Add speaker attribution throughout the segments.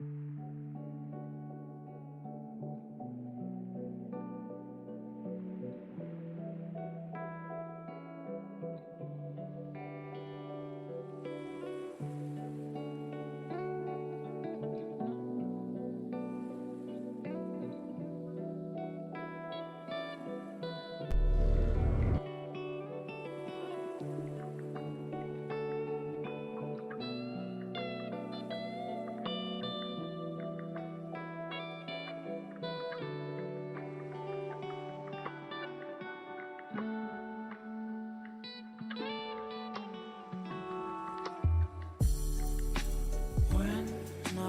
Speaker 1: I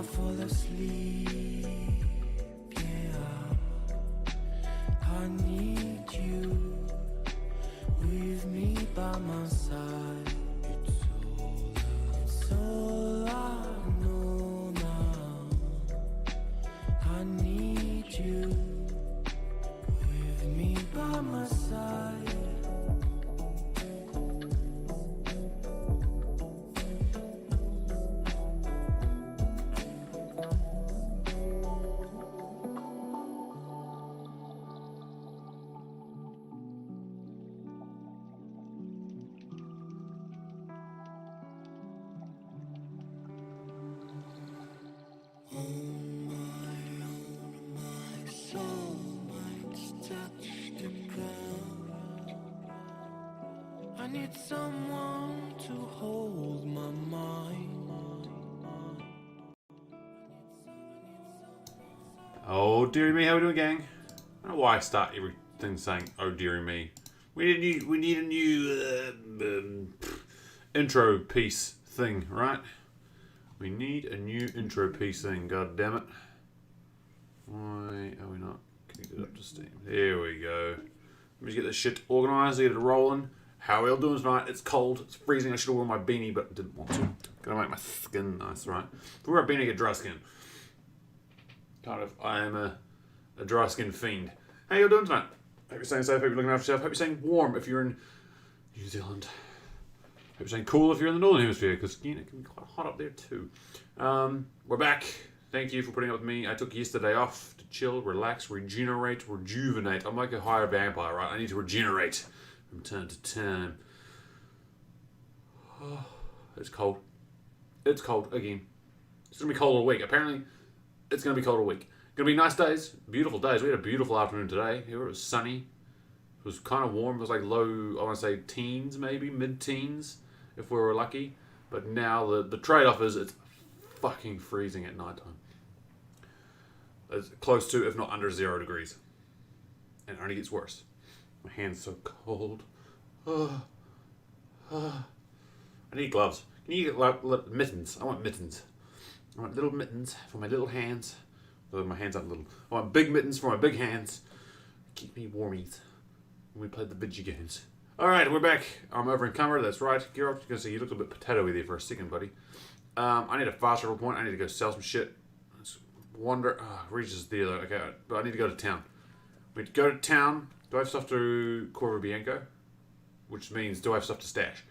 Speaker 1: fall asleep, yeah, I need you with me by my side. It's all I know now. I need you with me by my side. I need someone to hold my mind.
Speaker 2: Oh dearie me, how we doing, gang? I don't know why I start everything saying "oh dearie me." We need a new intro piece thing, right? We need a new intro piece thing. God damn it! Why are we not connected up to Steam? There we go. Let me just get this shit organised, get it rolling. How are we all doing tonight? It's cold, it's freezing. I should have worn my beanie, but didn't want to. Gonna make my skin nice, right? If we wear a beanie, I get dry skin. Kind of, I am a dry skin fiend. How you all doing tonight? Hope you're staying safe, hope you're looking after yourself, hope you're staying warm if you're in New Zealand. Hope you're staying cool if you're in the Northern Hemisphere, because it can be quite hot up there too. We're back. Thank you for putting up with me. I took yesterday off to chill, relax, regenerate, rejuvenate. I'm like a higher vampire, right? I need to regenerate from time to time. Oh, it's cold. It's cold again. It's going to be cold all week. Apparently, it's going to be cold all week. Going to be nice days, beautiful days. We had a beautiful afternoon today. Here it was sunny. It was kind of warm. It was like low, I want to say teens maybe, mid-teens if we were lucky. But now the trade-off is it's fucking freezing at night time. It's close to, if not under 0 degrees. And it only gets worse. My hand's so cold. I need gloves. Can you get mittens? I want mittens. I want little mittens for my little hands. Though my hands aren't little. I want big mittens for my big hands. Keep me warmies when we play the video games. Alright, we're back. I'm over in camera, that's right. Geralt, you're gonna say you looked a bit potato-y there for a second, buddy. I need a fast travel point. I need to go sell some shit. Let's wander. Regis is there though. Okay, but I need to go to town. We need to go to town. Do I have stuff to Corvo Bianco? Which means, do I have stuff to stash?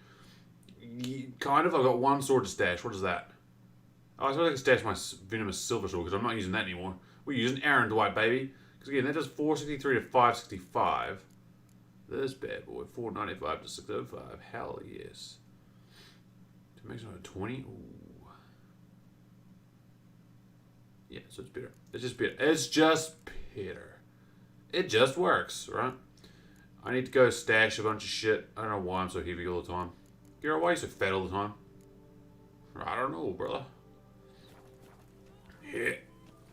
Speaker 2: Kind of. I've got one sword to stash. What is that? Oh, I suppose I can stash my venomous silver sword because I'm not using that anymore. We're using Aaron Dwight, baby. Because again, that does 463 to 565. This bad boy, 495 to 605. Hell yes. To make something 20. Ooh. Yeah, so it's better. It's just better. It's just better. It just works, right? I need to go stash a bunch of shit. I don't know why I'm so heavy all the time. Garrett, why are you so fat all the time? I don't know, brother. Yeah.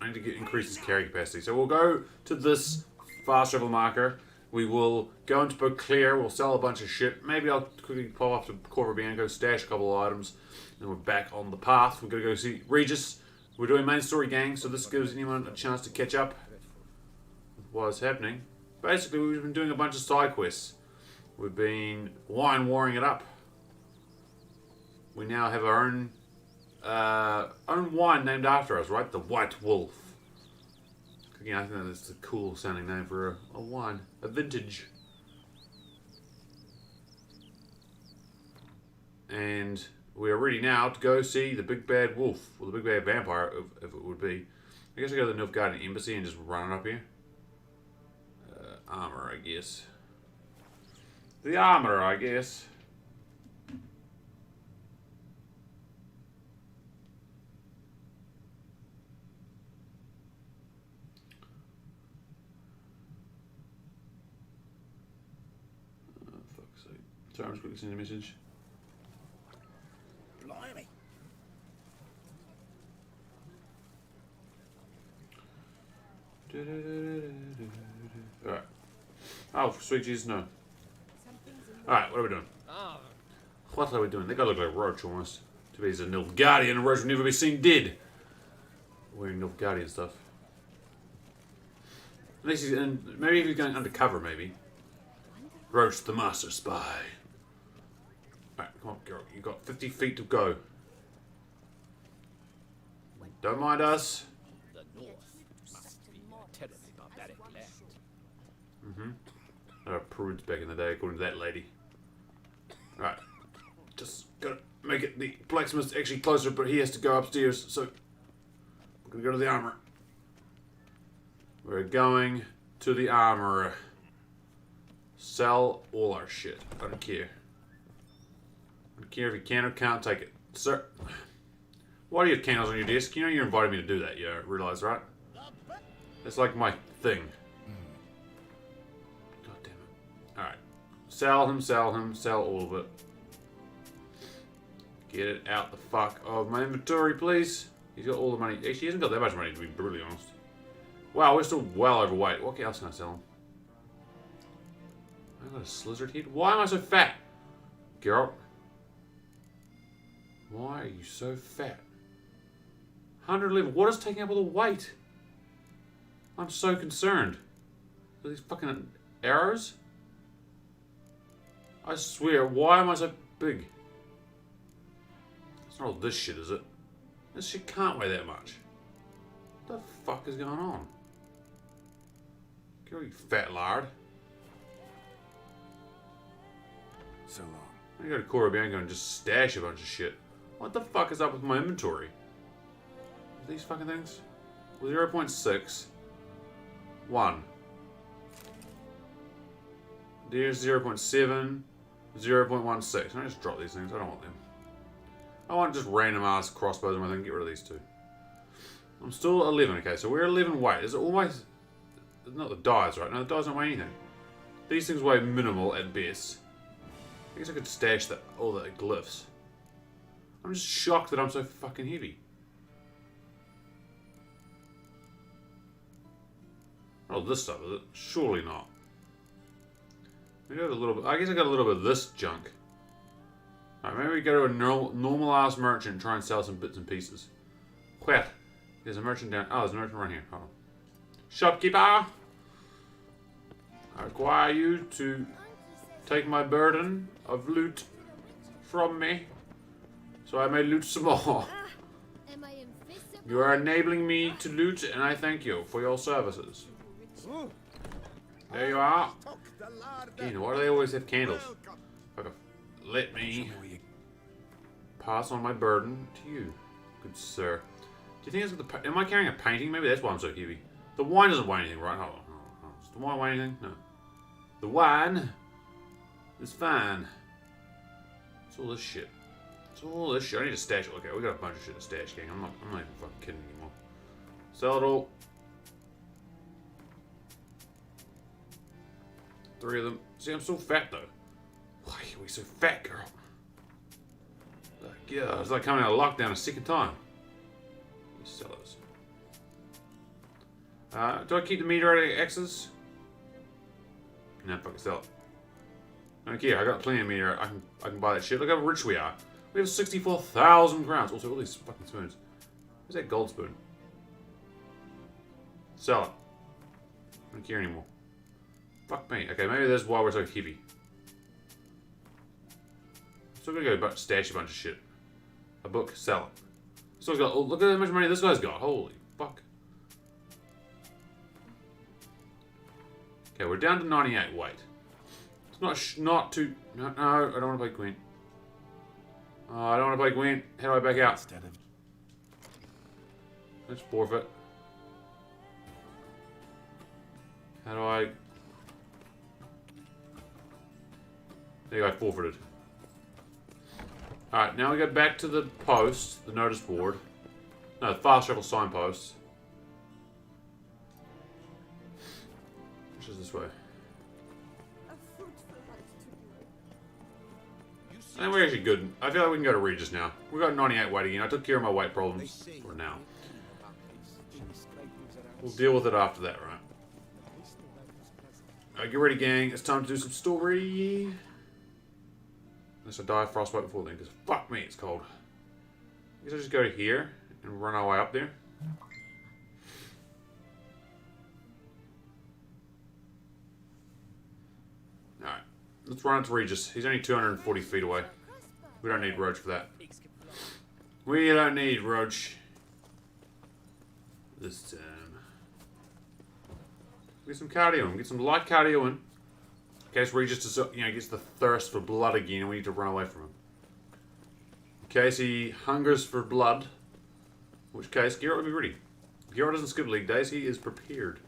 Speaker 2: I need to increase his carry capacity. So we'll go to this fast travel marker. We will go into Beauclair. We'll sell a bunch of shit. Maybe I'll quickly pop off to Corvo Bianco, stash a couple of items. And we're back on the path. We're going to go see Regis. We're doing main story, gang, so this gives anyone a chance to catch up with what's happening. Basically, we've been doing a bunch of side quests. We've been wine warring it up. We now have our own wine named after us, right? The White Wolf. Yeah, I think that's a cool sounding name for a wine. A vintage. And we are ready now to go see the big bad wolf, or the big bad vampire, if it would be. I guess I go to the Nilfgaardian Embassy and just run it up here. Armor, I guess. The armor, I guess. Oh, fuck's sake. Sorry, I'm just quickly sending a message.
Speaker 3: Blimey.
Speaker 2: Alright. Oh, sweet Jesus, no. Alright, what are we doing? What are we doing? They gotta look like Roach almost. To be as a Nilfgaardian, and Roach will never be seen dead. Wearing Nilfgaardian stuff. Unless he's in, maybe if he's going undercover, maybe. Roach the master spy. Alright, come on, girl. You've got 50 feet to go. Don't mind us.
Speaker 3: The North must be a terribly barbaric land.
Speaker 2: There were prudes back in the day, according to that lady. Alright. Just gotta make it. The blacksmith's actually closer, but he has to go upstairs, so we're gonna go to the armor. We're going to the armor. Sell all our shit. I don't care. I don't care if you can or can't take it. Sir, why do you have candles on your desk? You know you invited me to do that, you realise, right? It's like my thing. God damn it. Alright. Sell him, sell all of it. Get it out the fuck of my inventory, please. He's got all the money. Actually, he hasn't got that much money, to be brutally honest. Wow, we're still well overweight. What else can I sell him? I got a slizzard head? Why am I so fat? Geralt. Why are you so fat? 111. What is taking up all the weight? I'm so concerned. Are these fucking arrows? I swear, why am I so big? It's not all this shit, is it? This shit can't weigh that much. What the fuck is going on? Go, you fat lard.
Speaker 3: So long.
Speaker 2: I go to Cora Bianco and just stash a bunch of shit. What the fuck is up with my inventory? These fucking things? 0.6. 1. There's 0.7. 0.16. I just drop these things. I don't want them. I want just random ass crossbows and I think get rid of these two. I'm still 11. Okay, so we're 11 weight. Is it almost... Not the dies, right? No, the dies don't weigh anything. These things weigh minimal at best. I guess I could stash all the glyphs. I'm just shocked that I'm so fucking heavy. Oh, this stuff, is it? Surely not. Maybe I got a little bit. I guess I got a little bit of this junk. Alright, maybe we go to a normal ass merchant and try and sell some bits and pieces. Where? There's a merchant down. Oh, there's a merchant right here. Hold on. Shopkeeper! I require you to take my burden of loot from me, so I may loot some more. You are enabling me to loot, and I thank you for your services. There you are. Again, why do they always have candles? Okay, let me pass on my burden to you, good sir. Do you think it's the? Am I carrying a painting? Maybe that's why I'm so heavy. The wine doesn't weigh anything, right? Hold on. Does the wine weigh anything? No. The wine is fine. It's all this shit. It's all this shit. I need to stash it. Okay, we got a bunch of shit to stash, gang. I'm not even fucking kidding anymore. Sell it all. 3 of them. See, I'm so fat though. Why are we so fat, girl? Yeah, it's like coming out of lockdown a second time. You sell those. Do I keep the meter at X's? No, fucking sell it. I don't care. I got plenty of meter. I can buy that shit. Look how rich we are. We have 64,000 crowns. Also, all these fucking spoons. Where's that gold spoon? Sell it. I don't care anymore. Fuck me. Okay, maybe that's why we're so heavy. Still gonna go stash a bunch of shit. A book. Sell it. Still got. Oh, look at how much money this guy's got. Holy fuck. Okay, we're down to 98 weight. It's not too... No, I don't want to play queen. Oh, I don't want to play Gwent. How do I back out?
Speaker 3: Instead of
Speaker 2: Let's forfeit. How do I... There you go, I forfeited. Alright, now we go back to the post, the notice board. No, the fast travel signpost. Which is this way? I think we're actually good. I feel like we can go to Regis now. We got 98 weight again. I took care of my weight problems for now. We'll deal with it after that, right? Alright, get ready, gang. It's time to do some story. Unless I die of frostbite before then, because fuck me, it's cold. I guess I'll just go to here and run our way up there. Alright, let's run it to Regis. He's only 240 feet away. We don't need Roach for that. We don't need Roach this time. Get some cardio in. Get some light cardio in. In case Regis gets the thirst for blood again and we need to run away from him. In case he hungers for blood. In which case, Geralt will be ready. Geralt doesn't skip league days. He is prepared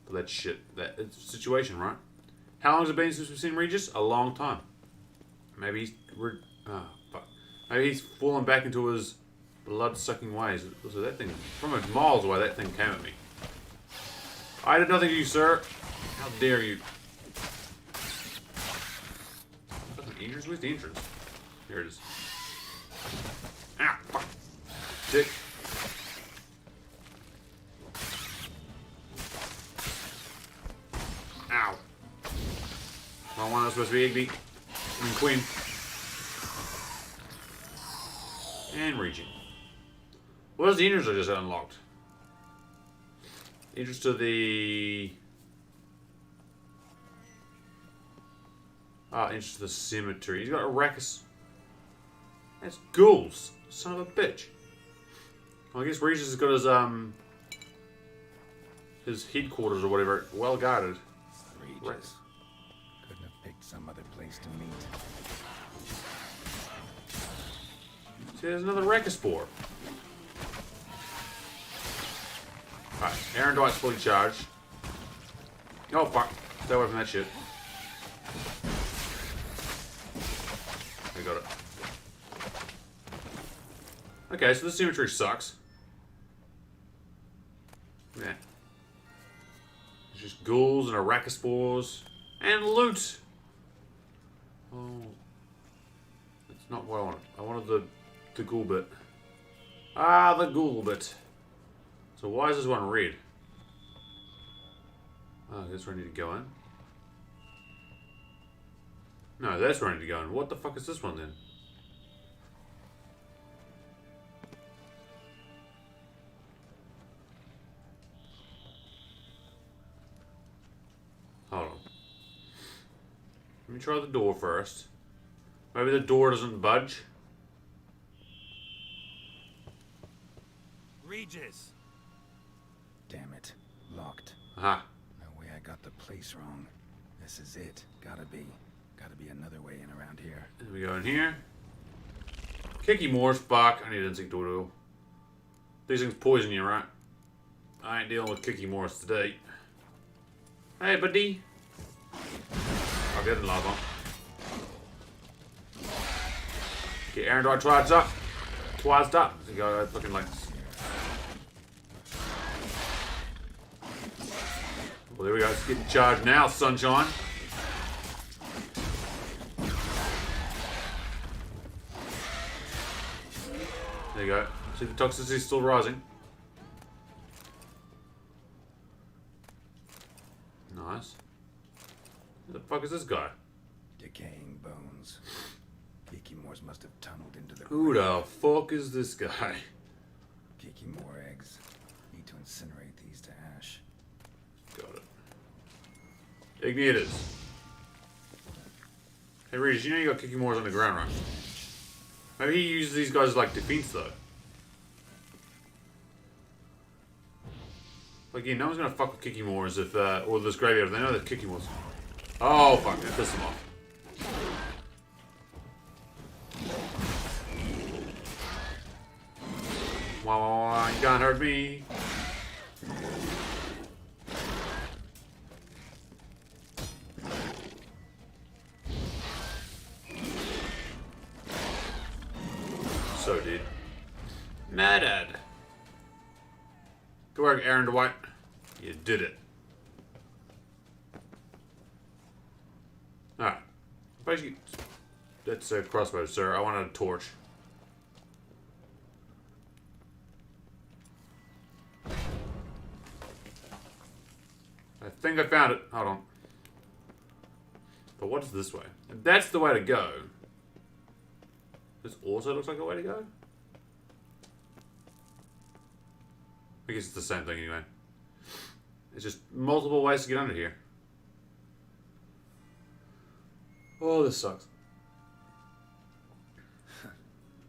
Speaker 2: for that shit. That situation, right? How long has it been since we've seen Regis? A long time. Maybe he's... fuck. Maybe he's fallen back into his blood-sucking ways. So that thing... From miles away, that thing came at me. I did nothing to you, sir. How dare you? Entrance? Where's the entrance? Here it is. Ah, fuck. Dick. Ow. Wrong one, that's supposed to be Igby. And Quinn. And Reggie. What is the entrance I just unlocked? Entrance to the... entrance to the cemetery. He's got Arrakis. That's ghouls. Son of a bitch. Well, I guess Regis has got his headquarters or whatever well guarded.
Speaker 3: Regis. Couldn't have picked some other place to meet.
Speaker 2: See, there's another Rakispor. Alright, Aaron Dwight's fully charged. Oh, fuck. Stay away from that shit. We got it. Okay, so this cemetery sucks. Yeah. It's just ghouls and Arrakispores and loot. Oh. That's not what I wanted. I wanted the ghoul bit. Ah, the ghoul bit. So why is this one red? Oh, that's where I need to go in. No, that's where I need to go in. What the fuck is this one then? Hold on. Let me try the door first. Maybe the door doesn't budge.
Speaker 3: Regis! Damn it. Locked.
Speaker 2: Aha.
Speaker 3: No way I got the place wrong. This is it. Gotta be another way in around here.
Speaker 2: There we go in here. Kiki Moore's fuck. I need insect oil. These things poison you, right? I ain't dealing with Kiki Moore's today. Hey, buddy. I'll get in lava. Get Aaron Dwight twice up. Twice up. You go fucking like. Well, there we go. It's getting charged now, sunshine. There you go. See, the toxicity is still rising. Nice. Who the fuck is this guy?
Speaker 3: Decaying bones. Kiki Moores must have tunneled into the
Speaker 2: Who the fuck is this guy?
Speaker 3: Kiki Moore eggs. Need to incinerate these to ash.
Speaker 2: Got it. Igni it is. Hey Regis, you know you got Kiki Moores on the ground, right? Maybe he uses these guys as like defense though. Like, yeah, no one's gonna fuck with Kiki Moores if, or this graveyard. They know that Kiki Moores. Oh, fuck, that pissed them off. can't hurt me. So, dude. Murdered. Good work, Aaron Dwight. You did it. Alright. Basically, that's a crossbow, sir. I want a torch. I think I found it. Hold on. But what is this way? That's the way to go. This also looks like a way to go? I guess it's the same thing anyway. It's just multiple ways to get under here. Oh, this sucks.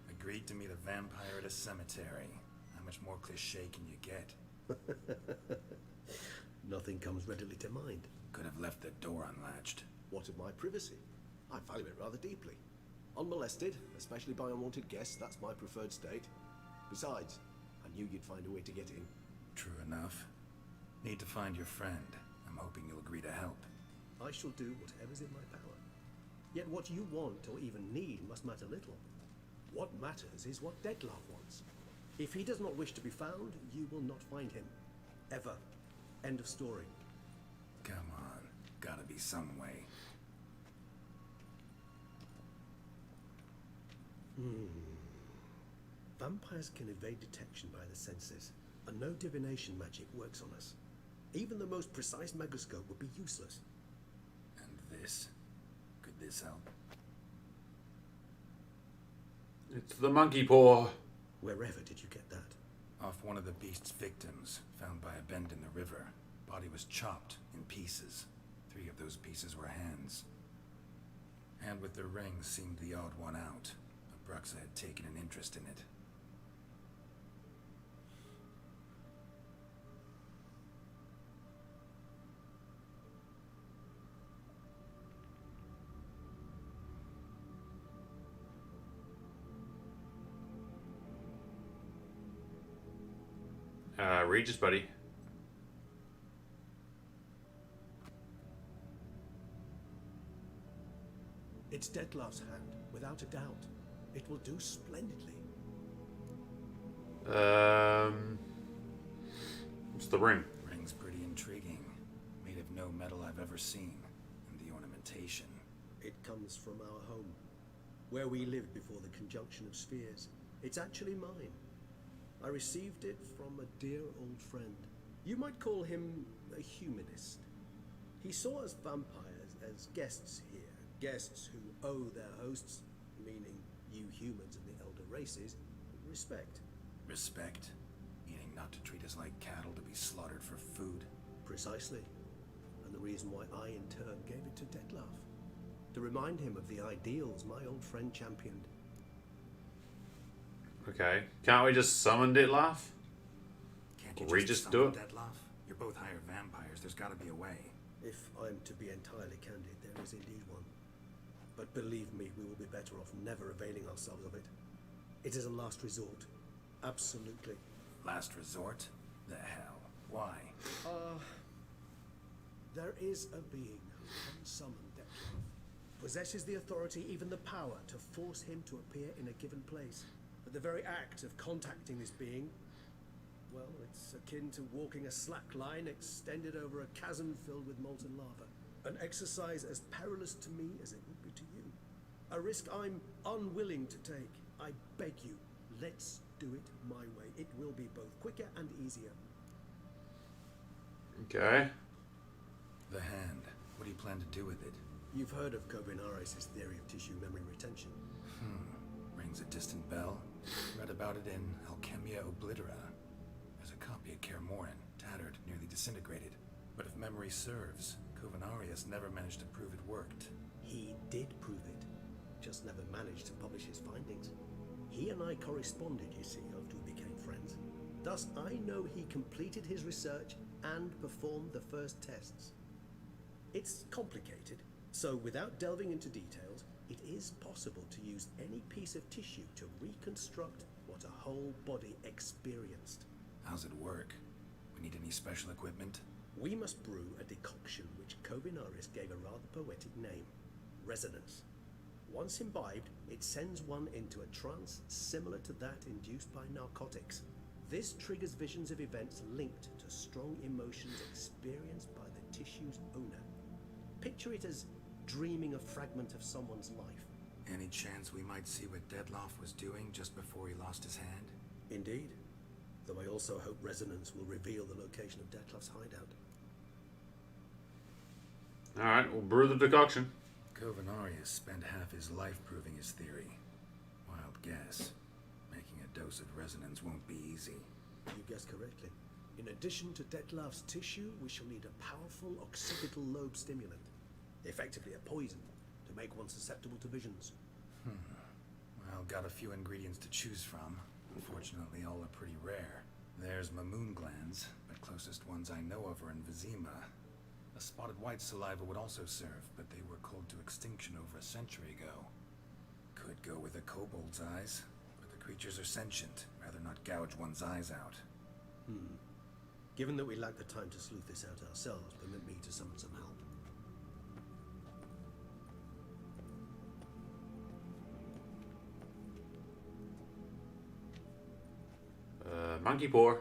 Speaker 3: Agreed to meet a vampire at a cemetery. How much more cliche can you get?
Speaker 4: Nothing comes readily to mind.
Speaker 3: Could have left the door unlatched.
Speaker 4: What of my privacy? I value it rather deeply. Unmolested, especially by unwanted guests, that's my preferred state. Besides, I knew you'd find a way to get in.
Speaker 3: True enough. Need to find your friend. I'm hoping you'll agree to help.
Speaker 4: I shall do whatever's in my power. Yet what you want or even need must matter little. What matters is what Dettlaff wants. If he does not wish to be found, you will not find him. Ever. End of story.
Speaker 3: Come on. Gotta be some way.
Speaker 4: Vampires can evade detection by the senses, and no divination magic works on us. Even the most precise megascope would be useless.
Speaker 3: And this? Could this help?
Speaker 2: It's the monkey paw.
Speaker 4: Wherever did you get that?
Speaker 3: Off one of the beast's victims, found by a bend in the river. Body was chopped in pieces. 3 of those pieces were hands. Hand with the ring seemed the odd one out. Bruxa had taken an interest in it.
Speaker 2: Regis, buddy.
Speaker 4: It's Dettlaff's hand, without a doubt. It will do splendidly.
Speaker 2: What's the ring?
Speaker 3: Ring's pretty intriguing. Made of no metal I've ever seen. And the ornamentation.
Speaker 4: It comes from our home, where we lived before the conjunction of spheres. It's actually mine. I received it from a dear old friend. You might call him a humanist. He saw us vampires as guests here. Guests who owe their hosts, meaning you humans and the elder races, respect.
Speaker 3: Respect? Meaning not to treat us like cattle to be slaughtered for food?
Speaker 4: Precisely. And the reason why I in turn gave it to Dettlaff. To remind him of the ideals my old friend championed.
Speaker 2: Okay. Can't we just summon Dettlaff?
Speaker 3: Can't you
Speaker 2: Regis
Speaker 3: just
Speaker 2: do
Speaker 3: summon
Speaker 2: it?
Speaker 3: Dettlaff? You're both hired vampires. There's gotta be a way.
Speaker 4: If I'm to be entirely candid, there is indeed one. But believe me, we will be better off never availing ourselves of it. It is a last resort. Absolutely.
Speaker 3: Last resort? The hell? Why?
Speaker 4: There is a being who can summon Dettlaff. Possesses the authority, even the power, to force him to appear in a given place. But the very act of contacting this being, well, it's akin to walking a slack line extended over a chasm filled with molten lava. An exercise as perilous to me as it would be to you. A risk I'm unwilling to take. I beg you, let's do it my way. It will be both quicker and easier.
Speaker 2: Okay.
Speaker 3: The hand. What do you plan to do with it?
Speaker 4: You've heard of Kovinares' theory of tissue memory retention.
Speaker 3: Rings a distant bell. Read about it in Alchemia Oblitera. There's a copy of Kaer Morhen, tattered, nearly disintegrated. But if memory serves, Kovinares never managed to prove it worked.
Speaker 4: He did prove it, just never managed to publish his findings. He and I corresponded, you see, after we became friends. Thus, I know he completed his research and performed the first tests. It's complicated, so without delving into details, it is possible to use any piece of tissue to reconstruct what a whole body experienced.
Speaker 3: How's it work? We need any special equipment?
Speaker 4: We must brew a decoction which Kovinaris gave a rather poetic name, resonance. Once imbibed, it sends one into a trance similar to that induced by narcotics. This triggers visions of events linked to strong emotions experienced by the tissue's owner. Picture it as dreaming a fragment of someone's life.
Speaker 3: Any chance we might see what Dettlaff was doing just before he lost his hand?
Speaker 4: Indeed. Though I also hope resonance will reveal the location of Dettlaff's hideout.
Speaker 2: Alright, we'll brew the decoction.
Speaker 3: Kovinaris spent half his life proving his theory. Wild guess. Making a dose of resonance won't be easy.
Speaker 4: You guessed correctly. In addition to Dettlaff's tissue, we shall need a powerful occipital lobe stimulant. Effectively a poison, to make one susceptible to visions.
Speaker 3: Well, got a few ingredients to choose from. Unfortunately, all are pretty rare. There's Mamoon glands, but closest ones I know of are in Vizima. A spotted white saliva would also serve, but they were cold to extinction over a century ago. Could go with a kobold's eyes, but the creatures are sentient. Rather not gouge one's eyes out.
Speaker 4: Given that we lack the time to sleuth this out ourselves, permit me to summon some help.
Speaker 2: Monkey paw.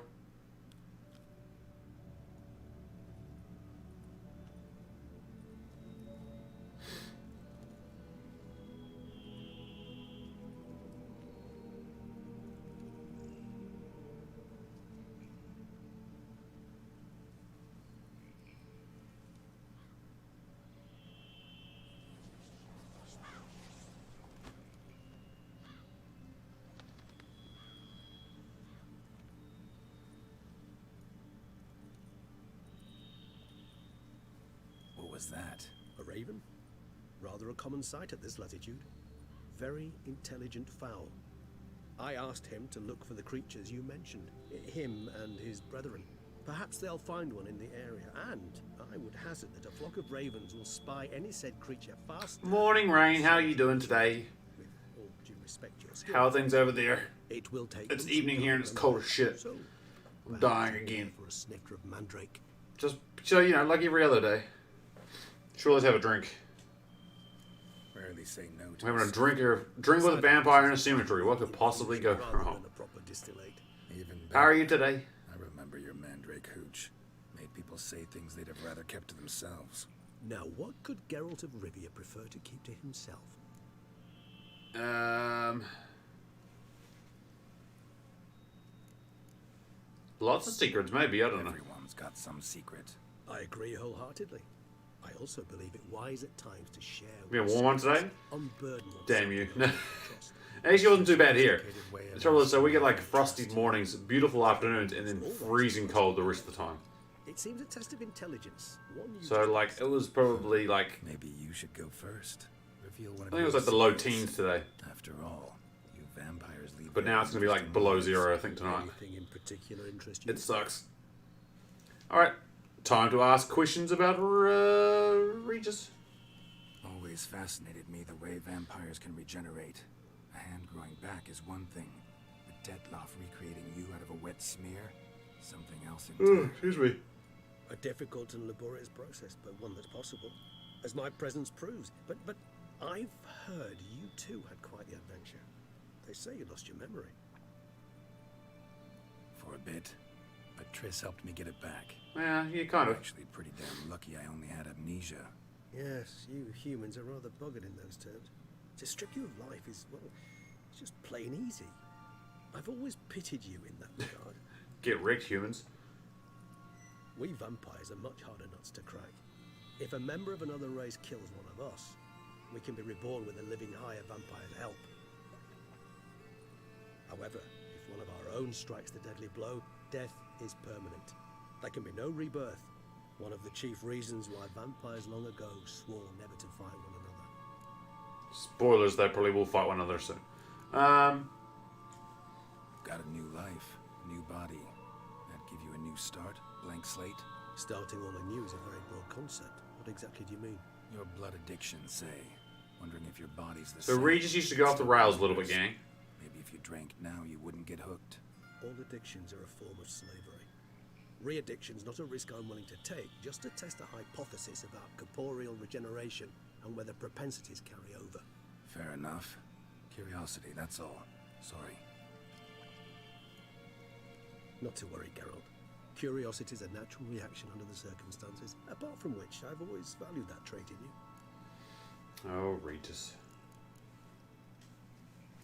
Speaker 3: What was that?
Speaker 4: A raven? Rather a common sight at this latitude. Very intelligent fowl. I asked him to look for the creatures you mentioned, him and his brethren. Perhaps they'll find one in the area, and I would hazard that a flock of ravens will spy any said creature faster.
Speaker 2: Morning, Rain. How are you doing today?
Speaker 4: With all due respect to your skill,
Speaker 2: How are things over there?
Speaker 4: it will take.
Speaker 2: It's
Speaker 4: them
Speaker 2: evening
Speaker 4: some
Speaker 2: here and
Speaker 4: time
Speaker 2: it's cold as
Speaker 4: to
Speaker 2: shit.
Speaker 4: So,
Speaker 2: I'm
Speaker 4: perhaps
Speaker 2: dying
Speaker 4: you'll
Speaker 2: again.
Speaker 4: go for a snifter of mandrake.
Speaker 2: Just so you know, like every other day. Sure, let's have a drink.
Speaker 3: Rarely say no to
Speaker 2: We're having a drink with a vampire in a cemetery. What could possibly go
Speaker 4: Rather
Speaker 2: wrong?
Speaker 4: than a proper distillate.
Speaker 3: Even
Speaker 2: How are
Speaker 3: better.
Speaker 2: you today?
Speaker 3: I remember your mandrake hooch. Made people say things they'd have rather kept to themselves.
Speaker 4: Now, what could Geralt of Rivia prefer to keep to himself?
Speaker 2: Lots of secrets, maybe. I don't know.
Speaker 3: Everyone's got some secret.
Speaker 4: I agree wholeheartely. I also believe it wise at times to share.
Speaker 2: We have
Speaker 4: one's
Speaker 2: warm one today?
Speaker 4: secrets, unburden oneself
Speaker 2: Damn you.
Speaker 4: with trust.
Speaker 2: Actually, wasn't too bad here.
Speaker 3: Sophisticated way of
Speaker 2: The trouble is, so we get like
Speaker 3: understanding
Speaker 2: frosty
Speaker 3: trust.
Speaker 2: mornings, beautiful afternoons, and then freezing cold the rest of the time.
Speaker 4: It seems a test of intelligence. One you
Speaker 2: So like, it was probably like,
Speaker 3: Maybe you should go first. Reveal one
Speaker 2: I
Speaker 3: of
Speaker 2: think it was
Speaker 3: your
Speaker 2: like the low
Speaker 3: secrets.
Speaker 2: teens today.
Speaker 3: After all, you vampires leave.
Speaker 2: But now it's gonna be like below zero, I think, tonight.
Speaker 4: Anything in particular interest you?
Speaker 2: It sucks. Alright, time to ask questions about Regis.
Speaker 3: Always fascinated me the way vampires can regenerate. A hand growing back is one thing, but Dettlaff recreating you out of a wet smear, something else entirely.
Speaker 2: Excuse me.
Speaker 4: A difficult and laborious process, but one that's possible, as my presence proves. But I've heard you too had quite the adventure. They say you lost your memory.
Speaker 3: For a bit, but Triss helped me get it back.
Speaker 2: Yeah, you kind of.
Speaker 3: Actually, pretty damn lucky I only had amnesia.
Speaker 4: Yes, you humans are rather buggered in those terms. To strip you of life is, well, it's just plain easy. I've always pitied you in that regard.
Speaker 2: Get wrecked, humans.
Speaker 4: We vampires are much harder nuts to crack. If a member of another race kills one of us, we can be reborn with a living higher vampire's help. However, if one of our own strikes the deadly blow, death is permanent. There can be no rebirth. One of the chief reasons why vampires long ago swore never to fight one another.
Speaker 2: Spoilers, they probably will fight one another soon.
Speaker 3: Got a new life, new body. That give you a new start, blank slate.
Speaker 4: Starting all anew is a very broad concept. What exactly do you mean?
Speaker 3: Your blood addiction, say. Wondering if your body's the
Speaker 2: So
Speaker 3: same.
Speaker 2: Regis used to go off the rails a little bit, gang.
Speaker 3: Maybe if you drank now, you wouldn't get hooked.
Speaker 4: all addictions are a form of slavery. Re-addiction's not a risk I'm willing to take, just to test a hypothesis about corporeal regeneration and whether propensities carry over.
Speaker 3: Fair enough. Curiosity, that's all. Sorry.
Speaker 4: Not to worry, Geralt. Curiosity is a natural reaction under the circumstances, apart from which I've always valued that trait in you.
Speaker 2: Oh, Regis.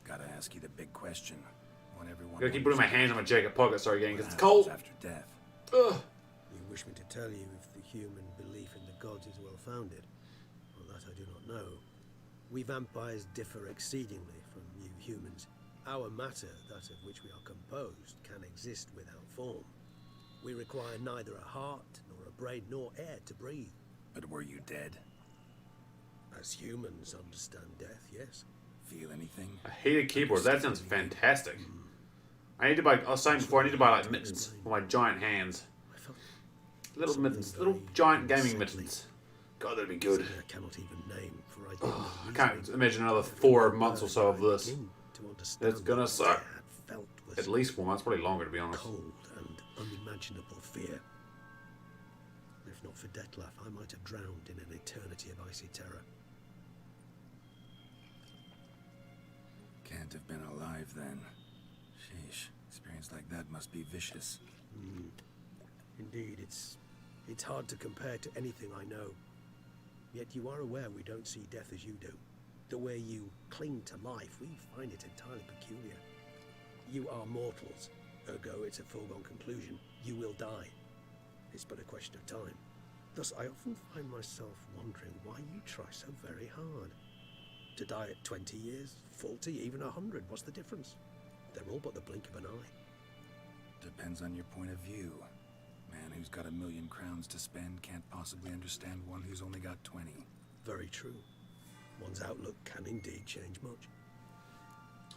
Speaker 3: Gotta ask you the big question. What everyone
Speaker 2: Gotta keep putting my hands in my jacket pocket, sorry, gang, because it's
Speaker 3: happens
Speaker 2: cold.
Speaker 3: after death.
Speaker 2: Ugh.
Speaker 4: You wish me to tell you if the human belief in the gods is well founded? Well, that I do not know. We vampires differ exceedingly from you humans. Our matter, that of which we are composed, can exist without form. We require neither a heart, nor a brain, nor air to breathe.
Speaker 3: But were you dead?
Speaker 4: As humans understand death, yes.
Speaker 3: Feel anything?
Speaker 2: I hate a keyboard. That sounds fantastic. I need to buy, I was saying before, I need to buy like mittens for my giant hands.
Speaker 4: I felt
Speaker 2: Little
Speaker 4: something
Speaker 2: mittens, little
Speaker 4: very
Speaker 2: giant gaming
Speaker 4: unsettling.
Speaker 2: mittens. God, that'd be good.
Speaker 4: something I cannot even name, for I did not
Speaker 2: I can't imagine another 4 months or so of this.
Speaker 4: begin to understand
Speaker 2: It's gonna
Speaker 4: what
Speaker 2: suck.
Speaker 4: I had felt was
Speaker 2: At least 4 months, probably longer to be honest.
Speaker 4: cold and unimaginable fear. If not for Detlef, I might have drowned in an eternity of icy terror.
Speaker 3: Can't have been alive then. Sheesh. Experience like that must be vicious.
Speaker 4: Indeed, it's hard to compare to anything I know. Yet you are aware we don't see death as you do. The way you cling to life, we find it entirely peculiar. You are mortals, ergo it's a foregone conclusion. You will die. It's but a question of time. Thus, I often find myself wondering why you try so very hard. To die at 20 years, 40, even 100, what's the difference? They're all but the blink of an eye.
Speaker 3: Depends on your point of view. Man who's got 1,000,000 crowns to spend can't possibly understand one who's only got 20.
Speaker 4: Very true. One's outlook can indeed change much.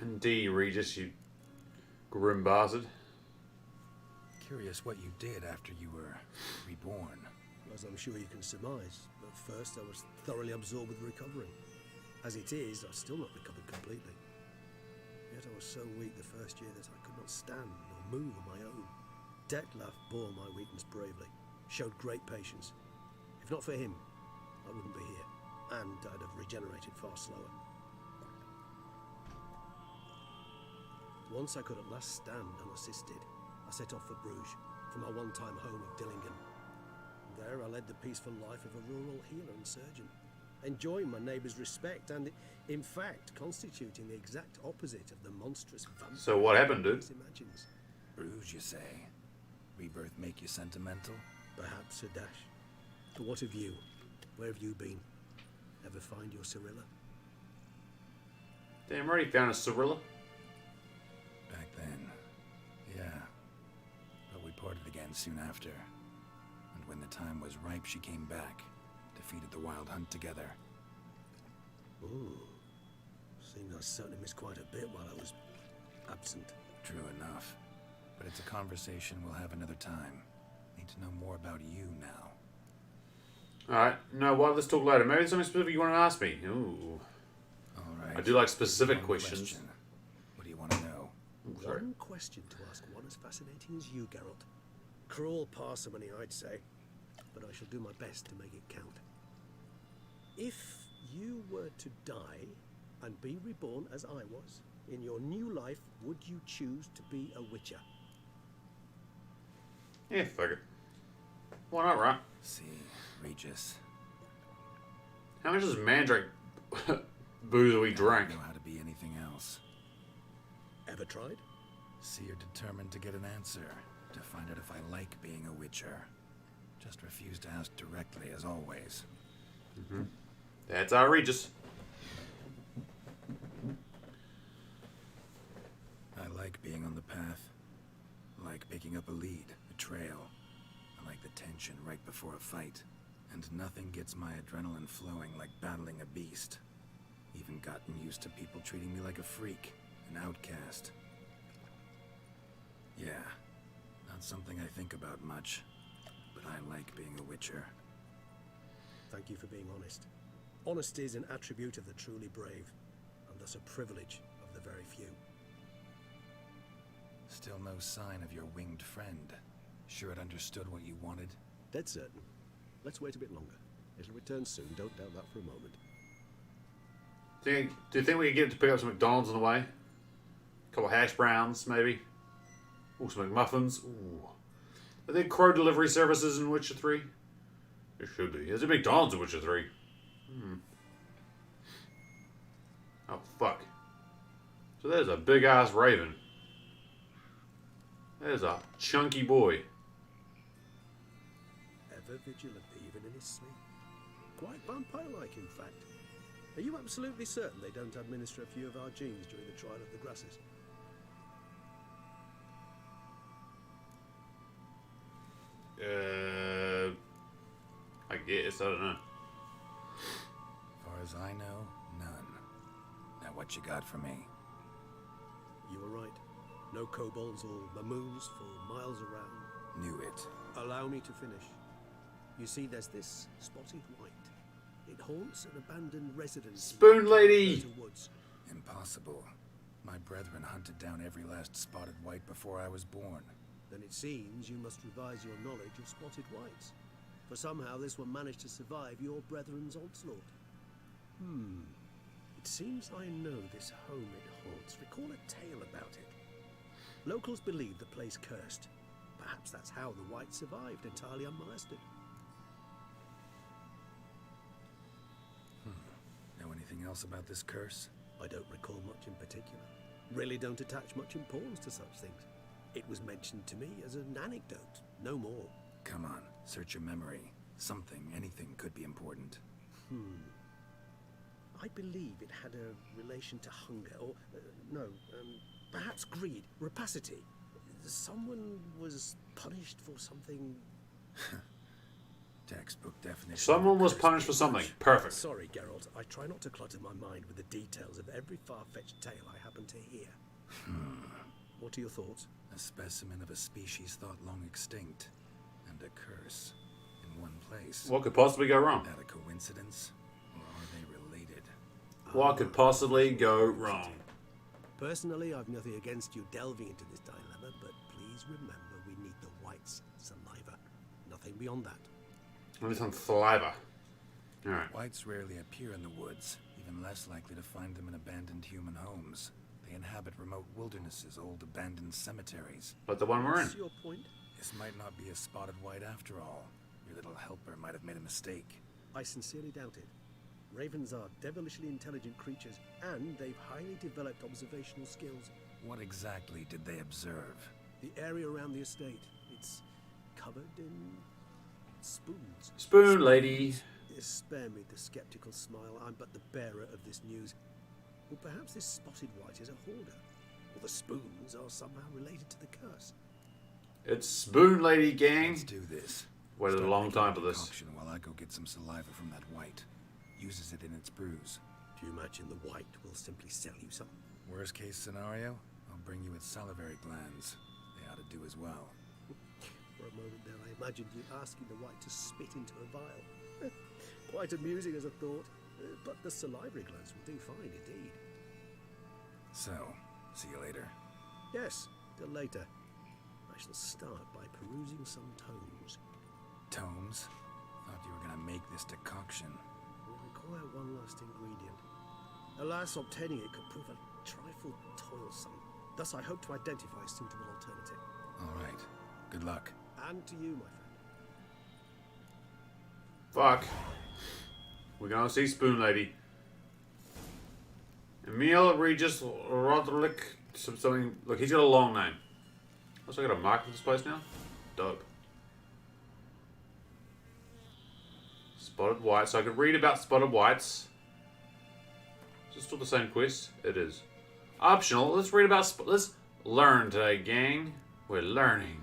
Speaker 2: Indeed, Regis, you grim bastard.
Speaker 3: Curious what you did after you were reborn.
Speaker 4: As I'm sure you can surmise, at first I was thoroughly absorbed with recovering. As it is, I've still not recovered completely. Yet I was so weak the first year that I could not stand nor move on my own. Detlef bore my weakness bravely, showed great patience. If not for him, I wouldn't be here, and I'd have regenerated far slower. Once I could at last stand unassisted, I set off for Bruges, from my one-time home of Dillingen. There I led the peaceful life of a rural healer and surgeon, enjoying my neighbours' respect and, in fact, constituting the exact opposite of the monstrous vampire
Speaker 2: So what happened, dude?
Speaker 4: he imagines.
Speaker 3: Bruges, you say? Rebirth make you sentimental?
Speaker 4: Perhaps a dash. But what of you? Where have you been? Ever find your Cyrilla?
Speaker 2: Damn right he found a Cyrilla.
Speaker 3: Back then, yeah. But we parted again soon after. And when the time was ripe, she came back. Defeated the Wild Hunt together.
Speaker 4: Ooh. Seems I certainly missed quite a bit while I was absent.
Speaker 3: True enough. But it's a conversation we'll have another time. Need to know more about you now.
Speaker 2: Alright, no, well, let's talk later. Maybe there's something specific you want to ask me. Ooh.
Speaker 3: Alright.
Speaker 2: I do like specific
Speaker 3: One
Speaker 2: questions.
Speaker 3: question. What do you want to know?
Speaker 2: Ooh, sorry.
Speaker 4: One question to ask one as fascinating as you, Geralt. Cruel parsimony, I'd say, but I shall do my best to make it count. If you were to die and be reborn as I was, in your new life, would you choose to be a Witcher?
Speaker 2: Yeah, fuck it. Why not, right?
Speaker 3: See, Regis.
Speaker 2: How much does Mandrake booze we
Speaker 3: I
Speaker 2: drank?
Speaker 3: don't know how to be anything else.
Speaker 4: Ever tried?
Speaker 3: See, you're determined to get an answer. To find out if I like being a Witcher. Just refuse to ask directly, as always.
Speaker 2: That's our Regis.
Speaker 3: I like being on the path. I like picking up a lead, a trail. I like the tension right before a fight. And nothing gets my adrenaline flowing like battling a beast. Even gotten used to people treating me like a freak, an outcast. Yeah, not something I think about much. But I like being a Witcher.
Speaker 4: Thank you for being honest. Honesty is an attribute of the truly brave, and thus a privilege of the very few.
Speaker 3: Still no sign of your winged friend. Sure it understood what you wanted?
Speaker 4: Dead certain. Let's wait a bit longer. It'll return soon, don't doubt that for a moment.
Speaker 2: Do you think we could get it to pick up some McDonald's on the way? A couple of hash browns, maybe? Ooh, some McMuffins. Ooh. Are there crow delivery services in Witcher 3? There should be. Is there McDonald's in Witcher 3? Oh, fuck. So there's a big-ass raven. There's a chunky boy.
Speaker 4: Ever vigilant, even in his sleep. Quite vampire-like, in fact. Are you absolutely certain they don't administer a few of our genes during the trial of the grasses?
Speaker 2: I guess. I don't know.
Speaker 3: Far as I know, none. Now what you got for me?
Speaker 4: You were right. No kobolds or mamoons for miles around.
Speaker 3: Knew it.
Speaker 4: Allow me to finish. You see, there's this spotted white. It haunts an abandoned residence.
Speaker 2: Spoon Lady!
Speaker 4: In the woods.
Speaker 3: Impossible. My brethren hunted down every last spotted white before I was born.
Speaker 4: Then it seems you must revise your knowledge of spotted whites. For somehow this one managed to survive your brethren's onslaught. It seems I know this home it haunts. Recall a tale about it. Locals believe the place cursed. Perhaps that's how the whites survived, entirely unmolested.
Speaker 3: Know anything else about this curse?
Speaker 4: I don't recall much in particular. Really don't attach much importance to such things. It was mentioned to me as an anecdote, no more.
Speaker 3: Come on, search your memory. Something, anything could be important.
Speaker 4: I believe it had a relation to hunger, or, perhaps greed, rapacity. Someone was punished for something.
Speaker 3: Textbook definition.
Speaker 2: Someone
Speaker 3: of
Speaker 2: was
Speaker 3: curse
Speaker 2: punished for something. Perfect.
Speaker 4: Sorry, Geralt. I try not to clutter my mind with the details of every far-fetched tale I happen to hear. What are your thoughts?
Speaker 3: A specimen of a species thought long extinct. And a curse. In one place.
Speaker 2: What could possibly go wrong?
Speaker 3: That a coincidence? Or are they related?
Speaker 2: What could possibly go wrong?
Speaker 4: Personally, I've nothing against you delving into this dilemma, but please remember we need the white's saliva. Nothing beyond that.
Speaker 2: Only some saliva. Alright.
Speaker 3: Whites rarely appear in the woods. Even less likely to find them in abandoned human homes. They inhabit remote wildernesses, old abandoned cemeteries.
Speaker 2: Like the one we're in.
Speaker 4: What's your point?
Speaker 3: This might not be a spotted white after all. Your little helper might have made a mistake.
Speaker 4: I sincerely doubt it. Ravens are devilishly intelligent creatures, and they've highly developed observational skills.
Speaker 3: What exactly did they observe?
Speaker 4: The area around the estate, it's covered in spoons.
Speaker 2: Spoon Lady.
Speaker 4: Spare me the skeptical smile. I'm but the bearer of this news. Or perhaps this spotted white is a hoarder. Or the spoons are somehow related to the curse.
Speaker 2: It's Spoon Lady, gang.
Speaker 3: Let's do this.
Speaker 2: Waited a
Speaker 3: Start
Speaker 2: long
Speaker 3: making
Speaker 2: time
Speaker 3: a
Speaker 2: for this.
Speaker 3: concoction while I go get some saliva from that white. Uses it in its brews.
Speaker 4: Do you imagine the white will simply sell you some?
Speaker 3: Worst case scenario, I'll bring you its salivary glands. They ought to do as well.
Speaker 4: For a moment there, I imagined you asking the white to spit into a vial. Quite amusing as a thought, but the salivary glands will do fine indeed.
Speaker 3: So, see you later.
Speaker 4: Yes, till later. I shall start by perusing some tomes.
Speaker 3: Tomes? Thought you were gonna make this decoction.
Speaker 4: We'll require one last ingredient. Alas, obtaining it could prove a trifle toilsome. Thus, I hope to identify a suitable alternative.
Speaker 3: All right. Good luck.
Speaker 4: And to you, my friend.
Speaker 2: Fuck. We're gonna see Spoon Lady. Emil Regis Roderick something. Look, he's got a long name. Also got a mark for this place now? Dope. Spotted white. So I could read about spotted whites. Is this still the same quest? It is. Optional. Let's read about... Let's learn today, gang. We're learning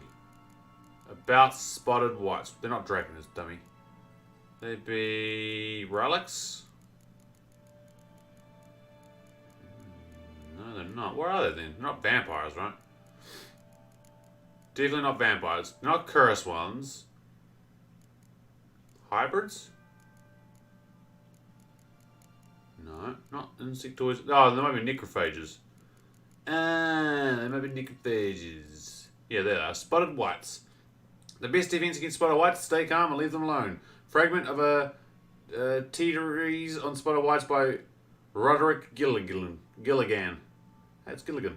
Speaker 2: about spotted whites. They're not dragons, dummy. They'd be relics? No, they're not. Where are they then? They're not vampires, right? Definitely not vampires. Not cursed ones. Hybrids? No, not insectoids. Oh, there might be necrophages. They might be necrophages. Yeah, there they are. Spotted whites. The best defense against spotted whites: stay calm and leave them alone. Fragment of a treatise on spotted whites by Roderick Gilligan. That's Gilligan.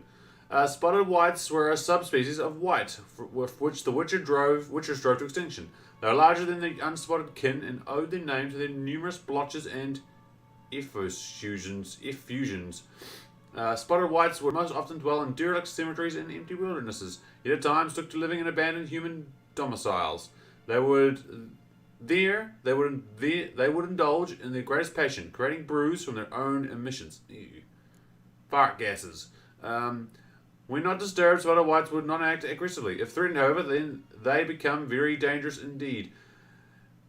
Speaker 2: Spotted whites were a subspecies of white, with which the witchers drove to extinction. They are larger than the unspotted kin and owed their name to their numerous blotches and effusions. Spotted whites would most often dwell in derelict cemeteries and empty wildernesses, yet at times took to living in abandoned human domiciles. They would indulge in their greatest passion, creating brews from their own emissions. Ew. Fart gases. When not disturbed, spotted whites would not act aggressively. If threatened, however, then they become very dangerous indeed.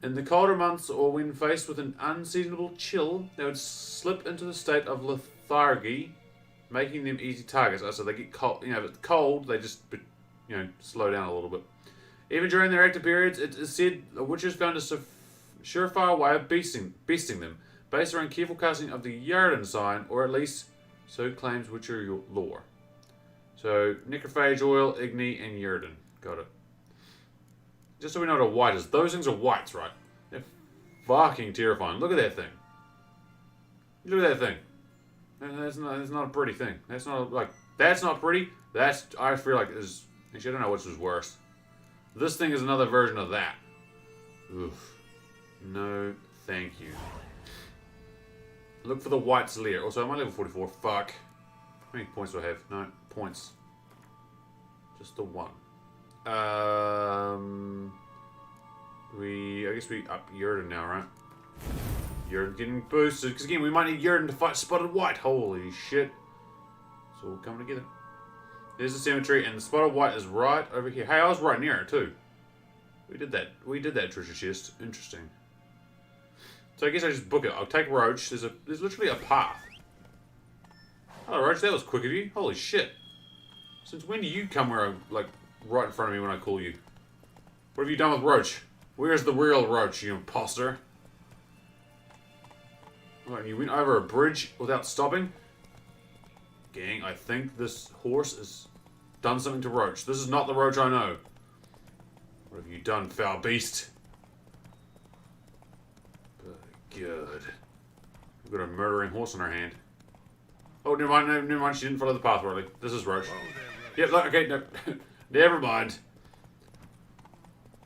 Speaker 2: In the colder months, or when faced with an unseasonable chill, they would slip into the state of lethargy, making them easy targets. So they get cold. If it's cold, they just slow down a little bit. Even during their active periods, it is said the witches found a surefire way of besting them, based around careful casting of the Yarden sign, or at least so claims witcher lore. So, necrophage oil, Igni, and Yarden. Got it. Just so we know what a white is. Those things are whites, right? They're fucking terrifying. Look at that thing. Look at that thing. That's not a pretty thing. That's not pretty. I feel like is. Actually, I don't know which was worse. This thing is another version of that. Oof. No, thank you. Look for the white's lair. Also, I'm on level 44. Fuck. How many points do I have? No, points. Just the one. I guess we up Yarden now, right? Yarden getting boosted. Because again, we might need Yarden to fight Spotted White. Holy shit. It's all coming together. There's the cemetery, and the Spotted White is right over here. Hey, I was right near it, too. We did that treasure chest. Interesting. So I guess I just book it. I'll take Roach. There's literally a path. Oh, Roach, that was quick of you. Holy shit. Since when do you come right in front of me when I call you? What have you done with Roach? Where's the real Roach, you imposter? Alright, you went over a bridge without stopping? Gang, I think this horse has done something to Roach. This is not the Roach I know. What have you done, foul beast? Good. We've got a murdering horse in our hand. Oh, never mind. She didn't follow the path, really. This is Roach. Yep, okay, no. Never mind.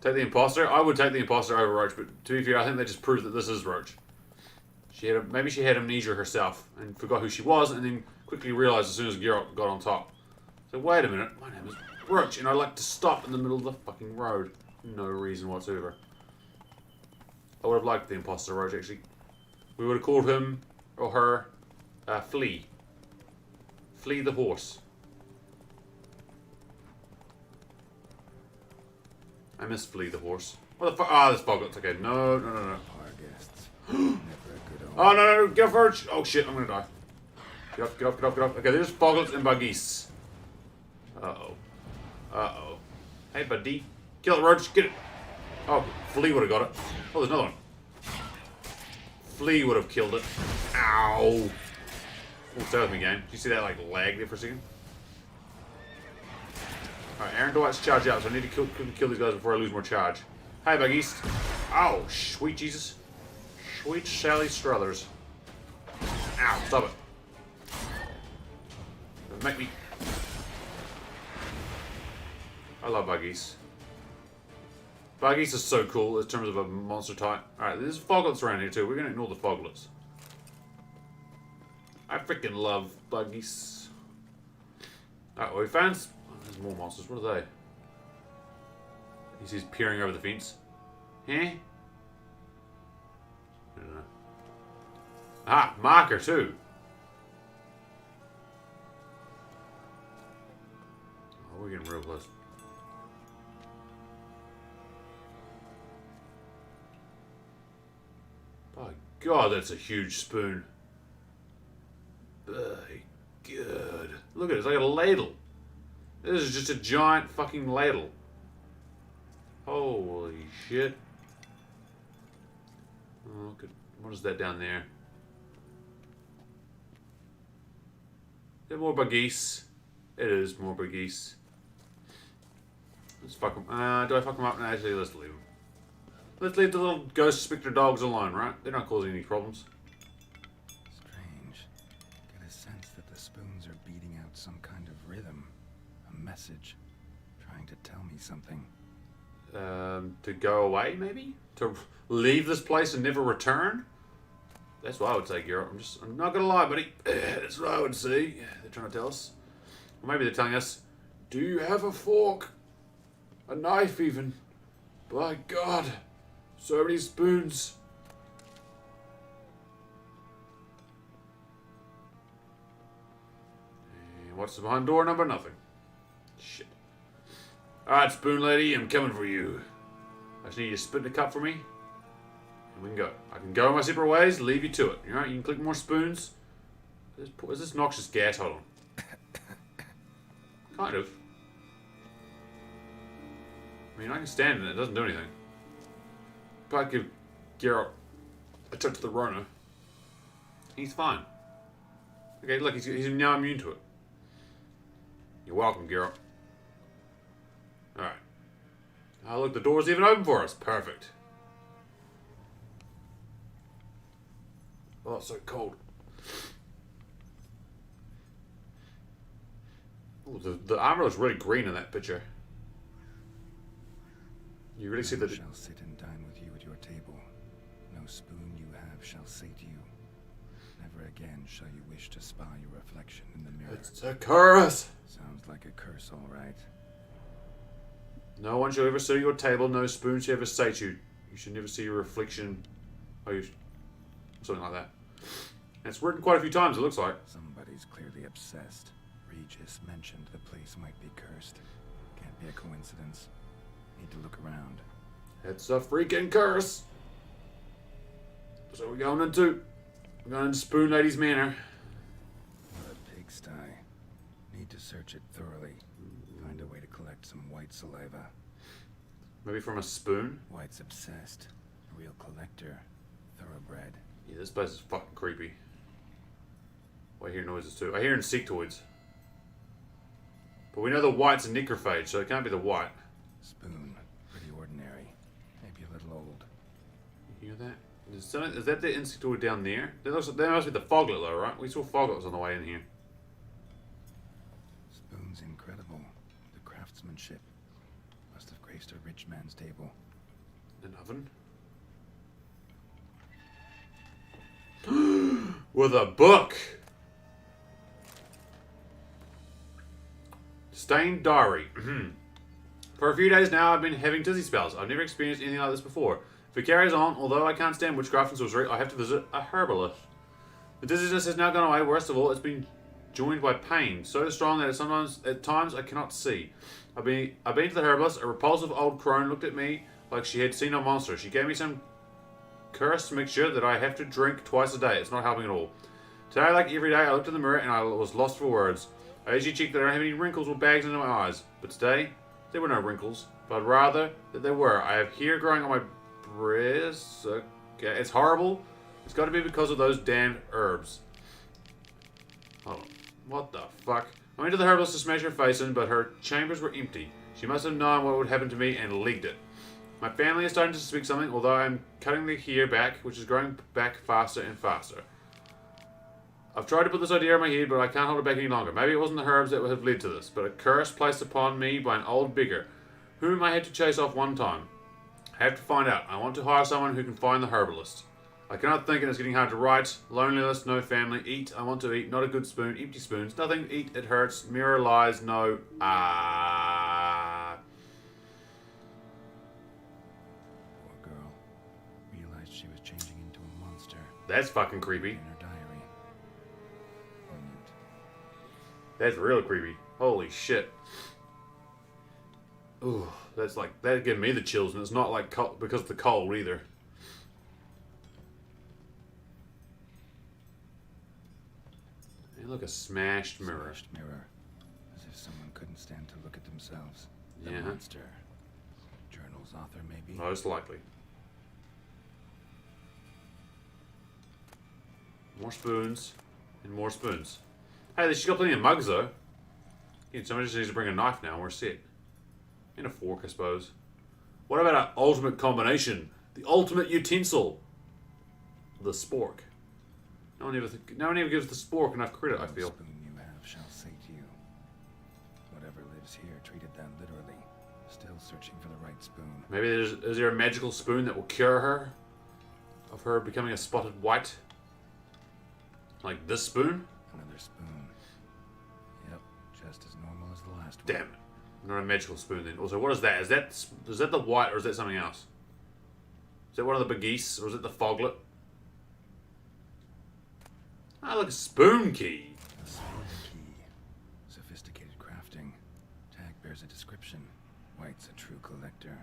Speaker 2: Take the imposter? I would take the imposter over Roach, but to be fair, I think they just proved that this is Roach. Maybe she had amnesia herself and forgot who she was, and then quickly realized as soon as Geralt got on top. So wait a minute, my name is Roach, and I like to stop in the middle of the fucking road. No reason whatsoever. I would have liked the imposter Roach, actually. We would have called him, or her, Flea. Flea the horse. I miss Flea the horse. What the fuck? Ah, this Boglets. Okay, no.
Speaker 3: Our guests. Never a good
Speaker 2: Oh, no. Get off, Roach. Oh, shit, I'm gonna die. Get off. Okay, there's Boglets and Buggies. Uh-oh. Hey, buddy. Kill it, Roach. Get it. Oh, Flea would have got it. Oh, there's another one. Flea would have killed it. Ow. Oh, stay with me, game. Did you see that, lag there for a second? Alright, Aaron Dwight's charge out, so I need to kill these guys before I lose more charge. Hi, Buggies. Oh, sweet Jesus. Sweet Sally Struthers. Ow, stop it. Don't make me... I love Buggies. Buggies is so cool in terms of a monster type. Alright, there's Foglets around here too. We're gonna ignore the Foglets. I freaking love Buggies. Alright, well, we found... There's more monsters. What are they? He's peering over the fence. Huh? I don't know. Ah, marker too. Oh, we're getting real close. Oh God, that's a huge spoon. My God. Look at it, it's like a ladle. This is just a giant fucking ladle. Holy shit. Oh, good. What is that down there? There are more Buggies. It is more biggies. Let's fuck them. Do I fuck them up? No, actually, let's leave them. Let's leave the little ghost spectre dogs alone, right? They're not causing any problems.
Speaker 3: Strange. Get a sense that the spoons are beating out some kind of rhythm. A message. Trying to tell me something.
Speaker 2: To go away, maybe? To leave this place and never return? That's what I would say, Geralt. I'm not gonna lie, buddy. That's what I would say. They're trying to tell us. Or maybe they're telling us, do you have a fork? A knife, even? By God. So many spoons. And what's behind door number? Nothing. Shit. Alright, spoon lady, I'm coming for you. I just need you to spit in a cup for me. And we can go. I can go my separate ways, leave you to it. Alright, you can click more spoons. Is this noxious gas? Hold on. Kind of. I mean, I can stand in it. It doesn't do anything. But I give Geralt a touch of the Rona. He's fine. Okay, look, he's now immune to it. You're welcome, Geralt. Alright. Oh, look, the door's even open for us. Perfect. Oh, it's so cold. Oh, the armor looks really green in that picture. You really see
Speaker 3: None
Speaker 2: that.
Speaker 3: shall sit and dine with you at your table. No spoon you have shall say to you, never again shall you wish to spy your reflection in the mirror.
Speaker 2: It's a curse!
Speaker 3: Sounds like a curse, all right.
Speaker 2: No one shall ever see your table, no spoon shall ever sate you. You should never see your reflection. Something like that. And it's written quite a few times, it looks like.
Speaker 3: Somebody's clearly obsessed. Regis mentioned the place might be cursed. Can't be a coincidence. Need to look around.
Speaker 2: It's a freaking curse! So we're going into Spoon Lady's Manor.
Speaker 3: What a pigsty. Need to search it thoroughly. Find a way to collect some white saliva.
Speaker 2: Maybe from a spoon?
Speaker 3: White's obsessed. A real collector. Thoroughbred.
Speaker 2: Yeah, this place is fucking creepy. Oh, I hear noises too. I hear insectoids. But we know the white's a necrophage, so it can't be the white.
Speaker 3: Spoon. Pretty ordinary. Maybe a little old.
Speaker 2: You hear that? Is that the insectoid down there? That must be the foglet though, right? We saw foglets on the way in here.
Speaker 3: Spoon's incredible. The craftsmanship. Must have graced a rich man's table.
Speaker 2: An oven? With a book! Stained diary. For a few days now, I've been having dizzy spells. I've never experienced anything like this before. If it carries on, although I can't stand witchcraft and sorcery, I have to visit a herbalist. The dizziness has now gone away. Worst of all, it's been joined by pain, so strong that at times I cannot see. I've been to the herbalist. A repulsive old crone looked at me like she had seen a monster. She gave me some cursed mixture that I have to drink twice a day. It's not helping at all. Today, like every day, I looked in the mirror and I was lost for words. I usually check that I don't have any wrinkles or bags under my eyes, but today, there were no wrinkles, but rather that there were. I have hair growing on my breast. Okay, it's horrible. It's got to be because of those damned herbs. Hold on. What the fuck? I went to the herbalist to smash her face in, but her chambers were empty. She must have known what would happen to me and leaked it. My family is starting to suspect something, although I'm cutting the hair back, which is growing back faster and faster. I've tried to put this idea in my head, but I can't hold it back any longer. Maybe it wasn't the herbs that have led to this, but a curse placed upon me by an old beggar, whom I had to chase off one time. I have to find out. I want to hire someone who can find the herbalist. I cannot think and it's getting hard to write. Loneliness, no family. Eat. I want to eat. Not a good spoon. Empty spoons. Nothing. Eat. It hurts. Mirror lies. No.
Speaker 3: Poor girl. Realized she was changing into a monster.
Speaker 2: That's fucking creepy.
Speaker 3: In her diary. Poignant.
Speaker 2: That's real creepy. Holy shit. Ooh, that gave me the chills, and it's not like because of the cold either. And look, a smashed mirror.
Speaker 3: Smashed mirror. As if someone couldn't stand to look at themselves. The
Speaker 2: Yeah.
Speaker 3: monster. Journal's author, maybe.
Speaker 2: Most likely. More spoons. And more spoons. Hey, she's got plenty of mugs, though. Yeah, somebody just needs to bring a knife now and we're set. And a fork, I suppose. What about our ultimate combination? The ultimate utensil. The spork. No one ever gives the spork enough credit, I
Speaker 3: No
Speaker 2: feel.
Speaker 3: spoon you have shall sate you. Whatever lives here treated that literally. Still searching for the right spoon.
Speaker 2: Maybe is there a magical spoon that will cure her? Of her becoming a spotted white? Like this spoon?
Speaker 3: Another spoon. Yep, just as normal as the last one.
Speaker 2: Damn it. Not a magical spoon then. Also, what is that? Is that the white or is that something else? Is that one of the begeese or is it the foglet? Ah, look, a spoon key.
Speaker 3: A spoon key. Sophisticated crafting. Tag bears a description. White's a true collector.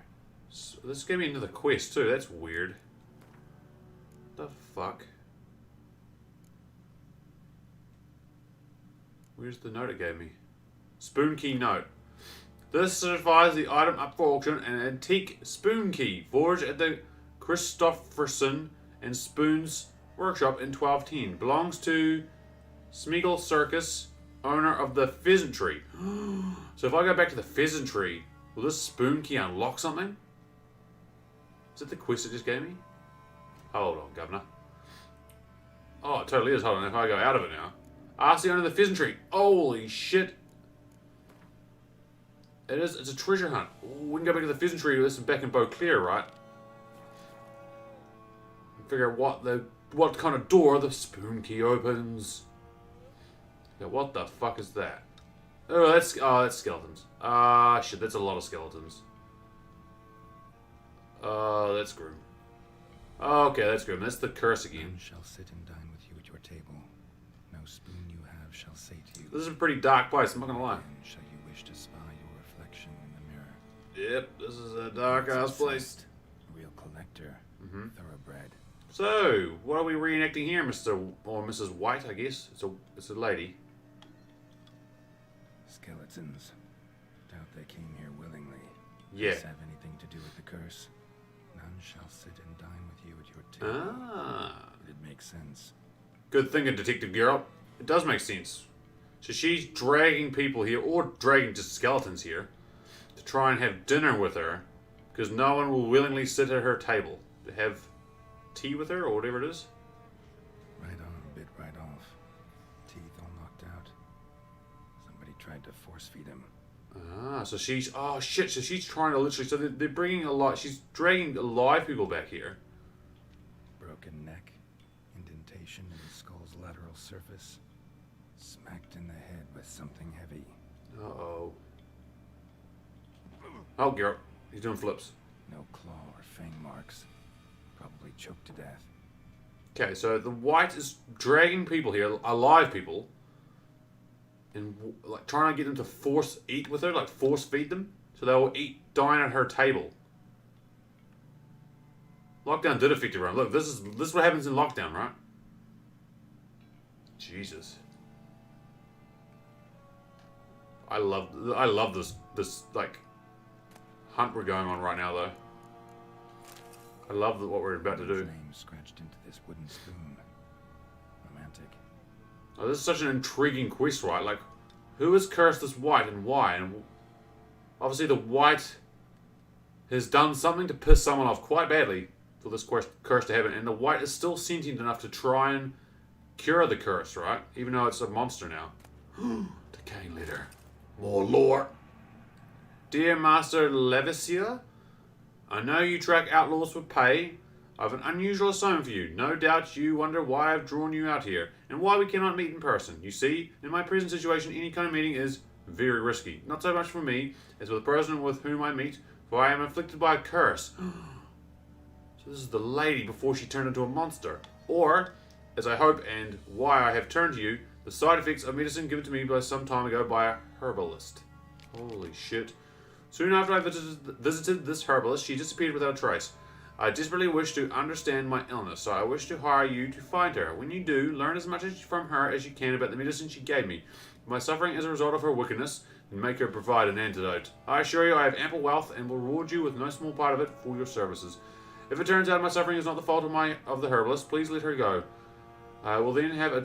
Speaker 2: So this gave me into the quest too. That's weird. The fuck? Where's the note it gave me? Spoon key note. This certifies the item up for auction, an antique spoon key forged at the Christofferson and Spoons workshop in 1210. Belongs to Smeagol Circus, owner of the Pheasantry. So if I go back to the Pheasantry, will this spoon key unlock something? Is it the quest it just gave me? Hold on, Governor. Oh, it totally is. Hold on, if I go out of it now. Ask the owner of the Pheasantry. Holy shit. It is. It's a treasure hunt. We can go back to the Pheasantry. This is back in Beauclair, right? And figure out what kind of door the spoon key opens. Yeah, what the fuck is that? Oh, that's skeletons. Ah, shit, that's a lot of skeletons. That's grim. Okay, that's grim. That's the curse again.
Speaker 3: None shall sit and dine with you at your table. No spoon you have shall sate you.
Speaker 2: This is a pretty dark place, I'm not gonna lie.
Speaker 3: And shall you wish to spy your reflection in the mirror.
Speaker 2: Yep, this is a dark ass place.
Speaker 3: A real collector. Thoroughbred.
Speaker 2: So, what are we reenacting here, Mr. or Mrs. White, I guess? It's a lady.
Speaker 3: Skeletons. Doubt they came here willingly.
Speaker 2: Yeah.
Speaker 3: Does this have anything to do with the curse? None shall sit and dine with you at your table.
Speaker 2: Ah.
Speaker 3: It makes sense.
Speaker 2: Good thinking, Detective Geralt. It does make sense. So she's dragging people here, or dragging just skeletons here, to try and have dinner with her, because no one will willingly sit at her table to have tea with her, or whatever it is.
Speaker 3: Right on, bit right off. Teeth all knocked out. Somebody tried to force feed him.
Speaker 2: Ah, so she's... Oh, shit, so she's trying to literally... So they're bringing a lot... She's dragging alive people back here.
Speaker 3: Broken neck. Indentation in the skull's lateral surface. Smacked in the head with something heavy.
Speaker 2: Uh-oh. Oh, Geralt. He's doing flips.
Speaker 3: No claw or fang marks. Probably choked to death.
Speaker 2: Okay, so the White is dragging people here, alive people, and like trying to get them to force eat with her, like force feed them, so they'll dine at her table. Lockdown did affect everyone. Look, this is what happens in lockdown, right? Jesus. I love this like hunt we're going on right now, though. I love what we're about to do.
Speaker 3: Flame scratched into this wooden spoon. Romantic.
Speaker 2: Oh, this is such an intriguing quest, right? Like, who has cursed this White and why? And obviously the White has done something to piss someone off quite badly for this curse to happen. And the White is still sentient enough to try and cure the curse, right? Even though it's a monster now. Decaying letter. More lore. Dear Master Levisia, I know you track outlaws for pay. I have an unusual assignment for you. No doubt you wonder why I've drawn you out here, and why we cannot meet in person. You see, in my present situation, any kind of meeting is very risky. Not so much for me, as for the person with whom I meet, for I am afflicted by a curse. So this is the lady before she turned into a monster. Or, as I hope and why I have turned to you, the side effects of medicine given to me by some time ago by a herbalist. Holy shit. Soon after I visited this herbalist, she disappeared without a trace. I desperately wish to understand my illness, so I wish to hire you to find her. When you do, learn as much from her as you can about the medicine she gave me. My suffering as a result of her wickedness, and make her provide an antidote. I assure you I have ample wealth, and will reward you with no small part of it for your services. If it turns out my suffering is not the fault of the herbalist, please let her go. I will then have a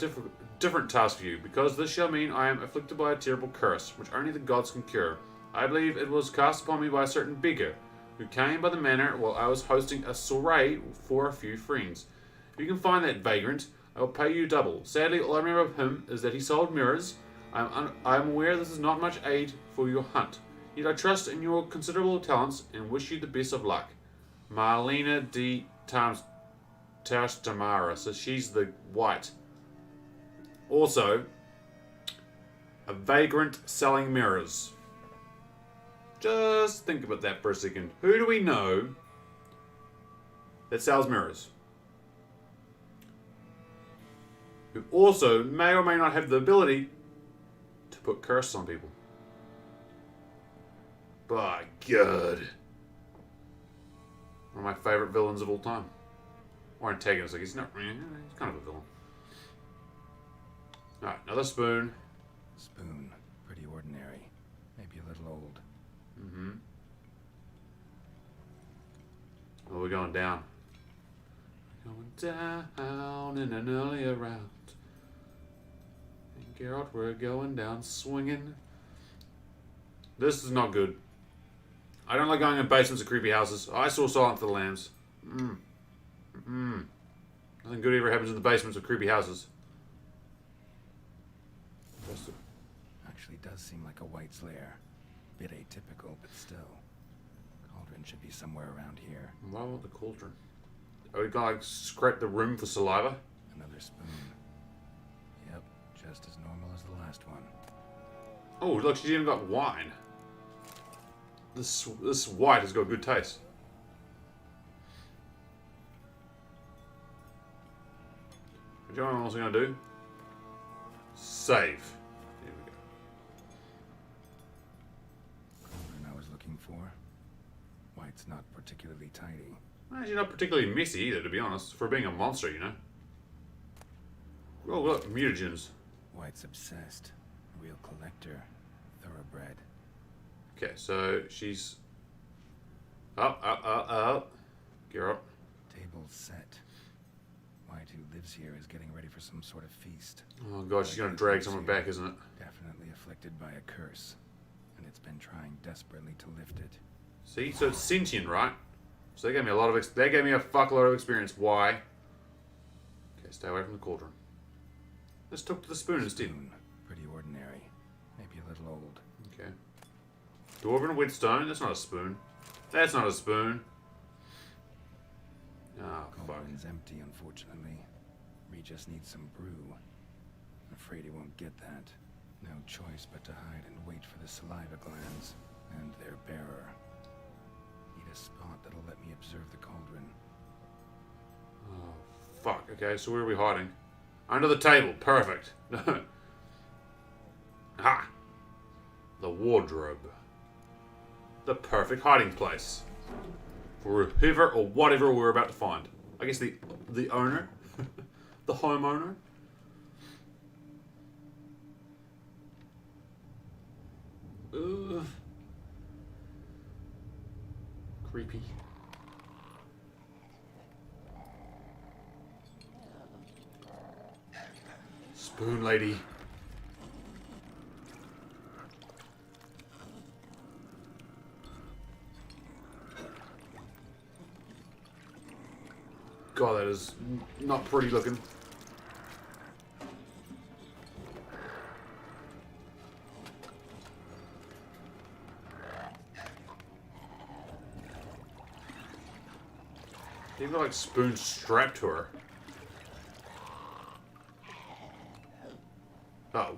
Speaker 2: different task for you, because this shall mean I am afflicted by a terrible curse, which only the gods can cure. I believe it was cast upon me by a certain beggar, who came by the manor while I was hosting a soiree for a few friends. If you can find that vagrant, I will pay you double. Sadly, all I remember of him is that he sold mirrors. I am aware this is not much aid for your hunt, yet I trust in your considerable talents and wish you the best of luck. Marlena de Tamara, so she's the white. Also, a vagrant selling mirrors. Just think about that for a second. Who do we know that sells mirrors? Who also may or may not have the ability to put curses on people. By God. One of my favourite villains of all time. Or antagonist, like he's not. He's kind of a villain. Alright, another spoon.
Speaker 3: Spoon. Pretty ordinary. Maybe a little old.
Speaker 2: Mm-hmm. Oh, we're going down. Going down in an earlier round. And Geralt, we're going down swinging. This is not good. I don't like going in basements of creepy houses. I saw Silence of the Lambs. Nothing good ever happens in the basements of creepy houses.
Speaker 3: Actually does seem like a White's lair. Bit atypical, but still. Cauldron should be somewhere around here.
Speaker 2: Why want the cauldron? Are we gonna like scrape the room for saliva?
Speaker 3: Another spoon. Yep, just as normal as the last one.
Speaker 2: Oh, look, she's even got wine. This white has got good taste. Do you know what I'm also gonna do? Save. Here we go.
Speaker 3: Cauldron I was looking for. White's not particularly tidy.
Speaker 2: Well, she's not particularly messy either, to be honest, for being a monster, you know. Oh, look, mutagens.
Speaker 3: White's obsessed. A real collector. Thoroughbred.
Speaker 2: Okay, so she's up. Get up.
Speaker 3: Table's set. White, who lives here, is getting ready for some sort of feast.
Speaker 2: Oh god, she's gonna drag someone back, isn't it?
Speaker 3: Definitely afflicted by a curse. And it's been trying desperately to lift it.
Speaker 2: See, so it's sentient, right? So they gave me a lot of they gave me a fuckload of experience. Why? Okay, stay away from the cauldron. Let's talk to the spoon instead.
Speaker 3: Spoon. Pretty ordinary. Maybe a little old.
Speaker 2: Okay. Dwarven whetstone. That's not a spoon. That's not a spoon. Oh, fuck.
Speaker 3: Cauldron's empty, unfortunately. We just need some brew. I'm afraid he won't get that. No choice but to hide and wait for the saliva glands and their bearer. Need a spot that'll let me observe the cauldron.
Speaker 2: Oh, fuck. Okay, so where are we hiding? Under the table. Perfect. Ha! The wardrobe. The perfect hiding place. For whoever or whatever we're about to find. I guess the owner? The homeowner? Ugh. Creepy. Spoon lady. God, that is not pretty looking. They've got like spoons strapped to her. Oh.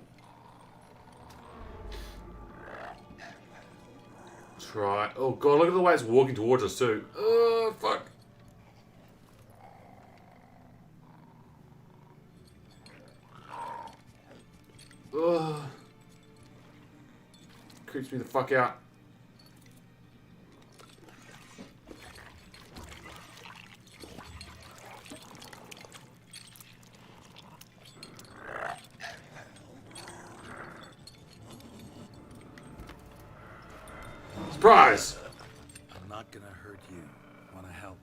Speaker 2: Try. Oh god, look at the way it's walking towards us too. Oh, fuck. Ugh. Creeps me the fuck out. Surprise!
Speaker 3: I'm not gonna hurt you. Wanna help?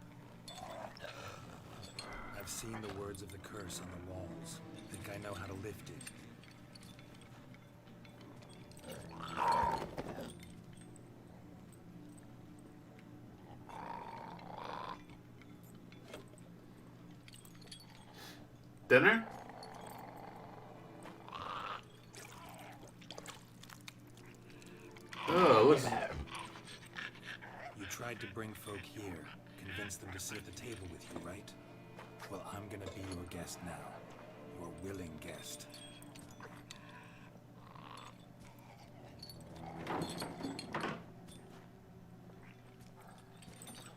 Speaker 3: I've seen the words of the curse on the walls. Think I know how to lift it.
Speaker 2: Dinner? Oh, looks...
Speaker 3: You tried to bring folk here, convince them to sit at the table with you, right? Well, I'm gonna be your guest now. Your willing guest.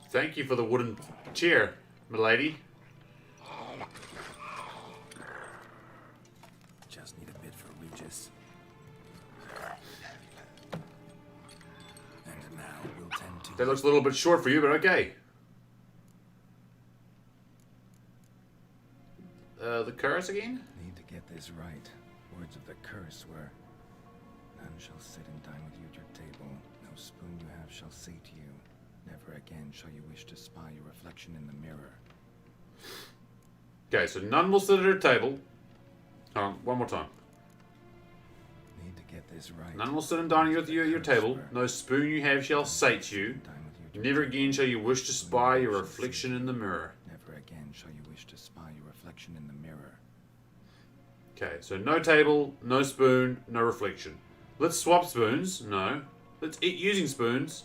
Speaker 2: Thank you for the wooden chair, milady.
Speaker 3: Just need a bit for Regis. And now we'll tend to...
Speaker 2: That looks a little bit short for you, but okay. The curse again?
Speaker 3: Need to get this right. Words of the curse were, none shall sit and dine with you at your table. No spoon you have shall sate you. Never again shall you wish to spy your reflection in the mirror.
Speaker 2: Okay, so none will sit at her table. Hold on, one more time.
Speaker 3: Need to get this right.
Speaker 2: None will sit and dine with you at your table. No spoon you have shall sate you.
Speaker 3: Dine with you at your
Speaker 2: Never
Speaker 3: table.
Speaker 2: again shall you wish to spy your reflection in the mirror.
Speaker 3: Never again shall you wish to spy your reflection in the mirror.
Speaker 2: Okay, so no table, no spoon, no reflection. Let's swap spoons. No. Let's eat using spoons.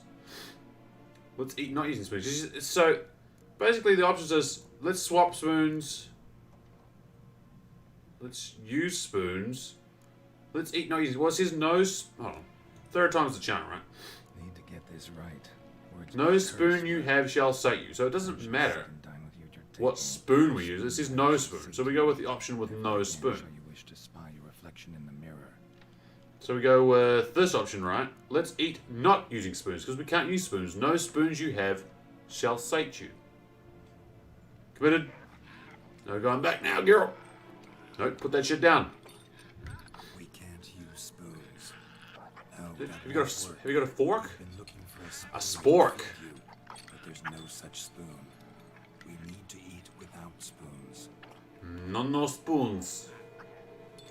Speaker 2: Let's eat not using spoons. So, basically the options is, let's swap spoons. Let's use spoons. Let's eat not using... Well, it says no... Hold on. Third time's the charm, right?
Speaker 3: Need to get this right. Words of
Speaker 2: No
Speaker 3: the
Speaker 2: spoon
Speaker 3: curse
Speaker 2: you
Speaker 3: were,
Speaker 2: have shall sate you. So it doesn't
Speaker 3: shall
Speaker 2: matter
Speaker 3: sit and dine with you at your table.
Speaker 2: what spoon we use. It says no
Speaker 3: Shall
Speaker 2: spoon.
Speaker 3: sate
Speaker 2: So we
Speaker 3: you.
Speaker 2: go with the option with
Speaker 3: Never
Speaker 2: no
Speaker 3: again
Speaker 2: spoon.
Speaker 3: Shall you wish to spy your reflection in the mirror.
Speaker 2: So we go with this option, right? Let's eat not using spoons, because we can't use spoons. No spoons you have shall sate you. Committed. No going back now, girl. No, put that shit down.
Speaker 3: We can't use spoons. No,
Speaker 2: Have
Speaker 3: that
Speaker 2: you got
Speaker 3: won't
Speaker 2: a,
Speaker 3: work.
Speaker 2: have you got a fork?
Speaker 3: We've been looking for
Speaker 2: A
Speaker 3: a
Speaker 2: spork.
Speaker 3: to feed you, but there's no such spoon. We need to eat without spoons.
Speaker 2: No spoons.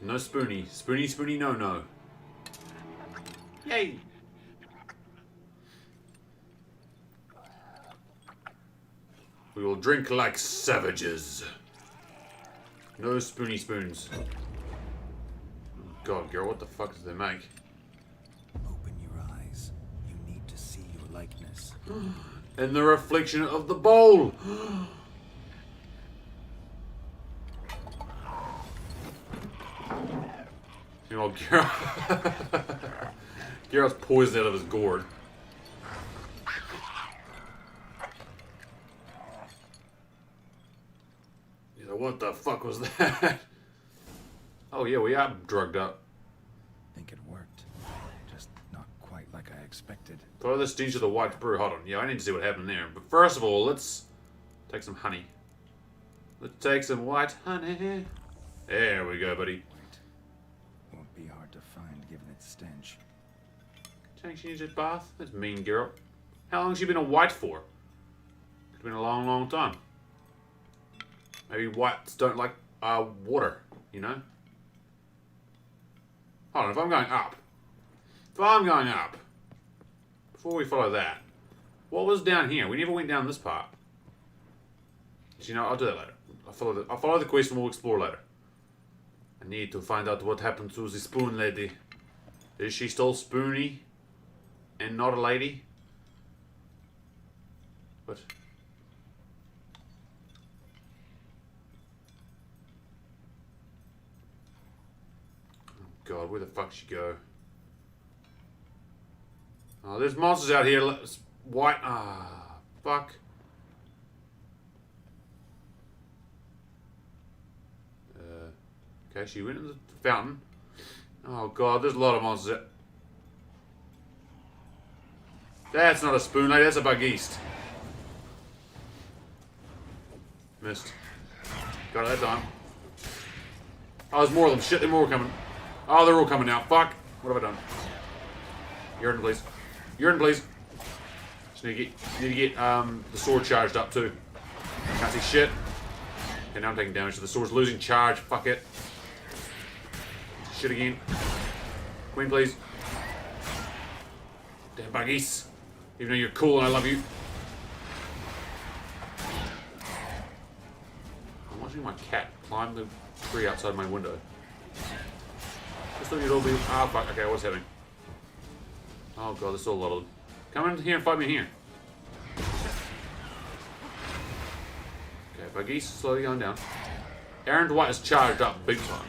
Speaker 2: No spoony. Spoony, no. Yay! We will drink like savages. No spoony spoons. God, girl, what the fuck does they make?
Speaker 3: Open your eyes. You need to see your likeness.
Speaker 2: In the reflection of the bowl! You know, Geralt's poisoned out of his gourd. He's like, what the fuck was that? Oh yeah, we are drugged up.
Speaker 3: Think it worked. Just not quite like I expected.
Speaker 2: Follow the stench of the white brew. Hold on. Yeah, I need to see what happened there. But first of all, let's take some honey. Let's take some white honey. There we go, buddy.
Speaker 3: Wait. Won't be hard to find given its stench.
Speaker 2: Think she needs a bath? That's mean, girl. How long has she been a white for? It's been a long, long time. Maybe whites don't like water, you know? Hold on, if I'm going up, before we follow that, what was down here? We never went down this part. You know, I'll do that later. I'll follow the quest and we'll explore later. I need to find out what happened to the spoon lady. Is she still spoony and not a lady? What? Oh God, where the fuck she go? Oh, there's monsters out here. White. Fuck. Okay, she went in the fountain. Oh God, there's a lot of monsters out. That's not a spoon lady, that's a bug east. Missed. Got it that time. Oh, there's more of them. Shit, there are more coming. Oh, they're all coming now. Fuck. What have I done? Urine, please. Urine, please. Just need to get the sword charged up too. Can't see shit. Okay, now I'm taking damage. So the sword's losing charge. Fuck it. Shit again. Queen, please. Damn buggies. Even though you're cool and I love you. I'm watching my cat climb the tree outside my window. Just thought you'd all be... Ah, fuck. Okay, what's happening? Oh god, this is all a lot of... Come in here and fight me here. Okay, buggies slowly going down. Aaron Dwight is charged up big time.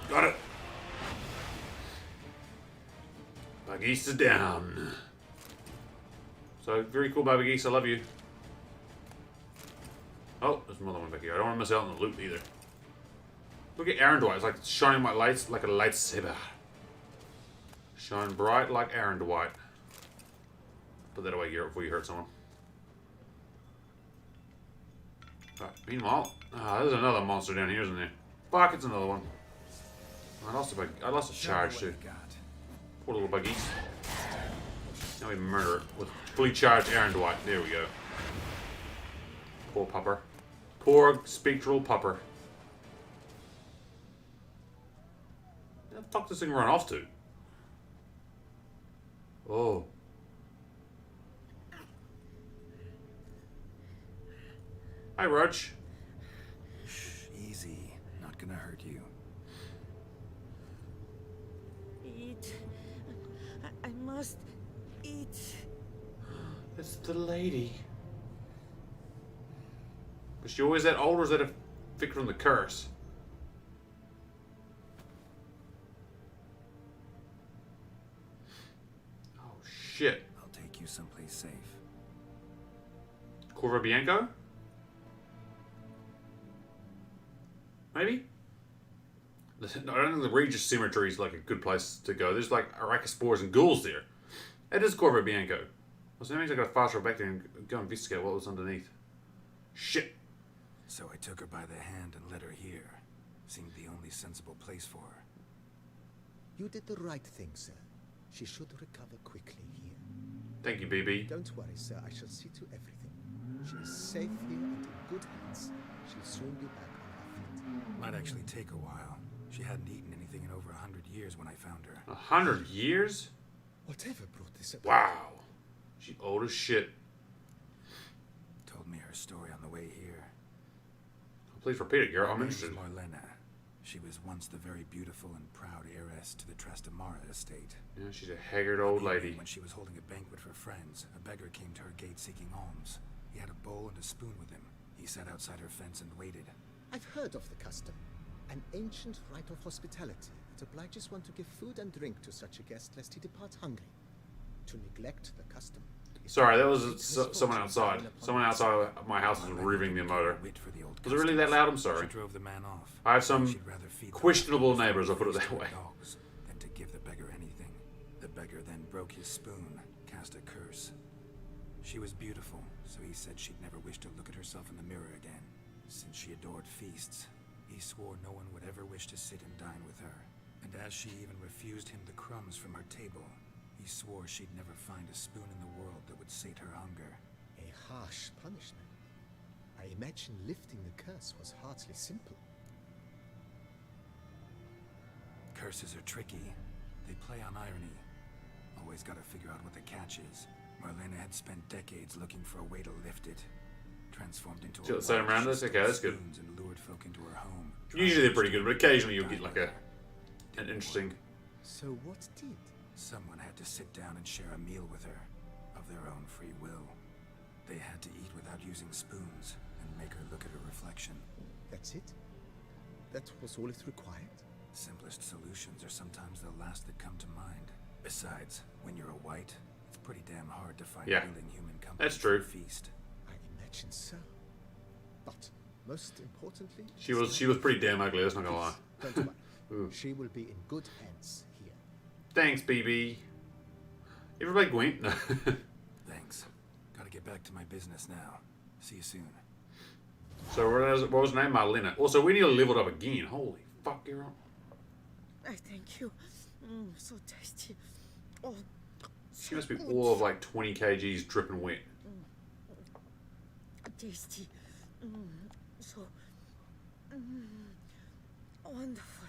Speaker 2: Got it. Buggies is down. So, very cool, Baby Geese. I love you. Oh, there's another one back here. I don't want to miss out on the loot either. Look at Aaron Dwight. It's like shining my lights like a lightsaber. Shine bright like Aaron Dwight. Put that away here before you hurt someone. Right, meanwhile, there's another monster down here, isn't there? Fuck, it's another one. I lost a charge too. Poor little buggies. Now we murder it with fully charged Aaron Dwight. There we go. Poor pupper. Poor spectral pupper. Where the fuck does this thing run off to? Oh. Hi, Roach.
Speaker 3: Easy. Not gonna hurt you.
Speaker 5: Eat. I must eat.
Speaker 2: It's the lady. Was she always that old, or is that a figure from the curse? Oh shit.
Speaker 3: I'll take you someplace safe.
Speaker 2: Corvo Bianco? Maybe? I don't think the Regis Cemetery is like a good place to go. There's like Arachnospores and ghouls there. It is Corvo Bianco. Well, so that means I gotta fast travel back there and go investigate what was underneath. Shit.
Speaker 3: So I took her by the hand and led her here. Seemed the only sensible place for her.
Speaker 6: You did the right thing, sir. She should recover quickly here.
Speaker 2: Thank you, BB.
Speaker 6: Don't worry, sir. I shall see to everything. She is safe here and in good hands. She'll soon be back on her feet.
Speaker 3: Might actually take a while. She hadn't eaten anything in over 100 years when I found her.
Speaker 2: 100 years?
Speaker 6: Whatever brought this about?
Speaker 2: Wow. She old as shit.
Speaker 3: Told me her story on the way here.
Speaker 2: Please repeat it, Garrett. I'm
Speaker 3: Her name's
Speaker 2: interested.
Speaker 3: Marlena. She was once the very beautiful and proud heiress to the Trastamara estate.
Speaker 2: Yeah, she's a haggard old lady.
Speaker 3: When she was holding a banquet for friends, a beggar came to her gate seeking alms. He had a bowl and a spoon with him. He sat outside her fence and waited.
Speaker 6: I've heard of the custom. An ancient rite of hospitality that obliges one to give food and drink to such a guest lest he depart hungry. To neglect the custom. is
Speaker 2: Sorry, that
Speaker 6: to
Speaker 2: was
Speaker 6: great
Speaker 2: someone
Speaker 6: misfortune
Speaker 2: outside.
Speaker 6: thrown upon
Speaker 2: Someone
Speaker 6: us.
Speaker 2: outside my house was
Speaker 3: Marlena
Speaker 2: revving the
Speaker 3: didn't
Speaker 2: motor.
Speaker 3: care a whit for the old
Speaker 2: Was it really that loud? I'm
Speaker 3: customs.
Speaker 2: sorry.
Speaker 3: She drove the man off.
Speaker 2: I have some
Speaker 3: She'd rather feed the
Speaker 2: questionable
Speaker 3: leftovers
Speaker 2: neighbors, I'll put it
Speaker 3: from
Speaker 2: that
Speaker 3: the
Speaker 2: way.
Speaker 3: dogs than to give the beggar anything. The beggar then broke his spoon, cast a curse. She was beautiful, so he said she'd never wish to look at herself in the mirror again. Since she adored feasts, he swore no one would ever wish to sit and dine with her. And as she even refused him the crumbs from her table, he swore she'd never find a spoon in the world that would sate her hunger.
Speaker 6: A harsh punishment. I imagine lifting the curse was hardly simple.
Speaker 3: Curses are tricky. They play on irony. Always gotta figure out what the catch is. Marlena had spent decades looking for a way to lift it. Transformed into
Speaker 2: See
Speaker 3: a
Speaker 2: what the same
Speaker 3: witch,
Speaker 2: around
Speaker 3: she
Speaker 2: this?
Speaker 3: stole
Speaker 2: Okay, that's good.
Speaker 3: spoons and lured folk into her home.
Speaker 2: Usually they're pretty good, but occasionally you'll
Speaker 3: Dine
Speaker 2: get like
Speaker 3: with
Speaker 2: a
Speaker 3: her.
Speaker 2: an interesting.
Speaker 6: So what did?
Speaker 3: Someone had to sit down and share a meal with her, of their own free will. They had to eat without using spoons, and make her look at her reflection.
Speaker 6: That's it? That was all it required?
Speaker 3: Simplest solutions are sometimes the last that come to mind. Besides, when you're a white, it's pretty damn hard to find
Speaker 2: Yeah,
Speaker 3: willing human company
Speaker 2: that's
Speaker 3: for a
Speaker 2: true.
Speaker 3: feast.
Speaker 6: I imagine so. But most importantly,
Speaker 2: She was pretty damn ugly. That's not gonna lie.
Speaker 6: don't worry.
Speaker 2: Ooh.
Speaker 6: She will be in good hands here.
Speaker 2: Thanks, BB. You ever play Gwent? No.
Speaker 3: Thanks. Gotta get back to my business now. See you soon.
Speaker 2: So what was her name? Marlena. Also, we nearly leveled up again. Holy fuck, you're on.
Speaker 5: I thank you. So tasty. Oh,
Speaker 2: She must be all of like 20 kgs dripping wet.
Speaker 5: Tasty. So wonderful.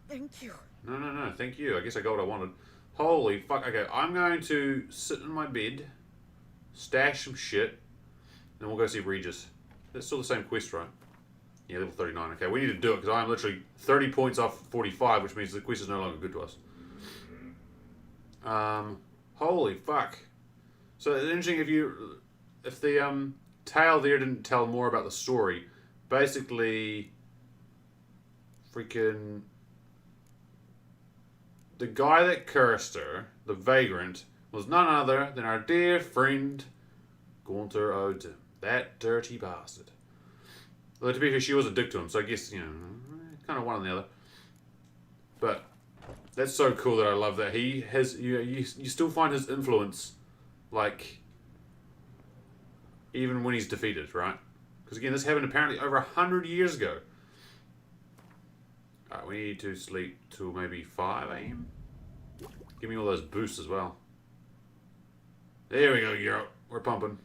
Speaker 5: Thank you.
Speaker 2: No, thank you. I guess I got what I wanted. Holy fuck. Okay, I'm going to sit in my bed, stash some shit, and we'll go see Regis. That's still the same quest, right? Yeah, level 39. Okay, we need to do it because I'm literally 30 points off 45, which means the quest is no longer good to us. Holy fuck. So it's interesting if the tale there didn't tell more about the story. Basically, freaking the guy that cursed her, the vagrant, was none other than our dear friend Gunther Odin. That dirty bastard. Well, to be fair, she was a dick to him, so I guess, you know, kind of one or the other. But that's so cool that I love that he has. You still find his influence, like, even when he's defeated, right? Because again, this happened apparently over 100 years ago. Alright, we need to sleep till maybe 5 a.m. Give me all those boosts as well. There we go, Europe. We're pumping.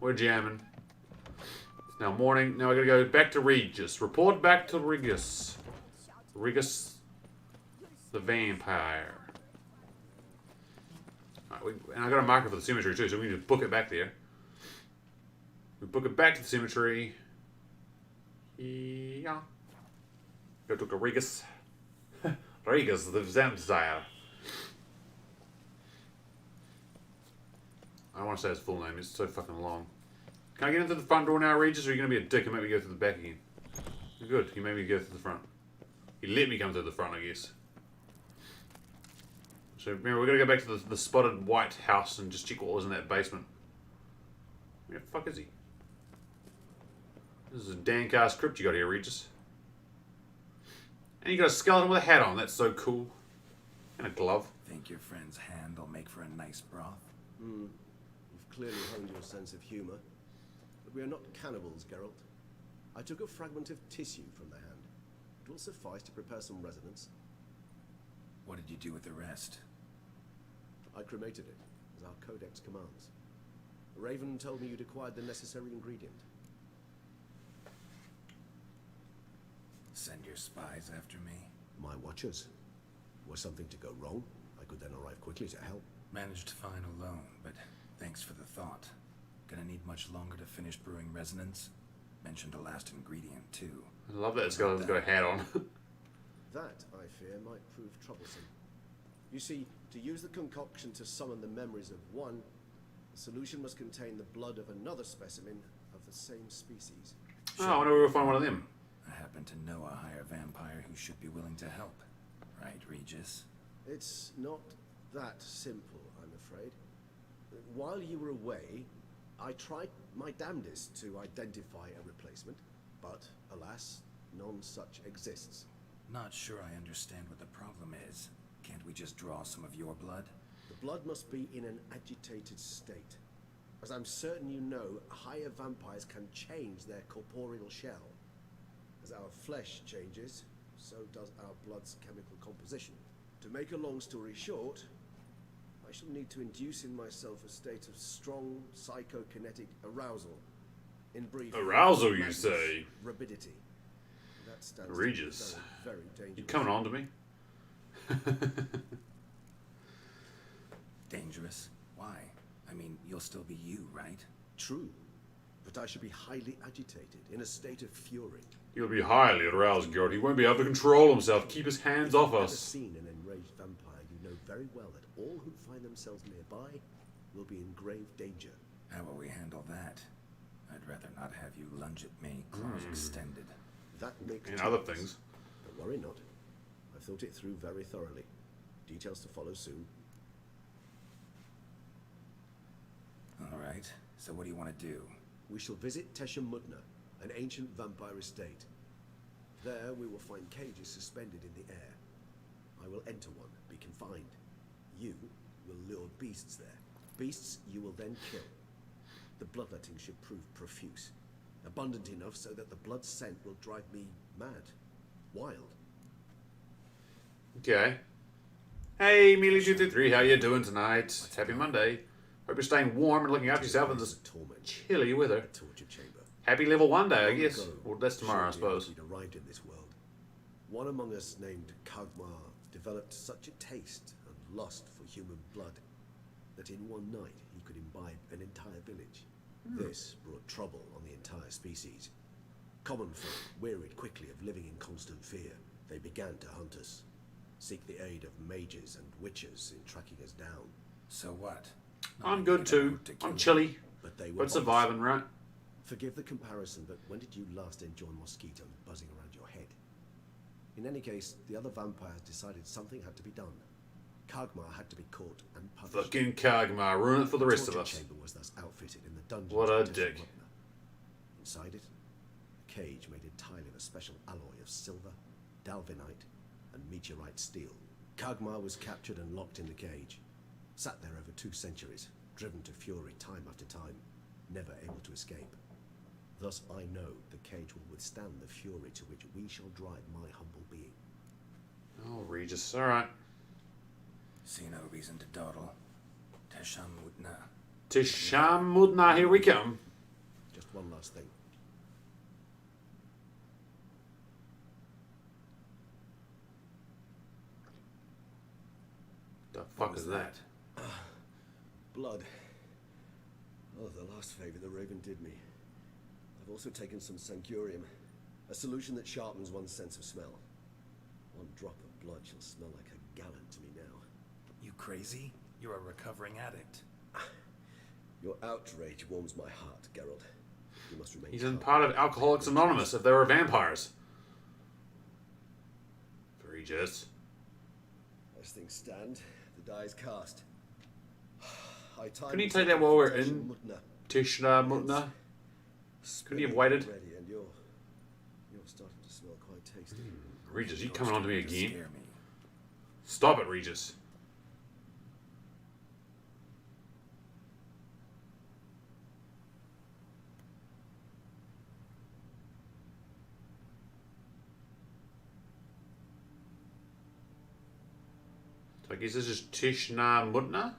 Speaker 2: We're jamming. It's now morning. Now I gotta go back to Regis. Report back to Regis. Regis the vampire. Alright, and I got a marker for the cemetery too, so we need to book it back there. We book it back to the cemetery. Yeah. Go to Regis. Regis the vampire. I don't want to say his full name, it's so fucking long. Can I get into the front door now, Regis, or are you going to be a dick and make me go through the back again? Good, he made me go through the front. He let me come through the front, I guess. So remember, we're going to go back to the spotted white house and just check what was in that basement. Where the fuck is he? This is a dank-ass crypt you got here, Regis. And you got a skeleton with a hat on, that's so cool. And a glove.
Speaker 3: Think your friend's hand will make for a nice broth?
Speaker 4: You've clearly honed your sense of humor. But we are not cannibals, Geralt. I took a fragment of tissue from the hand. It will suffice to prepare some resonance.
Speaker 3: What did you do with the rest?
Speaker 4: I cremated it, as our codex commands. Raven told me you'd acquired the necessary ingredient.
Speaker 3: Send your spies after me?
Speaker 4: My watchers. Were something to go wrong, I could then arrive quickly to help.
Speaker 3: Managed fine alone, but thanks for the thought. Gonna need much longer to finish brewing resonance? Mentioned a last ingredient, too.
Speaker 2: I love that skeleton's got a hat on.
Speaker 4: That, I fear, might prove troublesome. You see, to use the concoction to summon the memories of one, the solution must contain the blood of another specimen of the same species.
Speaker 2: Oh, I wonder where we'll find one of them.
Speaker 3: I happen to know a higher vampire who should be willing to help. Right, Regis?
Speaker 4: It's not that simple, I'm afraid. While you were away, I tried my damnedest to identify a replacement, but alas, none such exists.
Speaker 3: Not sure I understand what the problem is. Can't we just draw some of your blood?
Speaker 4: The blood must be in an agitated state. As I'm certain you know, higher vampires can change their corporeal shell. As our flesh changes, so does our blood's chemical composition. To make a long story short, I shall need to induce in myself a state of strong psychokinetic arousal. In brief,
Speaker 2: Arousal, you
Speaker 4: madness,
Speaker 2: say?
Speaker 4: Rabidity. That stands
Speaker 2: Regis.
Speaker 4: to be very, very dangerous.
Speaker 2: You coming on to me?
Speaker 3: Dangerous? Why? I mean, you'll still be you, right?
Speaker 4: True, but I should be highly agitated, in a state of fury.
Speaker 2: He'll be highly aroused, Geralt. He won't be able to control himself. Keep his hands off
Speaker 4: If you've
Speaker 2: us.
Speaker 4: ever seen an enraged vampire, you know very well that all who find themselves nearby will be in grave danger.
Speaker 3: How will we handle that? I'd rather not have you lunge at me, claws extended.
Speaker 4: That makes
Speaker 2: And
Speaker 4: two
Speaker 2: other
Speaker 4: of us.
Speaker 2: things.
Speaker 4: But worry not. I've thought it through very thoroughly. Details to follow soon.
Speaker 3: All right, so what do you want to do?
Speaker 4: We shall visit Tesha Mudna, an ancient vampire estate. There we will find cages suspended in the air. I will enter one, be confined. You will lure beasts there. Beasts you will then kill. The bloodletting should prove profuse. Abundant enough so that the blood scent will drive me mad. Wild.
Speaker 2: Okay. Hey, Mealy233, how you doing tonight? It's Happy Monday. Hope you're staying warm and looking after yourself in this
Speaker 7: Torment.
Speaker 2: chilly weather.
Speaker 7: Torture chamber.
Speaker 2: Happy level 1 day, I
Speaker 7: Long
Speaker 2: guess.
Speaker 7: ago,
Speaker 2: Or that's tomorrow, I
Speaker 7: shortly
Speaker 2: suppose.
Speaker 7: after we'd arrived in this world. One among us named Kagmar developed such a taste and lust for human blood that in one night he could imbibe an entire village. This brought trouble on the entire species. Common folk wearied quickly of living in constant fear. They began to hunt us, seek the aid of mages and witches in tracking us down.
Speaker 3: So what?
Speaker 2: I'm good too. I'm chilly.
Speaker 7: But they were
Speaker 2: But surviving, right?
Speaker 7: Forgive the comparison, but when did you last enjoy mosquitoes buzzing around your head? In any case, the other vampires decided something had to be done. Kagmar had to be caught and punished.
Speaker 2: Fucking Kagmar, ruin it for the rest of
Speaker 7: torture
Speaker 2: us.
Speaker 7: chamber was thus outfitted in the dungeon.
Speaker 2: What a
Speaker 7: of
Speaker 2: dick.
Speaker 7: Tesselrotna. Inside it, a cage made entirely of a special alloy of silver, dalvinite, and meteorite steel. Kagmar was captured and locked in the cage. Sat there over 2 centuries, driven to fury time after time, never able to escape. Thus I know the cage will withstand the fury to which we shall drive my humble being.
Speaker 2: Oh, Regis, alright.
Speaker 3: See no reason to dawdle. Tesham Mutna.
Speaker 2: Tisham Mudna, here we come.
Speaker 7: Just one last thing.
Speaker 2: The fuck is that?
Speaker 7: Blood. Oh, the last favor the Raven did me. I've also taken some Sancurium, a solution that sharpens one's sense of smell. One drop of blood shall smell like a gallon to me now.
Speaker 3: You crazy? You're a recovering addict.
Speaker 7: Your outrage warms my heart, Geralt. You must remain
Speaker 2: He's in
Speaker 7: calm.
Speaker 2: part of Alcoholics Anonymous if they were vampires. Regis.
Speaker 7: As things stand, the die is cast.
Speaker 2: Couldn't you take that while we're in Tishna Mutna? Couldn't you have waited?
Speaker 7: Ready, and you're starting to smell quite tasty.
Speaker 2: Regis, you coming on to me
Speaker 3: To
Speaker 2: again?
Speaker 3: scare me.
Speaker 2: Stop it, Regis. So I guess this is Tishna Mutna?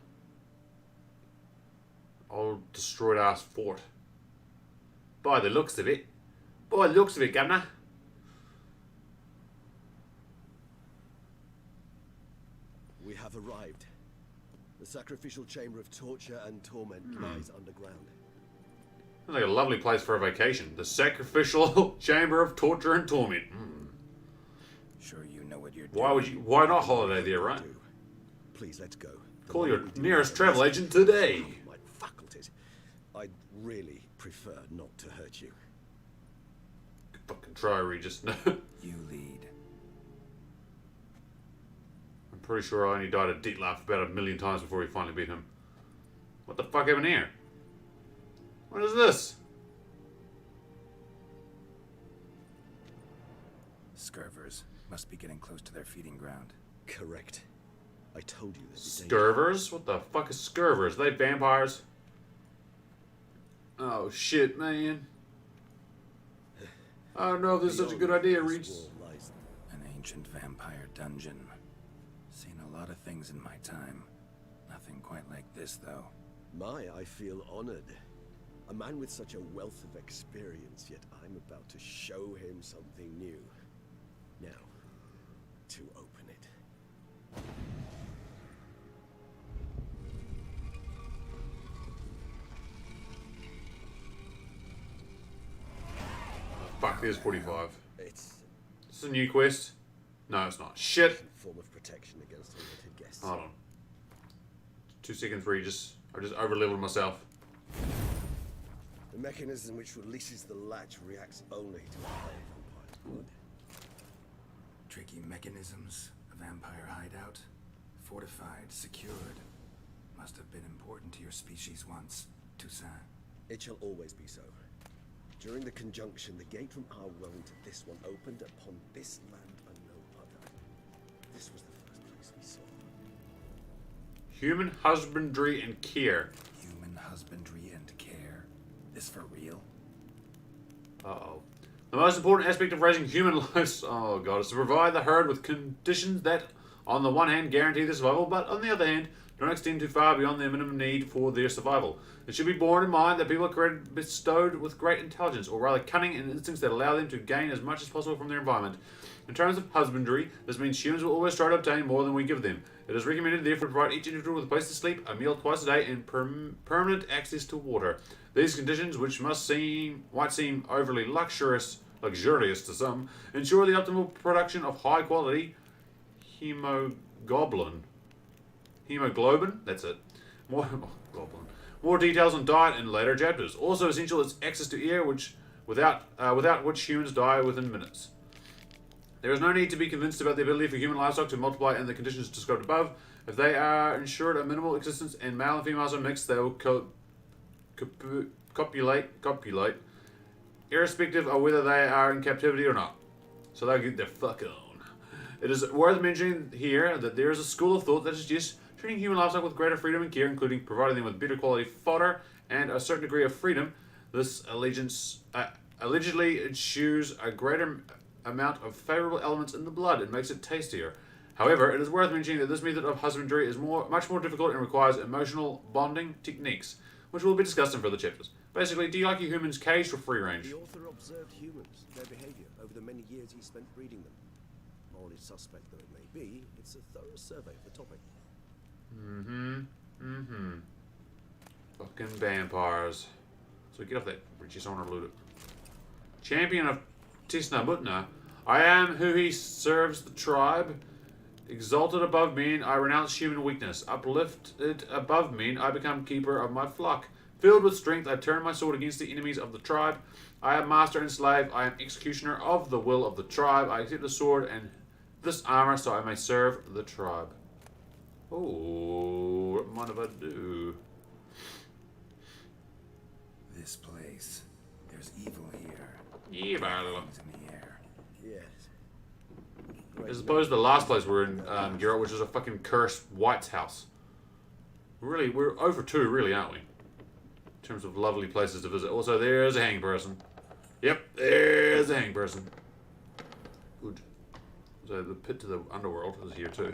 Speaker 2: Old destroyed ass fort. By the looks of it. By the looks of it, Governor.
Speaker 7: We have arrived. The sacrificial chamber of torture and torment lies underground.
Speaker 2: Sounds like a lovely place for a vacation. The sacrificial chamber of torture and torment.
Speaker 3: Sure you know what you're doing.
Speaker 2: Why not holiday there, right?
Speaker 7: Do. Please, let's go. The
Speaker 2: Call
Speaker 7: moment
Speaker 2: your
Speaker 7: we do
Speaker 2: nearest
Speaker 7: that,
Speaker 2: travel agent today.
Speaker 7: my faculties. I'd really prefer not to hurt you.
Speaker 2: Fucking try, Regis. No.
Speaker 3: You lead.
Speaker 2: I'm pretty sure I only died of Dietlaf about 1,000,000 times before we finally beat him. What the fuck happened here? What is this?
Speaker 3: Scurvers must be getting close to their feeding ground.
Speaker 7: Correct. I told you there'd be danger.
Speaker 2: Scurvers? What the fuck is scurvers? Are they vampires? Oh shit, man. I don't know if this is such a good idea,
Speaker 7: This
Speaker 2: Regis.
Speaker 7: wall lies
Speaker 3: An ancient vampire dungeon. Seen a lot of things in my time. Nothing quite like this, though.
Speaker 7: I feel honored. A man with such a wealth of experience, yet I'm about to show him something new. Now, to open it.
Speaker 2: Fuck, there's 45.
Speaker 7: It's
Speaker 2: This is a new quest? No, it's not. Shit!
Speaker 7: a form of protection against unwanted guests.
Speaker 2: Hold on. 2 seconds, Regis. I just over-leveled myself.
Speaker 7: The mechanism which releases the latch reacts only to a vampire's blood.
Speaker 3: Tricky mechanisms, a vampire hideout. Fortified, secured. Must have been important to your species once, Toussaint.
Speaker 7: It shall always be so. During the conjunction, the gate from our world into this one opened upon this land and no other. This was the first place we saw.
Speaker 2: Human husbandry and care.
Speaker 3: Human husbandry and care. This for real?
Speaker 2: Uh-oh. The most important aspect of raising human lives, oh god, is to provide the herd with conditions that on the one hand guarantee their survival, but on the other hand don't extend too far beyond their minimum need for their survival. It should be borne in mind that people are bestowed with great intelligence, or rather cunning and instincts that allow them to gain as much as possible from their environment. In terms of husbandry, this means humans will always try to obtain more than we give them. It is recommended therefore to provide each individual with a place to sleep, a meal twice a day, and permanent access to water. These conditions, which might seem overly luxurious to some, ensure the optimal production of high quality hemoglobin, that's it. More details on diet in later chapters. Also essential is access to air, without which humans die within minutes. There is no need to be convinced about the ability for human livestock to multiply in the conditions described above. If they are ensured a minimal existence and male and females are mixed, they will copulate, irrespective of whether they are in captivity or not. So they'll get their fuck on. It is worth mentioning here that there is a school of thought that suggests treating human livestock with greater freedom and care, including providing them with better quality fodder and a certain degree of freedom. This allegedly ensures a greater amount of favourable elements in the blood and makes it tastier. However, it is worth mentioning that this method of husbandry is much more difficult and requires emotional bonding techniques, which will be discussed in further chapters. Basically, do you like your humans caged or free range?
Speaker 7: The author observed humans, their behaviour, over the many years he spent breeding them. Morally suspect though it may be, it's a thorough survey of the topic.
Speaker 2: Fucking vampires. So get off that bridge, I want to loot it. Champion of Tisnabutna, I am who he serves the tribe. Exalted above men, I renounce human weakness. Uplifted above men, I become keeper of my flock. Filled with strength, I turn my sword against the enemies of the tribe. I am master and slave. I am executioner of the will of the tribe. I accept the sword and this armor so I may serve the tribe. Oh, what mind if I do?
Speaker 3: This place. There's evil here.
Speaker 2: Evil.
Speaker 3: Things in the air.
Speaker 7: Yes.
Speaker 2: As opposed to the last place we're in, Geralt, which is a fucking cursed White's house. Really, we're over two, really, aren't we? In terms of lovely places to visit. Also, there's a hang person. Yep, there's a hang person. Good. So the pit to the underworld is here too.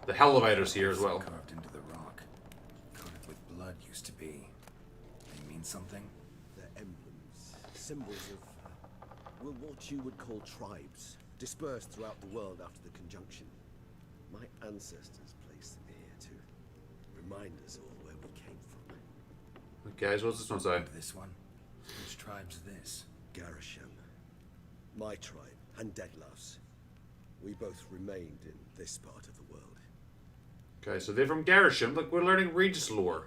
Speaker 2: The elevator's here as well.
Speaker 3: Carved into the rock. Coated with blood used to be. They mean something?
Speaker 7: They're emblems, symbols of what you would call tribes, dispersed throughout the world after the conjunction. My ancestors placed them here to remind us all where we came from.
Speaker 2: Okay, so what's this one say?
Speaker 3: This one? Which tribe's this?
Speaker 7: Garisham, my tribe, and Deadlouse. We both remained in this part of the world.
Speaker 2: Okay, so they're from Garisham. Look, we're learning Regis lore.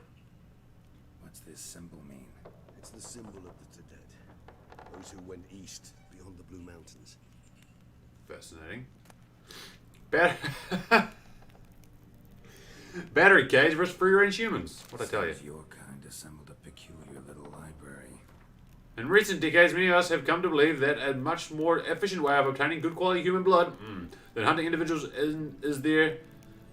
Speaker 3: What's this symbol mean?
Speaker 7: It's the symbol of the Tedet, those who went east beyond the Blue Mountains.
Speaker 2: Fascinating. Battery cage versus free-range humans. What'd I tell you?
Speaker 3: Your kind assembled a peculiar little library.
Speaker 2: In recent decades, many of us have come to believe that a much more efficient way of obtaining good quality human blood than hunting individuals is their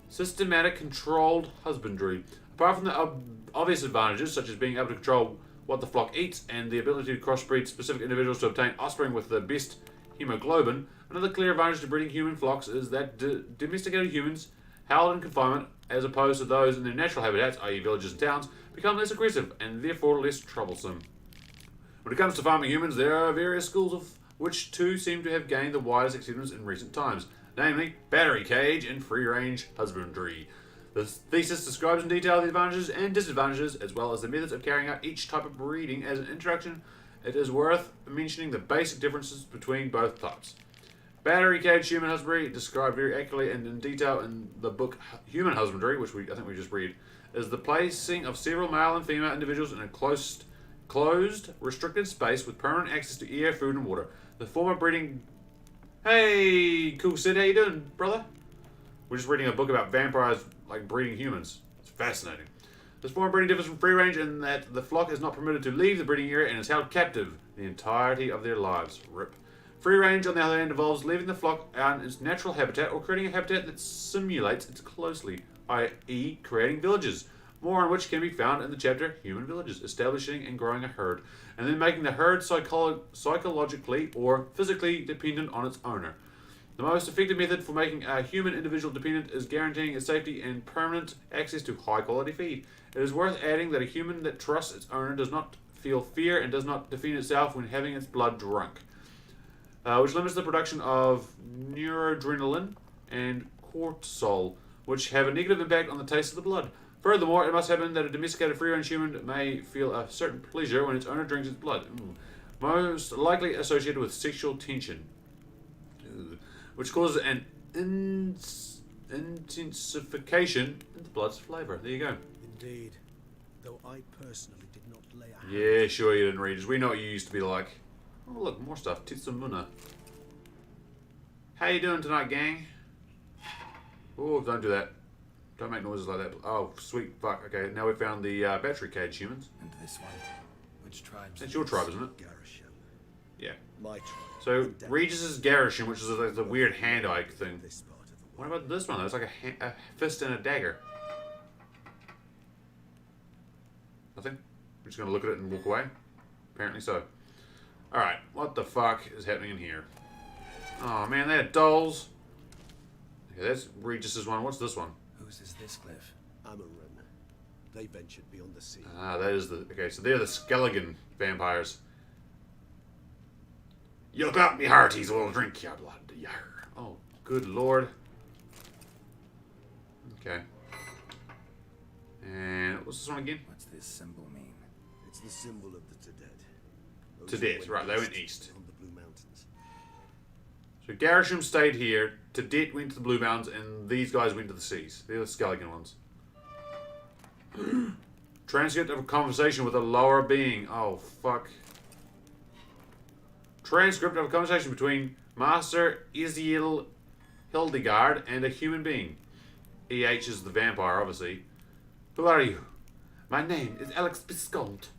Speaker 2: systematic, controlled husbandry. Apart from the obvious advantages, such as being able to control what the flock eats and the ability to crossbreed specific individuals to obtain offspring with the best hemoglobin, another clear advantage to breeding human flocks is that domesticated humans held in confinement, as opposed to those in their natural habitats, i.e. villages and towns, become less aggressive and therefore less troublesome. When it comes to farming humans, there are various schools of which two seem to have gained the widest acceptance in recent times, namely battery cage and free-range husbandry. The thesis describes in detail the advantages and disadvantages, as well as the methods of carrying out each type of breeding. As an introduction, it is worth mentioning the basic differences between both types. Battery cage human husbandry, described very accurately and in detail in the book Human Husbandry, which I think we just read, is the placing of several male and female individuals in a closed, restricted space with permanent access to air, food, and water. The former breeding... Hey, cool Sid, how you doing, brother? We're just reading a book about vampires, like, breeding humans. It's fascinating. This form of breeding differs from free range in that the flock is not permitted to leave the breeding area and is held captive the entirety of their lives. RIP. Free range, on the other hand, involves leaving the flock out in its natural habitat or creating a habitat that simulates it closely, i.e. creating villages, more on which can be found in the chapter Human Villages, establishing and growing a herd, and then making the herd psychologically or physically dependent on its owner. The most effective method for making a human individual dependent is guaranteeing its safety and permanent access to high-quality feed. It is worth adding that a human that trusts its owner does not feel fear and does not defend itself when having its blood drunk, which limits the production of neuroadrenaline and cortisol, which have a negative impact on the taste of the blood. Furthermore, it must happen that a domesticated free-range human may feel a certain pleasure when its owner drinks its blood, most likely associated with sexual tension, which causes an intensification in the blood's flavour. There you go.
Speaker 4: Indeed. Though I personally did not lay a hand.
Speaker 2: Yeah, sure you didn't, Regis. We know what you used to be like. Oh, look, more stuff. Titsumuna. How you doing tonight, gang? Oh, don't do that. Don't make noises like that. Oh, sweet fuck. Okay, now we found the battery cage humans.
Speaker 3: And this one. Which tribe's
Speaker 2: That's your
Speaker 3: this?
Speaker 2: tribe, isn't it?
Speaker 7: Garisham.
Speaker 2: Yeah.
Speaker 7: My tribe.
Speaker 2: So,
Speaker 7: And Dad-
Speaker 2: Regis' Garisham, which is the weird hand-eye thing.
Speaker 7: This part of the
Speaker 2: What
Speaker 7: world.
Speaker 2: about this one, though? It's like a fist and a dagger. Nothing? We're just going to look at it and walk away? Apparently so. Alright, what the fuck is happening in here? Oh man, they're dolls. Okay, that's Regis' one. What's this one?
Speaker 3: Whose is this cliff?
Speaker 7: Amaran. They ventured beyond the sea.
Speaker 2: Ah, that is the... Okay, so they're the Skelligan vampires. You got me hearties, we'll drink your blood. Yar. Oh, good lord. Okay. And what's this one again?
Speaker 3: What's this symbol mean?
Speaker 7: It's the symbol of the Tedet. Those
Speaker 2: Tedet,
Speaker 7: who
Speaker 2: right, they went east.
Speaker 7: On the Blue Mountains.
Speaker 2: So Garisham stayed here, Tedet went to the Blue Mountains, and these guys went to the seas. They're the Skelligan ones. Transcript of a conversation with a lower being. Oh, fuck. Transcript of a conversation between Master Iziel Hildegard and a human being. EH is the vampire, obviously. Who are you? My name is Alex Biscolt.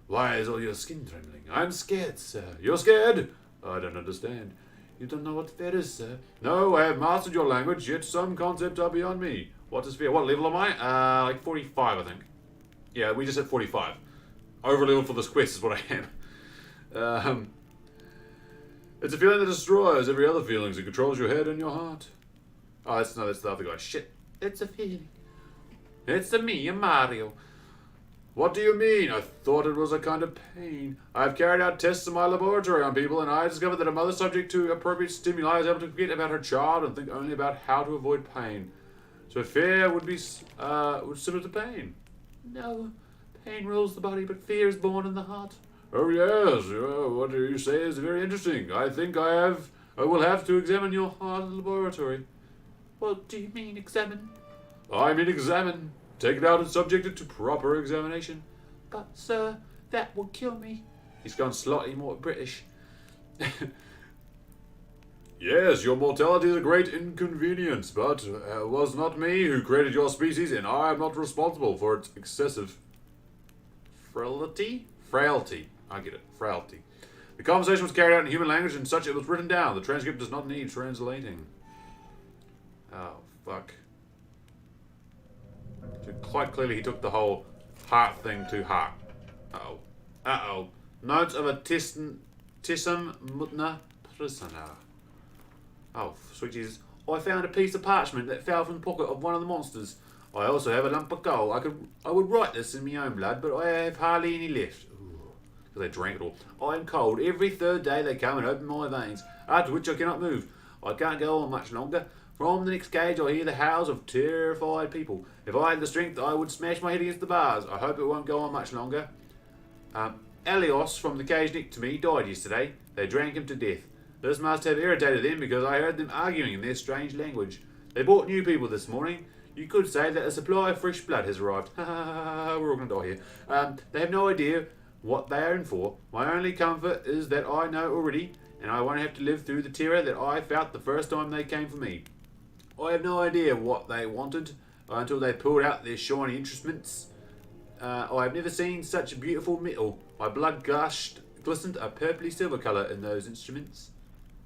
Speaker 2: Why is all your skin trembling? I'm scared, sir. You're scared? I don't understand. You don't know what fear is, sir? No, I have mastered your language, yet some concepts are beyond me. What is fear? What level am I? Like 45, I think. Yeah, we just hit 45. Over level for this quest is what I am. It's a feeling that destroys every other feelings. It controls your head and your heart. Oh, that's the other guy. Shit. It's a feeling. It's a me, a Mario. What do you mean? I thought it was a kind of pain. I've carried out tests in my laboratory on people, and I discovered that a mother subject to appropriate stimuli is able to forget about her child and think only about how to avoid pain. So fear would be similar to pain. No, pain rules the body, but fear is born in the heart. Oh yes, what you say is very interesting. I think I will have to examine your heart in the laboratory. What do you mean, examine? I mean examine. Take it out and subject it to proper examination. But, sir, that will kill me. He's gone slightly more British. Yes, your mortality is a great inconvenience, but it was not me who created your species, and I am not responsible for its excessive frailty? Frailty. I get it. Frailty. The conversation was carried out in human language, and such it was written down. The transcript does not need translating. Oh, fuck. So quite clearly he took the whole heart thing to heart. Uh-oh. Uh-oh. Notes of a Tissum Mutna prisoner. Oh, sweet Jesus. I found a piece of parchment that fell from the pocket of one of the monsters. I also have a lump of gold. I would write this in my own blood, but I have hardly any left. Because they drank it all. I am cold. Every third day they come and open my veins, after which I cannot move. I can't go on much longer. From the next cage I hear the howls of terrified people. If I had the strength, I would smash my head against the bars. I hope it won't go on much longer. Elios from the cage next to me died yesterday. They drank him to death. This must have irritated them because I heard them arguing in their strange language. They brought new people this morning. You could say that a supply of fresh blood has arrived. We're all going to die here. They have no idea what they are in for. My only comfort is that I know already, and I won't have to live through the terror that I felt the first time they came for me. I have no idea what they wanted until they pulled out their shiny instruments. I have never seen such beautiful metal. My blood glistened a purpley silver colour in those instruments.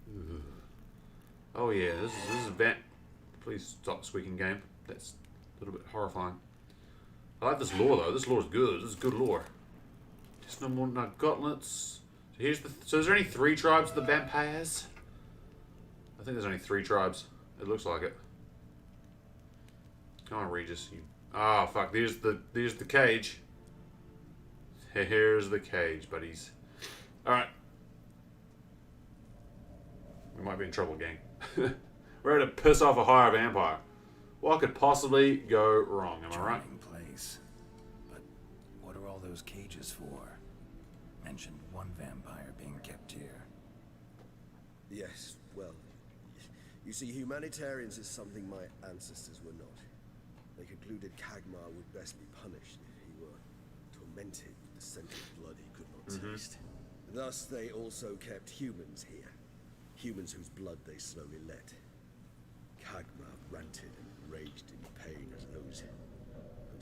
Speaker 2: Ugh. Oh yeah, this is a vamp. Please stop squeaking, game. That's a little bit horrifying. I like this lore though. This lore is good. This is good lore. Just no more gauntlets. So is there only 3 tribes of the vampires? I think there's only 3 tribes. It looks like it. Come on, Regis. You... Oh, fuck. There's the cage. Here's the cage, buddies. Alright. We might be in trouble, gang. We're ready to piss off a higher vampire. What could possibly go wrong? Am I right?
Speaker 3: Charming place. But what are all those cages for? Mentioned one vampire being kept here.
Speaker 7: Yes, well, you see, humanitarians is something my ancestors were not. They concluded Kagmar would best be punished if he were tormented with the scent of blood he could not taste. Thus, they also kept humans here. Humans whose blood they slowly let. Kagmar ranted and raged in pain as those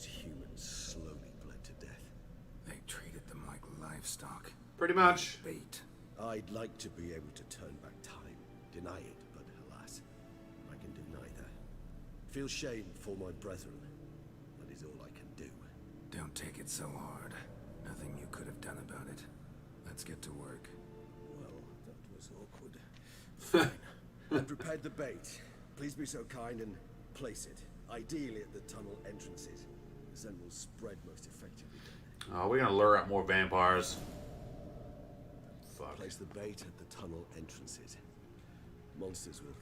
Speaker 7: humans slowly bled to death.
Speaker 3: They treated them like livestock.
Speaker 2: Pretty much.
Speaker 3: Bait.
Speaker 7: I'd like to be able to turn back time, deny it, but alas, I can do neither. Feel shame for my brethren. That is all I can do.
Speaker 3: Don't take it so hard. Nothing you could have done about it. Let's get to work.
Speaker 7: Well, that was awkward. Fine. I prepared the bait. Please be so kind and place it, ideally at the tunnel entrances. The scent will spread most effectively then.
Speaker 2: Oh, we're gonna lure out more vampires. Fuck.
Speaker 7: Place the bait at the tunnel entrances. Monsters will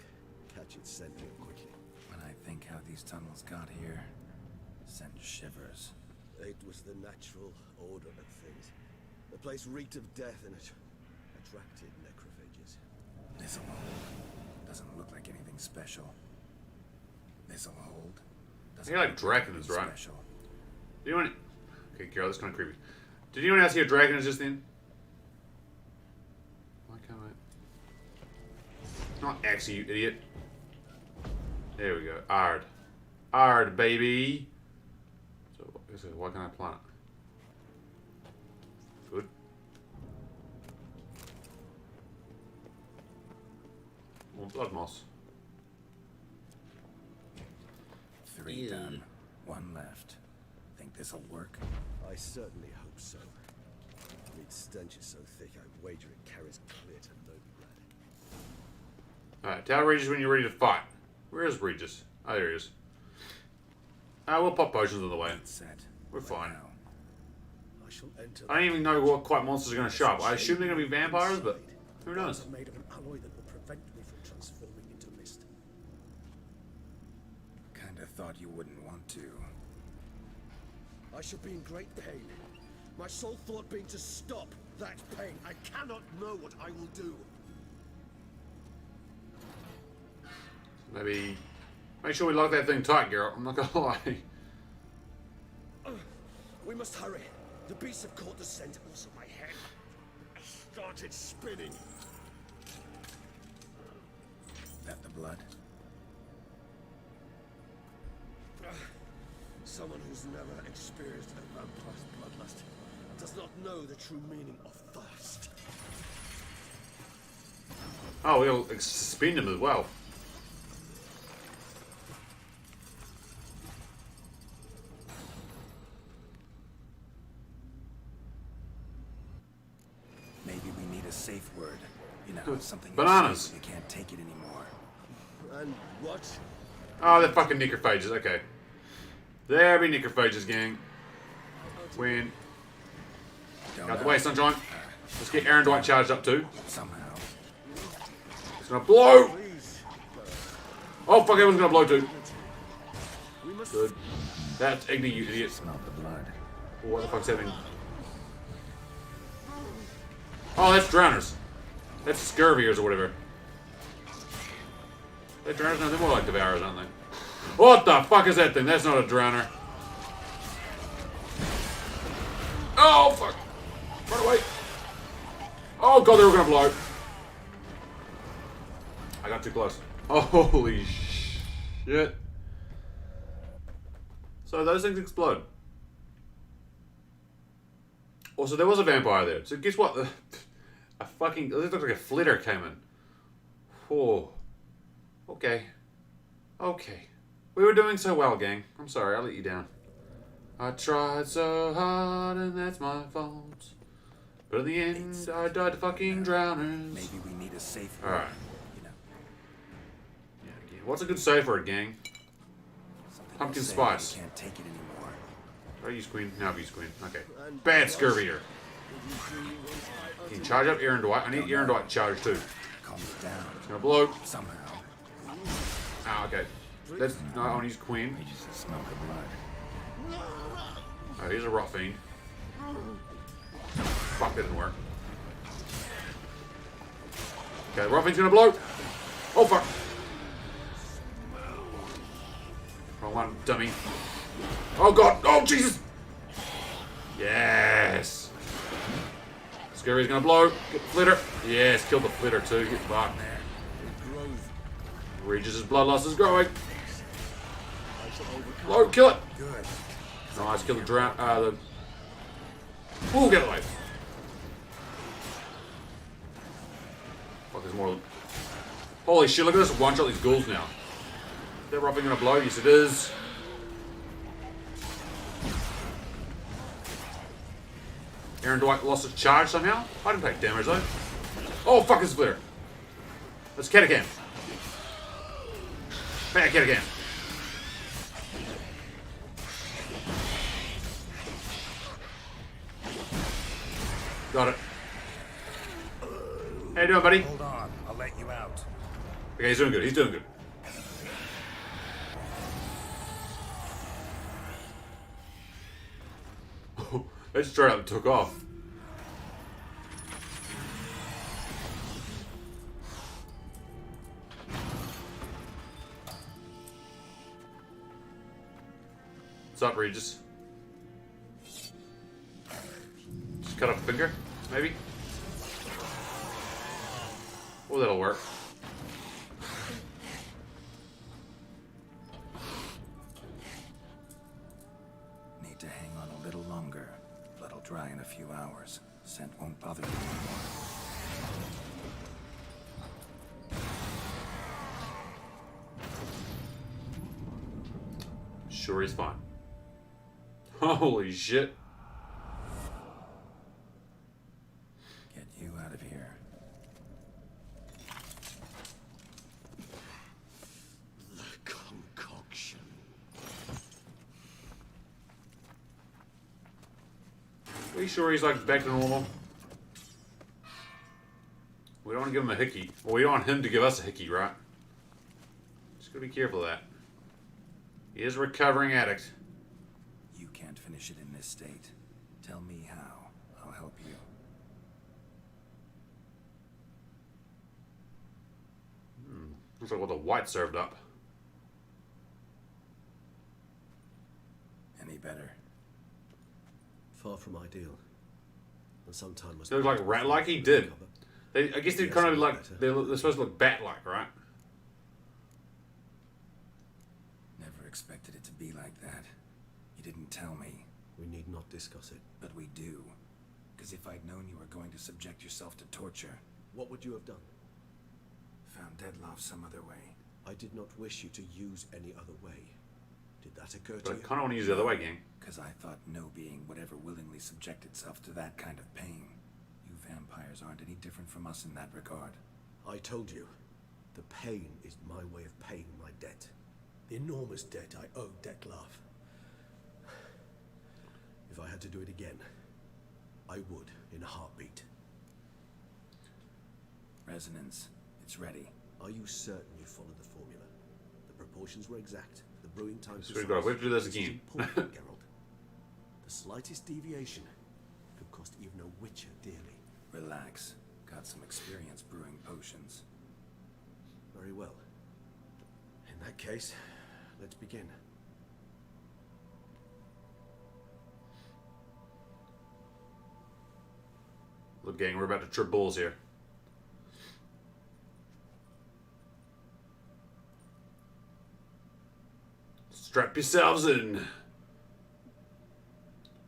Speaker 7: catch its scent more quickly.
Speaker 3: When I think how these tunnels got here, send shivers.
Speaker 7: It was the natural order of things. The place reeked of death and it attracted necrophages.
Speaker 3: This'll hold. Doesn't look like anything special. This'll hold. Doesn't
Speaker 2: You're like
Speaker 3: look like
Speaker 2: Draken's,
Speaker 3: anything
Speaker 2: right?
Speaker 3: special.
Speaker 2: Do you want? Okay, Carol, that's kind of creepy. Did anyone else hear Draken just then? Why can't I? Not X, you idiot. There we go. Ard. Ard, baby. So, why can't I plant it? Food. More blood moss.
Speaker 3: 3 done. 1 left. Think this'll work?
Speaker 7: I certainly hope so. Its stench is so thick, I wager it carries clear to Novigrad.
Speaker 2: Alright, tell Regis when you're ready to fight. Where is Regis? Oh, there he is. We'll pop potions on the way.
Speaker 3: It's set.
Speaker 2: We're
Speaker 3: What
Speaker 2: fine.
Speaker 3: now?
Speaker 7: I shall enter.
Speaker 2: I don't even know what quite monsters are going to show up. I assume they're going to be vampires, but who knows?
Speaker 4: Are made of an alloy that will prevent me from transforming into mist.
Speaker 3: Kinda thought you wouldn't want to.
Speaker 7: I shall be in great pain. My sole thought being to stop that pain. I cannot know what I will do.
Speaker 2: Maybe make sure we lock that thing tight, girl. I'm not going to lie.
Speaker 7: We must hurry. The beasts have caught the scent. Also, my head started spinning.
Speaker 3: That the blood?
Speaker 7: Someone who's never experienced a vampire's bloodlust does not know the true meaning of thirst.
Speaker 2: Oh, we'll suspend him as well.
Speaker 3: Maybe we need a safe word. You know, something you
Speaker 2: Bananas.
Speaker 3: say when you can't take it anymore.
Speaker 7: And what?
Speaker 2: Oh, they're fucking necrophages. Okay. There be necrophages, gang. Win.
Speaker 3: Don't
Speaker 2: Out the
Speaker 3: know.
Speaker 2: way, sunshine. Let's get Aaron Dwight charged up too.
Speaker 3: Somehow.
Speaker 2: It's gonna blow.
Speaker 7: Please.
Speaker 2: Oh fuck, everyone's gonna blow too.
Speaker 7: We must.
Speaker 2: Good. That's Igni, you idiot.
Speaker 3: Smell the blood.
Speaker 2: Oh, what the fuck's happening? Oh, that's drowners. That's scurviers or whatever. They're drowners? No, they're more like devourers, aren't they? What the fuck is that thing? That's not a drowner. Oh, fuck. Run away. Oh, God, they were going to blow. I got too close. Oh, holy shit. So those things explode. Also, there was a vampire there. So guess what? A fucking... It looks like a flitter came in. Oh. Okay. Okay. We were doing so well, gang. I'm sorry, I let you down. I tried so hard and that's my fault. But in the end, I died to fucking drowners.
Speaker 3: Maybe we need a safe word.
Speaker 2: Alright.
Speaker 3: You know.
Speaker 2: What's a good save for it, gang?
Speaker 3: Something
Speaker 2: Pumpkin
Speaker 3: will say
Speaker 2: spice.
Speaker 3: You can't take it anymore.
Speaker 2: Do I use Queen? No, I've used Queen. Okay. Bad scurvy here. Can you charge up Aaron Dwight? I need Aaron Dwight to charge too.
Speaker 3: Calm it down.
Speaker 2: It's gonna blow.
Speaker 3: Somehow.
Speaker 2: Ah, okay. Let's. No, I want to use Queen.
Speaker 3: We just smell the blood.
Speaker 2: Oh, here's a Rot Fiend. Fuck, that didn't work. Okay, Rot Fiend's gonna blow. Oh, fuck. Wrong one, dummy. Oh, God. Oh, Jesus. Yes. Scurry's gonna blow. Get the flitter. Yes, kill the flitter too. Get fucked. Regis' bloodlust is growing. Blow, kill it.
Speaker 3: Good.
Speaker 2: Nice, kill the drown. Ooh, get away. Fuck, there's more. Holy shit, look at this. One shot these ghouls now. Is that Robin gonna blow? Yes, it is. Aaron Dwight lost his charge somehow? I didn't take damage though. Oh, fuck, it's Flitter. Let's Catacam. Back Catacam. Got it. How you doing, buddy?
Speaker 3: Hold on. I'll let you out.
Speaker 2: Okay, he's doing good. He's doing good. They just straight up and took off. What's up, Regis? Just cut off a finger, maybe? Oh, that'll work.
Speaker 3: Need to hang on a little longer. Blood'll dry in a few hours. Scent won't bother you anymore.
Speaker 2: Sure, he's fine. Holy shit.
Speaker 3: Get you out of here.
Speaker 7: The concoction.
Speaker 2: Are you sure he's like back to normal? We don't want to give him a hickey. Well, we don't want him to give us a hickey, right? Just gotta be careful of that. He is a recovering addict.
Speaker 3: You can't finish it in this state. Tell me how. I'll help you.
Speaker 2: Looks like what the white served up.
Speaker 3: Any better?
Speaker 7: Far from ideal. And sometime must
Speaker 2: They look like rat-like. He did. I guess they're kind of like they're supposed to look bat-like, right?
Speaker 3: Never expected it to be like that. You didn't tell me,
Speaker 7: We need not discuss it.
Speaker 3: but we do. Because if I'd known you were going to subject yourself to torture,
Speaker 7: What would you have done?
Speaker 3: found Deadloff some other way.
Speaker 7: I did not wish you to use any other way. Did that occur
Speaker 2: But
Speaker 7: to
Speaker 2: I
Speaker 7: you?
Speaker 2: kind of want to use the other way, gang.
Speaker 3: Because I thought no being would ever willingly subject itself to that kind of pain. You vampires aren't any different from us in that regard.
Speaker 7: I told you. The pain is my way of paying my debt. The enormous debt I owe Dettlaff. If I had to do it again, I would in a heartbeat.
Speaker 3: Resonance. It's ready.
Speaker 7: Are you certain you followed the formula? The proportions were exact. The brewing time
Speaker 2: So we've got to do this
Speaker 7: is
Speaker 2: again.
Speaker 7: important, Geralt. The slightest deviation could cost even a witcher dearly.
Speaker 3: Relax. Got some experience brewing potions.
Speaker 7: Very well. In that case, let's begin.
Speaker 2: Look, gang, we're about to trip bulls here. Strap yourselves in.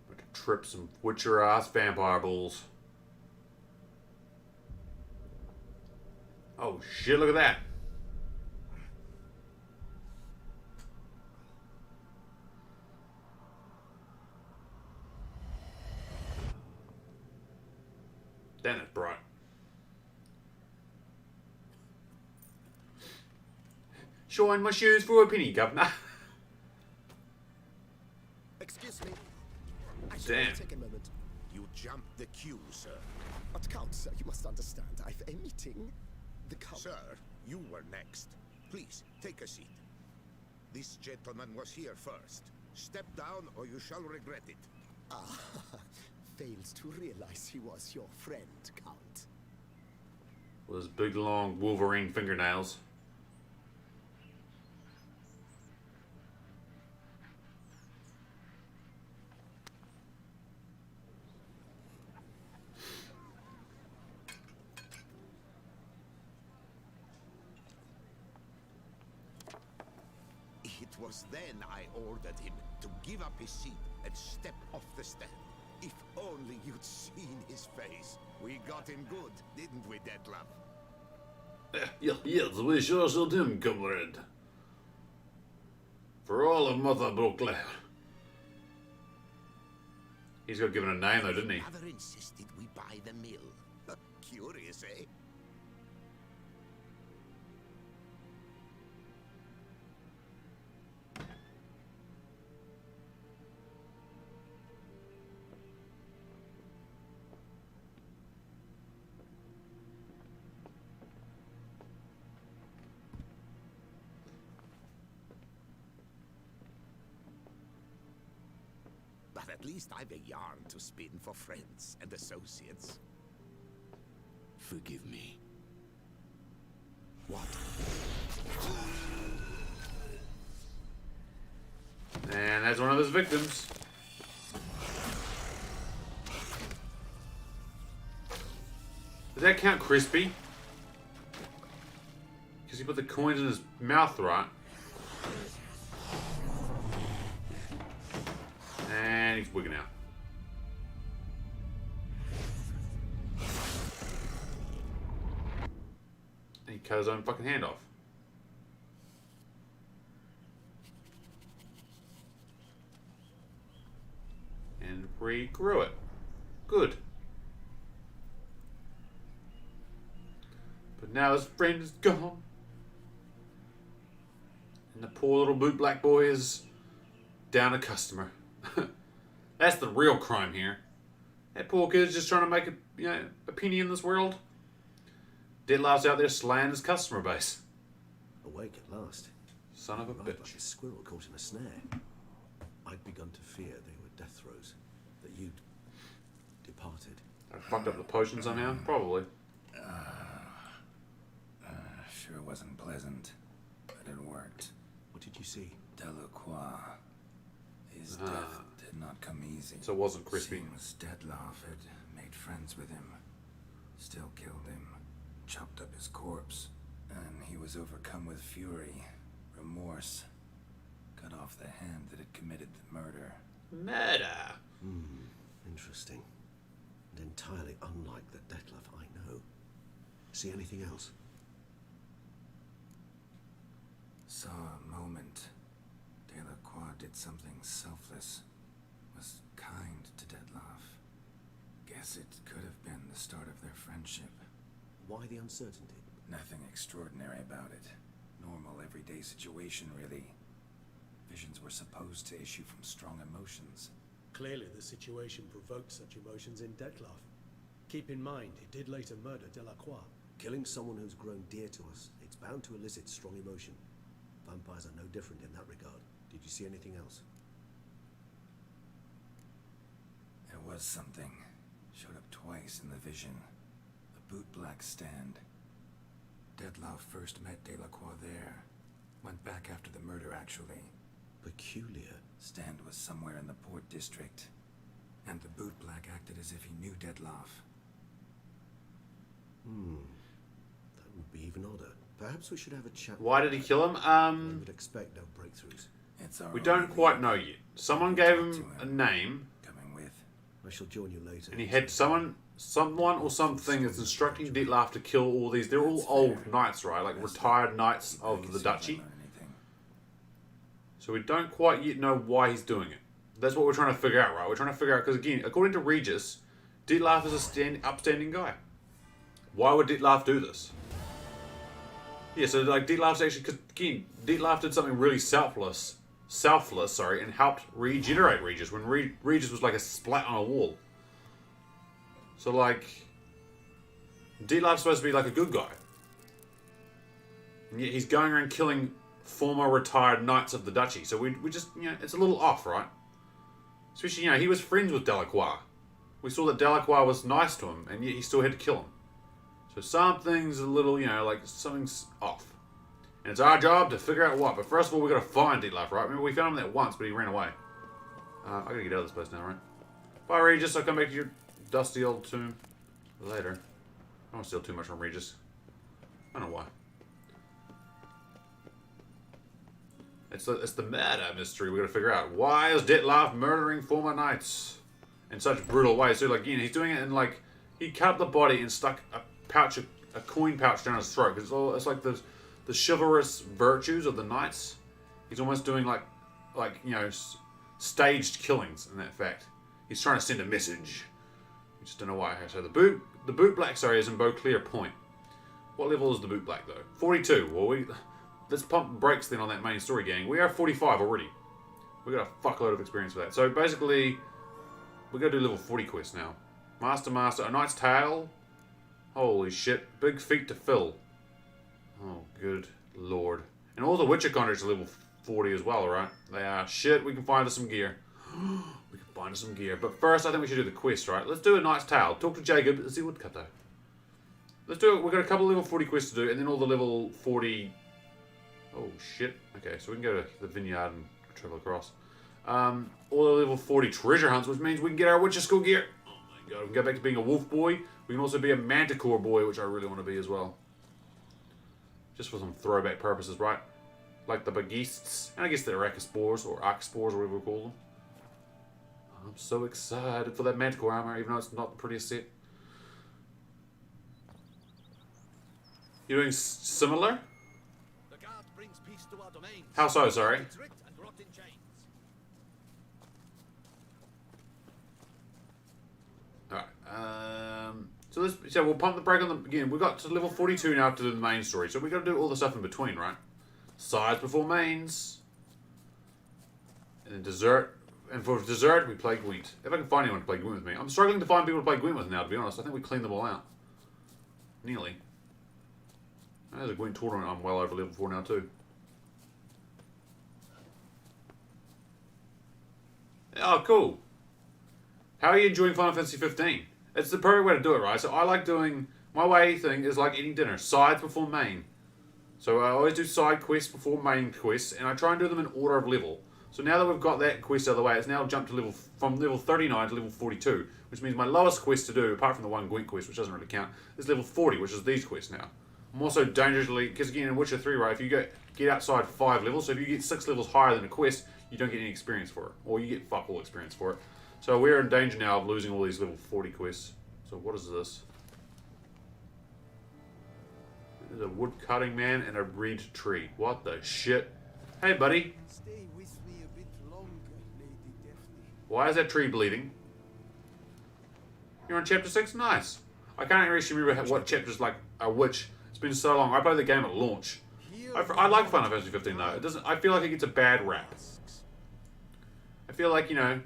Speaker 2: About to trip some Witcher-ass vampire bulls. Oh shit, look at that. Damn, that's bright. Shine my shoes for a penny, governor.
Speaker 6: Excuse me. I should
Speaker 2: Damn.
Speaker 6: take a moment.
Speaker 8: You jumped the queue, sir.
Speaker 6: But Count, sir, you must understand. I've a meeting. The Count.
Speaker 8: Sir, you were next. Please, take a seat. This gentleman was here first. Step down or you shall regret it.
Speaker 6: Ah, fails to realize he was your friend, Count.
Speaker 2: With his big long Wolverine fingernails.
Speaker 8: It was then I ordered him to give up his seat and step off the stand. If only you'd seen his face. We got him good, didn't we, Detlef?
Speaker 2: Yes, we sure shall do, comrade. For all of Mother Beauclair. He's got given a name though, didn't he?
Speaker 8: Father insisted we buy the mill. Curious, eh? But at least I've a yarn to spin for friends and associates.
Speaker 1: Forgive me.
Speaker 8: What?
Speaker 2: And that's one of his victims. Does that count Crispy? Because he put the coins in his mouth, right? And he's wigging out. And he cut his own fucking hand off. And regrew it. Good. But now his friend is gone. And the poor little boot black boy is down a customer. That's the real crime here. That poor kid's just trying to make a penny in this world. Detlef's out there slaying his customer base.
Speaker 7: Awake at last.
Speaker 2: Son of a
Speaker 7: Right like
Speaker 2: bitch.
Speaker 7: a squirrel caught in a snare. I'd begun to fear they were death throes, that you'd departed.
Speaker 2: I fucked up the potion somehow? Probably.
Speaker 3: Sure wasn't pleasant, but it worked.
Speaker 7: What did you see?
Speaker 3: Delacroix. His death did not come easy.
Speaker 2: So it wasn't Crispy.
Speaker 3: Seems Detlef had made friends with him, still killed him, chopped up his corpse, and he was overcome with fury, remorse, cut off the hand that had committed the murder.
Speaker 2: Murder.
Speaker 7: Interesting. And entirely unlike the Detlef I know. See anything else?
Speaker 3: Saw a moment. Delacroix did something selfless. Was kind to Detlef. Guess it could have been the start of their friendship.
Speaker 7: Why the uncertainty?
Speaker 3: Nothing extraordinary about it. Normal, everyday situation, really. Visions were supposed to issue from strong emotions.
Speaker 4: Clearly, the situation provoked such emotions in Detlef. Keep in mind, he did later murder Delacroix.
Speaker 7: Killing someone who's grown dear to us, it's bound to elicit strong emotion. Vampires are no different in that regard. Did you see anything else?
Speaker 3: There was something. Showed up twice in the vision. The boot-black stand. Detlef first met Delacroix there. Went back after the murder, actually.
Speaker 7: Peculiar.
Speaker 3: Stand was somewhere in the Port District. And the boot-black acted as if he knew Detlef.
Speaker 7: That would be even odder. Perhaps we should have a chat.
Speaker 2: Why did he kill him?
Speaker 7: We would expect no breakthroughs.
Speaker 3: It's our
Speaker 2: We don't
Speaker 3: only
Speaker 2: quite
Speaker 3: lead.
Speaker 2: know yet. Someone gave him a name,
Speaker 3: Coming with.
Speaker 7: I shall join you later.
Speaker 2: and he had someone or something that's instructing Detlef to kill all these. They're all old knights, right? Like retired knights of the duchy.
Speaker 3: Learn anything.
Speaker 2: So we don't quite yet know why he's doing it. That's what we're trying to figure out, right? We're trying to figure out, because again, according to Regis, Detlef is a upstanding guy. Why would Detlef do this? Yeah, so like Dietlef's actually, because again, Dietlef did something really selfless, and helped regenerate Regis when Regis was like a splat on a wall. So like, Dietlef's supposed to be like a good guy, and yet he's going around killing former retired knights of the duchy. So we just, you know, it's a little off, right? Especially, you know, he was friends with Delacroix. We saw that Delacroix was nice to him, and yet he still had to kill him. So something's a little, you know, like something's off. And it's our job to figure out what. But first of all, we got to find Dietlef, right? Remember, we found him there once, but he ran away. I got to get out of this place now, right? Bye, Regis. I'll come back to your dusty old tomb later. I don't want to steal too much from Regis. I don't know why. It's the murder mystery we got to figure out. Why is Dietlef murdering former knights in such brutal ways? So, like, you know, he's doing it in, like, he cut the body and stuck a coin pouch down his throat, because it's like the chivalrous virtues of the knights. He's almost doing like you know, staged killings in that fact. He's trying to send a message. We just don't know why. So the boot black, sorry, is in Beauclair Point. What level is the boot black though? 42. Well, let's pump brakes then on that main story, gang. We are 45 already. We got a fuckload of experience for that. So basically, we got to do level 40 quests now. Master, a Knight's Tale. Holy shit. Big feat to fill. Oh, good lord. And all the Witcher contracts are level 40 as well, right? They are. Shit, we can find us some gear. We can find us some gear. But first, I think we should do the quest, right? Let's do a Knight's Tale. Talk to Jacob as the woodcutter. Let's do it. We've got a couple of level 40 quests to do, and then all the level 40... Oh, shit. Okay, so we can go to the vineyard and travel across. All the level 40 treasure hunts, which means we can get our Witcher school gear. Oh my god, we can go back to being a wolf boy. We can also be a manticore boy, which I really want to be as well. Just for some throwback purposes, right? Like the Begists. And I guess the Arachospores, or Archspores, or whatever we call them. I'm so excited for that manticore armor, even though it's not the prettiest set. You're doing similar?
Speaker 8: The guard brings peace to our domains.
Speaker 2: How so, sorry?
Speaker 8: It's writ and wrought in chains.
Speaker 2: Alright, so we'll pump the brake on them again. We've got to level 42 now to do the main story, so we've got to do all the stuff in between, right? Sides before mains. And then dessert. And for dessert, we play Gwent. If I can find anyone to play Gwent with me. I'm struggling to find people to play Gwent with now, to be honest. I think we cleaned them all out. Nearly. There's a Gwent tournament. I'm well over level 4 now, too. Oh, cool. How are you enjoying Final Fantasy 15? It's the perfect way to do it, right? So I like doing... My way thing is like eating dinner. Sides before main. So I always do side quests before main quests, and I try and do them in order of level. So now that we've got that quest out of the way, it's now jumped to from level 39 to level 42, which means my lowest quest to do, apart from the one Gwent quest, which doesn't really count, is level 40, which is these quests now. I'm also dangerously... Because again, in Witcher 3, right, if you get outside 5 levels, so if you get 6 levels higher than a quest, you don't get any experience for it. Or you get fuck all experience for it. So we're in danger now of losing all these level 40 quests. So what is this? There's a wood cutting man and a reed tree. What the shit? Hey, buddy.
Speaker 9: Stay with me a bit longer, Lady Daphne.
Speaker 2: Why is that tree bleeding? You're on chapter 6? Nice. I can't actually remember what chapters like are which. It's been so long. I played the game at launch. I like Final Fantasy 15 though. It doesn't. I feel like it gets a bad rap. I feel like, you know...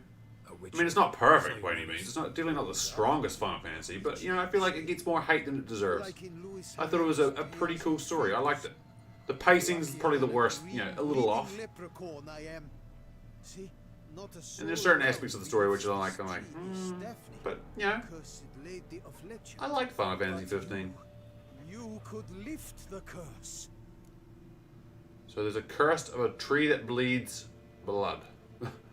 Speaker 2: I mean, it's not perfect by any means. It's definitely not the strongest Final Fantasy, but, you know, I feel like it gets more hate than it deserves. I thought it was a pretty cool story. I liked it. The pacing's probably the worst, you know, a little off. And there's certain aspects of the story which I'm like, but, you know, I liked Final Fantasy 15.
Speaker 9: You could lift the curse.
Speaker 2: So there's a curse of a tree that bleeds blood.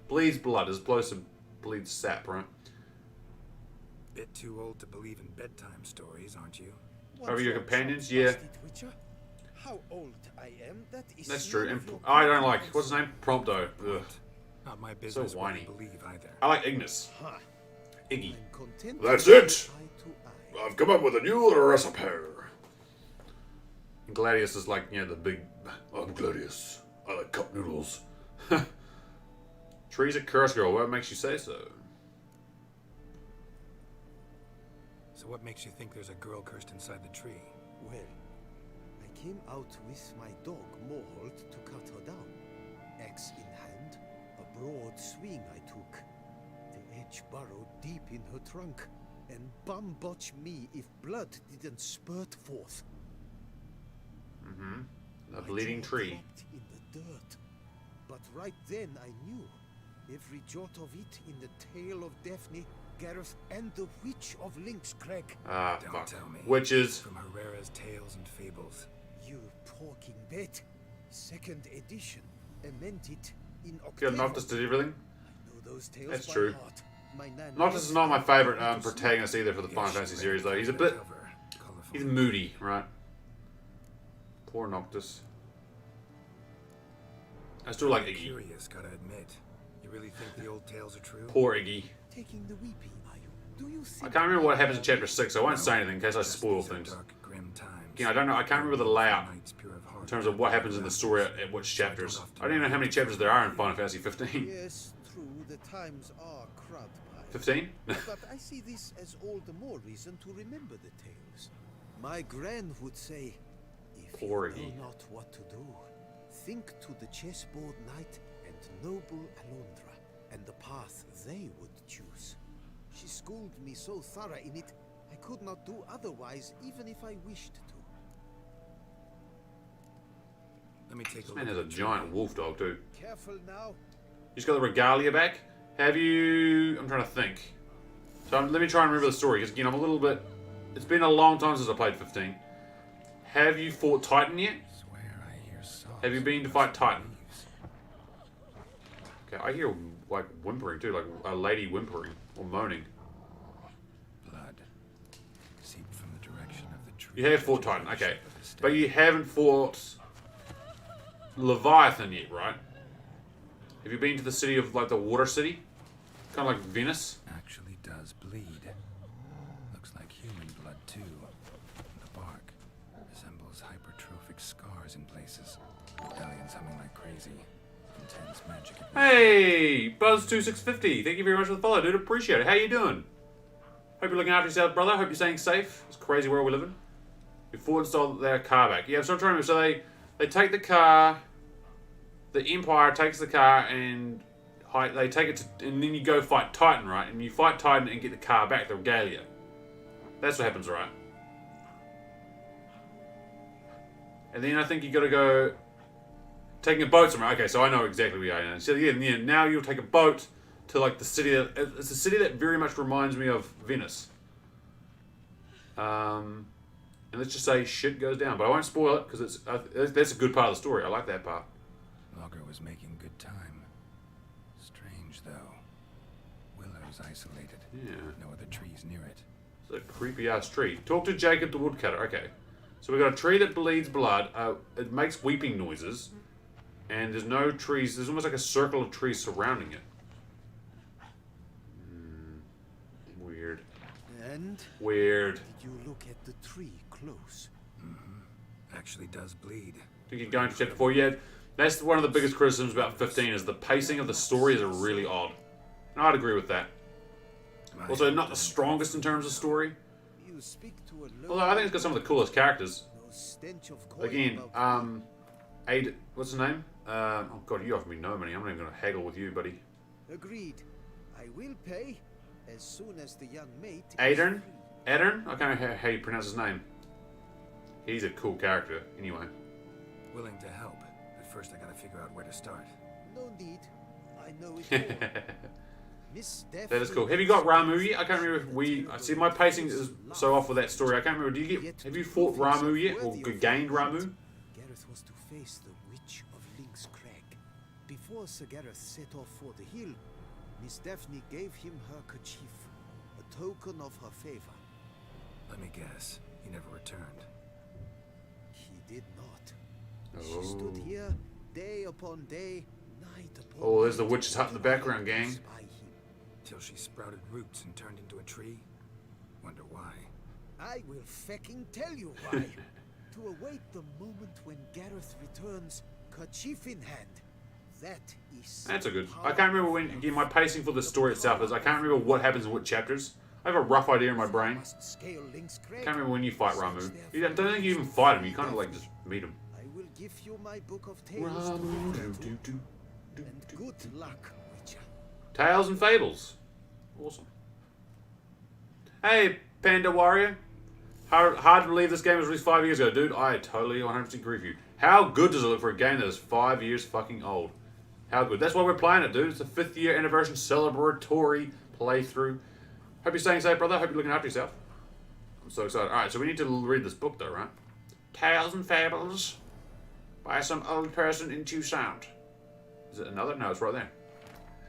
Speaker 2: Bleeds blood as opposed to bleeds sap, right?
Speaker 3: Bit too old to believe in bedtime stories, aren't you?
Speaker 2: Over your companions? Yeah.
Speaker 9: How old I am, that is...
Speaker 2: That's true. And I don't like... What's his name? Prompto. Ugh.
Speaker 3: Not my business.
Speaker 2: So whiny.
Speaker 3: Believe either.
Speaker 2: I like Ignis. Iggy.
Speaker 7: That's it!
Speaker 2: I've come up with a new recipe. And Gladius is like, you know, the big... I'm Gladius. I like cup noodles. Tree's a curse girl. What makes you say so?
Speaker 3: So what makes you think there's a girl cursed inside the tree?
Speaker 9: Well, I came out with my dog Moholt to cut her down. Axe in hand, a broad swing I took. The edge burrowed deep in her trunk, and bum botch me if blood didn't spurt forth.
Speaker 2: A bleeding
Speaker 9: jaw
Speaker 2: tree.
Speaker 9: dropped in the dirt. But right then I knew every jot of it in the tale of Daphne, Gareth, and the Witch of Lynx Crag.
Speaker 2: Ah,
Speaker 3: Don't
Speaker 2: fuck.
Speaker 3: tell me.
Speaker 2: Witches.
Speaker 3: From Herrera's Tales and Fables.
Speaker 9: You porking bet. Second edition. Amended in
Speaker 2: Yeah,
Speaker 9: October.
Speaker 2: Noctis did everything.
Speaker 9: I know those tales
Speaker 2: That's
Speaker 9: by
Speaker 2: true.
Speaker 9: heart. My nan
Speaker 2: Noctis is not my favourite
Speaker 9: used to
Speaker 2: protagonist either for the Final Fantasy series, though. He's a bit...
Speaker 3: Cover, colorful.
Speaker 2: He's moody, right? Poor Noctis. I still like Iggy.
Speaker 3: Curious, gotta admit. You really think the old tales are true?
Speaker 2: Poor Iggy.
Speaker 9: taking the weeping, are you? Do you
Speaker 2: I
Speaker 9: think
Speaker 2: can't remember what happens in chapter 6, so I won't say anything in case I
Speaker 3: Just
Speaker 2: spoil
Speaker 3: these are
Speaker 2: things.
Speaker 3: dark, grim times.
Speaker 2: Again, I don't know, I can't remember the layout
Speaker 3: Knights pure of heart.
Speaker 2: in terms of what happens in the story at which chapters. I don't even know how many chapters there are in Final Fantasy 15.
Speaker 9: Yes, true, the times are crud pie.
Speaker 2: 15?
Speaker 9: But I see this as all the more reason to remember the tales. My gran would say, if you
Speaker 2: Poor
Speaker 9: know
Speaker 2: Iggy.
Speaker 9: not what to do, think to the chessboard knight and noble Alondra, and the path they would choose. She schooled me so thorough in it, I could not do otherwise, even if I wished to.
Speaker 3: Let me take a
Speaker 2: This
Speaker 3: look.
Speaker 2: man has
Speaker 3: at
Speaker 2: a
Speaker 3: the
Speaker 2: giant wolf dog, too.
Speaker 9: Careful now.
Speaker 2: You just got the regalia back? Have you... I'm trying to think. So let me try and remember the story, because, again, I'm a little bit... It's been a long time since I played 15. Have you fought Titan yet?
Speaker 3: Swear I hear sobs.
Speaker 2: Have you been to fight Titan? Okay, I hear, like, whimpering, too. Like, a lady whimpering. Or moaning.
Speaker 3: Blood seeped from the direction of the tree.
Speaker 2: You have fought Titan, okay. But you haven't fought Leviathan yet, right? Have you been to the city of, like, the water city? Kind of like Venice?
Speaker 3: Actually does bleed. Looks like human blood too. The bark resembles hypertrophic scars in places. Aliens humming like crazy. Intense magic.
Speaker 2: Hey, Buzz2650. Thank you very much for the follow, dude. Appreciate it. How you doing? Hope you're looking after yourself, brother. Hope you're staying safe. It's a crazy world we live in. Before install their car back. Yeah, so I'm trying to remember. So they take the car. The Empire takes the car and they take it to, and then you go fight Titan, right? And you fight Titan and get the car back, the regalia. That's what happens, right? And then I think you got to go taking a boat somewhere. Okay, so I know exactly where you are now. So yeah, now you'll take a boat to like the city. It's a city that very much reminds me of Venice. And let's just say shit goes down, but I won't spoil it because that's a good part of the story. I like that part.
Speaker 3: Logger was making good time. Strange though. Willow's isolated.
Speaker 2: Yeah.
Speaker 3: No other trees near it.
Speaker 2: It's a creepy ass tree. Talk to Jacob the woodcutter. Okay. So we've got a tree that bleeds blood. It makes weeping noises. And there's no trees. There's almost like a circle of trees surrounding it. Weird.
Speaker 9: And
Speaker 2: Weird.
Speaker 9: did you look at the tree close?
Speaker 3: Actually does bleed.
Speaker 2: Think you're going to chapter 4 yet? That's one of the biggest criticisms about 15 is the pacing of the story is really odd. And I'd agree with that. Also, not the strongest in terms of story.
Speaker 9: You speak to a low
Speaker 2: Although I think it's got some of the coolest characters.
Speaker 9: no stench of coin
Speaker 2: Again,
Speaker 9: about
Speaker 2: what's his name? Oh god, you offer me no money. I'm not even going to haggle with you, buddy.
Speaker 9: Agreed. I will pay as soon as the young mate is
Speaker 2: Adern?
Speaker 9: free.
Speaker 2: Adern? I can't remember how you pronounce his name. He's a cool character, anyway.
Speaker 3: Willing to help. But first I gotta figure out where to start.
Speaker 9: No need. I know it all. Miss
Speaker 2: That is cool. Have you got Ramu yet? I can't remember if I see my pacing is so off with that story. I can't remember. Have you fought Ramu yet? Or gained Ramu?
Speaker 9: Gareth was to face the Witch of Lynx Crag. Before Sir Gareth set off for the hill, Miss Daphne gave him her kerchief, a token of her favor.
Speaker 3: Let me guess. He never returned.
Speaker 9: He did not. She stood here day upon day, night upon
Speaker 2: Oh, there's the
Speaker 9: night,
Speaker 2: witch's hut in the background, gang.
Speaker 9: by him.
Speaker 3: Till she sprouted roots and turned into a tree? Wonder why.
Speaker 9: I will fecking tell you why. To await the moment when Gareth returns, kerchief in hand. That is.
Speaker 2: That's a good. I can't remember when. Again, my pacing for the story itself is. I can't remember what happens in what chapters. I have a rough idea in my brain.
Speaker 9: Must scale Link's Crag.
Speaker 2: Can't remember when you fight
Speaker 9: Search
Speaker 2: Ramu.
Speaker 9: there
Speaker 2: You don't
Speaker 9: for
Speaker 2: think you even
Speaker 9: Daphne
Speaker 2: fight him. You
Speaker 9: and
Speaker 2: kind of like
Speaker 9: Daphne.
Speaker 2: just meet him.
Speaker 9: I will give you my book of tales to
Speaker 2: Ramu,
Speaker 9: refer
Speaker 2: do,
Speaker 9: to.
Speaker 2: do, do,
Speaker 9: And
Speaker 2: do.
Speaker 9: good luck, Witcher.
Speaker 2: Tales and Fables. Awesome. Hey, Panda Warrior. Hard to believe this game was released 5 years ago, dude. I totally 100% agree with you. How good does it look for a game that is 5 years fucking old? How good. That's why we're playing it, dude. It's the 5th year anniversary celebratory playthrough. Hope you're staying safe, brother. Hope you're looking after yourself. I'm so excited. Alright, so we need to read this book, though, right? Tales and Fables by some old person in Toussaint. Is it another? No, it's right there.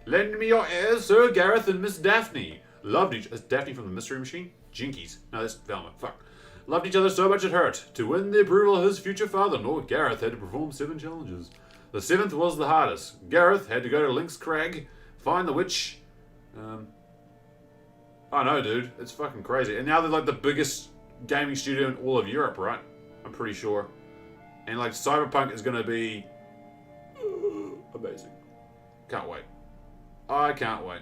Speaker 2: Lend me your ears, Sir Gareth and Miss Daphne. Loved each... Is Daphne from the Mystery Machine? Jinkies. No, that's Velma. Fuck. Loved each other so much it hurt. To win the approval of his future father-in-law, Gareth had to perform 7 challenges. The 7th was the hardest. Gareth had to go to Link's Crag, find the witch. Oh no, dude. It's fucking crazy. And now they're like the biggest gaming studio in all of Europe, right? I'm pretty sure. And like Cyberpunk is going to be amazing. Can't wait. I can't wait.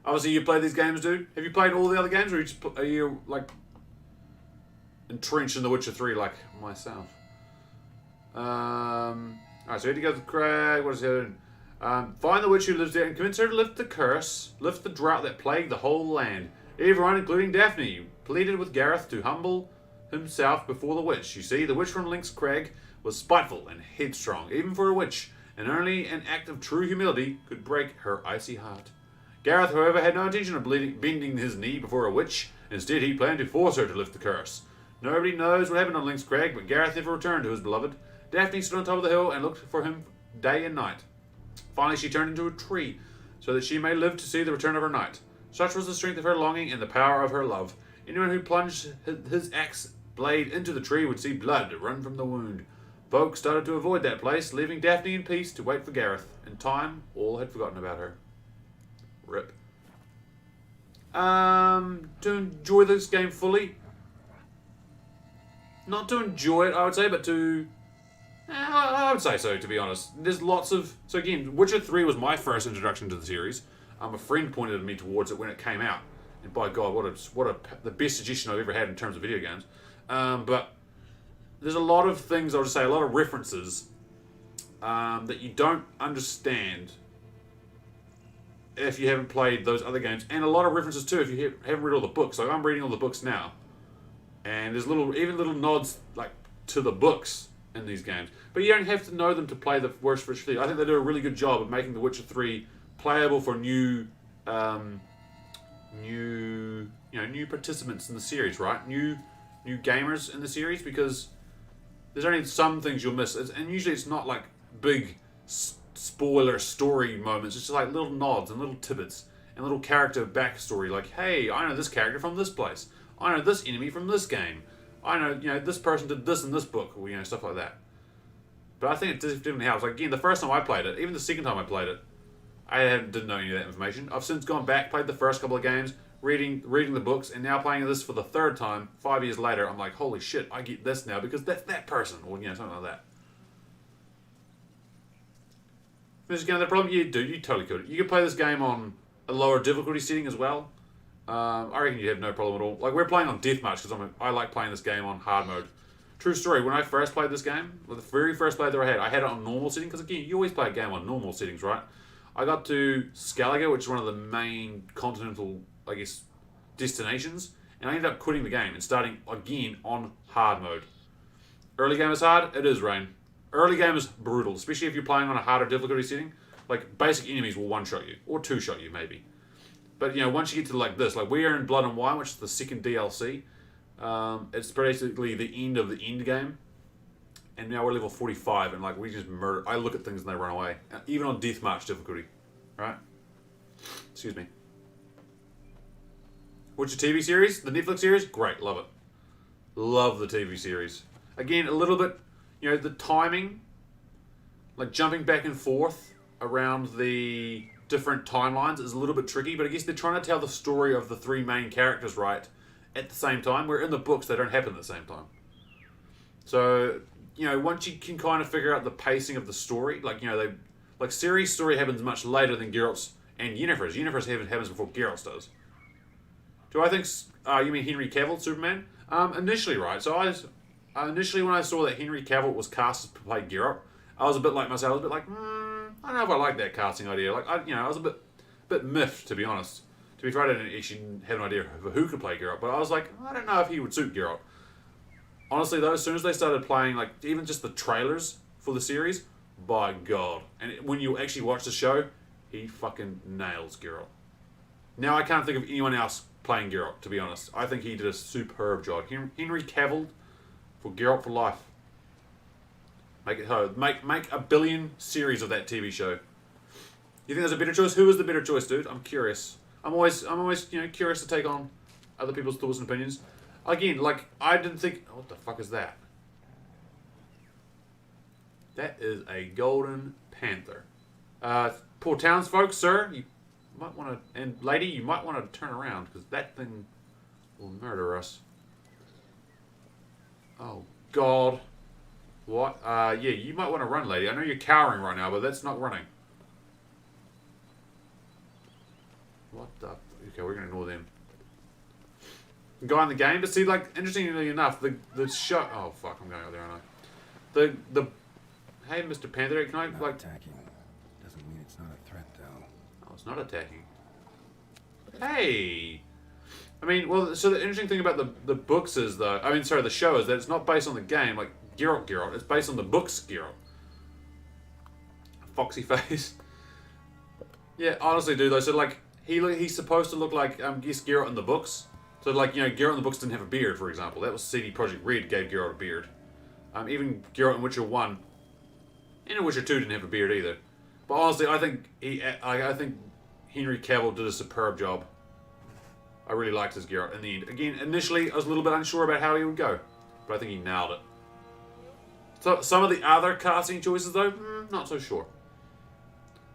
Speaker 2: Obviously, you play these games, dude. Have you played all the other games, or are you like entrenched in The Witcher 3 like myself? Alright, so we had to go to the crag. What is it? Find the witch who lives there and convince her to lift the curse, lift the drought that plagued the whole land. Everyone, including Daphne, pleaded with Gareth to humble himself before the witch. You see, the witch from Link's Crag was spiteful and headstrong, even for a witch, and only an act of true humility could break her icy heart. Gareth, however, had no intention of bending his knee before a witch. Instead, he planned to force her to lift the curse. Nobody knows what happened on Link's Crag, but Gareth never returned to his beloved. Daphne stood on top of the hill and looked for him day and night. Finally, she turned into a tree, so that she may live to see the return of her knight. Such was the strength of her longing and the power of her love. Anyone who plunged his axe blade into the tree would see blood run from the wound. Folk started to avoid that place, leaving Daphne in peace to wait for Gareth. In time, all had forgotten about her. Rip. To enjoy this game fully. Not to enjoy it, I would say, but to... I would say so, to be honest. There's lots of... So again, Witcher 3 was my first introduction to the series. A friend pointed me towards it when it came out. And by God, the best suggestion I've ever had in terms of video games. But there's a lot of things, I'll just say, a lot of references that you don't understand if you haven't played those other games. And a lot of references too if you haven't read all the books. Like I'm reading all the books now. And there's even little nods like to the books in these games. But you don't have to know them to play the Witcher 3. I think they do a really good job of making The Witcher 3 playable for new participants in the series, right? New gamers in the series, because there's only some things you'll miss, and usually it's not like big spoiler story moments. It's just like little nods and little tidbits and little character backstory. Like, hey, I know this character from this place. I know this enemy from this game. I know, this person did this in this book, or stuff like that. But I think it definitely helps. Like again, the first time I played it, even the second time I played it, I didn't know any of that information. I've since gone back, played the first couple of games, reading the books, and now playing this for the third time, 5 years later, I'm like, holy shit, I get this now because that's that person, or something like that. This game, the problem you totally could. You could play this game on a lower difficulty setting as well. I reckon you'd have no problem at all. Like we're playing on deathmatch because I like playing this game on hard mode. True story. When I first played this game, the very first playthrough I had it on normal setting because again, you always play a game on normal settings, right? I got to Skellige, which is one of the main continental, I guess, destinations, and I ended up quitting the game and starting again on hard mode. Early game is hard. It is, Rain. Early game is brutal, especially if you're playing on a harder difficulty setting. Like basic enemies will one-shot you or two-shot you maybe. But once you get to like this, like we are in Blood and Wine, which is the second DLC. It's basically the end of the end game, and now we're level 45, and like we just murder. I look at things and they run away, even on deathmatch difficulty, right? Excuse me. What's your TV series? The Netflix series? Great, love it. Love the TV series. Again, a little bit, the timing, like jumping back and forth around the different timelines is a little bit tricky, but I guess they're trying to tell the story of the three main characters, right, at the same time, where in the books they don't happen at the same time. So, once you can kind of figure out the pacing of the story, like, Ciri's story happens much later than Geralt's and Yennefer's. Yennefer's happens before Geralt's does. Do I think... you mean Henry Cavill, Superman? Initially, right. So initially when I saw that Henry Cavill was cast to play Geralt, I was a bit like myself. I was a bit like, I don't know if I like that casting idea. Like, I was a bit miffed, to be honest. To be fair, I didn't actually have an idea of who could play Geralt, but I was like, I don't know if he would suit Geralt. Honestly, though, as soon as they started playing, like, even just the trailers for the series, by God. And when you actually watch the show, he fucking nails Geralt. Now I can't think of anyone else playing Geralt, to be honest. I think he did a superb job. Henry Cavill for Geralt for life. Make it make a billion series of that TV show. You think there's a better choice? Who is the better choice, dude? I'm curious. I'm always curious to take on other people's thoughts and opinions. Again, like, I didn't think... What the fuck is that? That is a golden panther. Poor townsfolk, sir, you might want to... And lady, you might want to turn around, because that thing will murder us. Oh, God. What? Yeah, you might want to run, lady. I know you're cowering right now, but that's not running. What the... Okay, we're going to ignore them. Guy in the game, but see, like, interestingly enough, the show... Oh, fuck, I'm going out there, aren't I? The... Hey, Mr. Panther, can I, like...
Speaker 3: Attacking. Doesn't mean it's not a threat, though.
Speaker 2: Oh, it's not attacking. Hey! I mean, well, so the interesting thing about the books is, though... I mean, sorry, the show is that it's not based on the game, like, Geralt. It's based on the books, Geralt. Foxy face. Yeah, honestly, dude, though, so, like, he's supposed to look like, guess, Geralt in the books. So, like, you know, Geralt in the books didn't have a beard, for example. That was CD Projekt Red gave Geralt a beard. Even Geralt in Witcher 1 and in Witcher 2 didn't have a beard either. But honestly, I think I think Henry Cavill did a superb job. I really liked his Geralt in the end. Again, initially, I was a little bit unsure about how he would go. But I think he nailed it. So, some of the other casting choices, though, not so sure.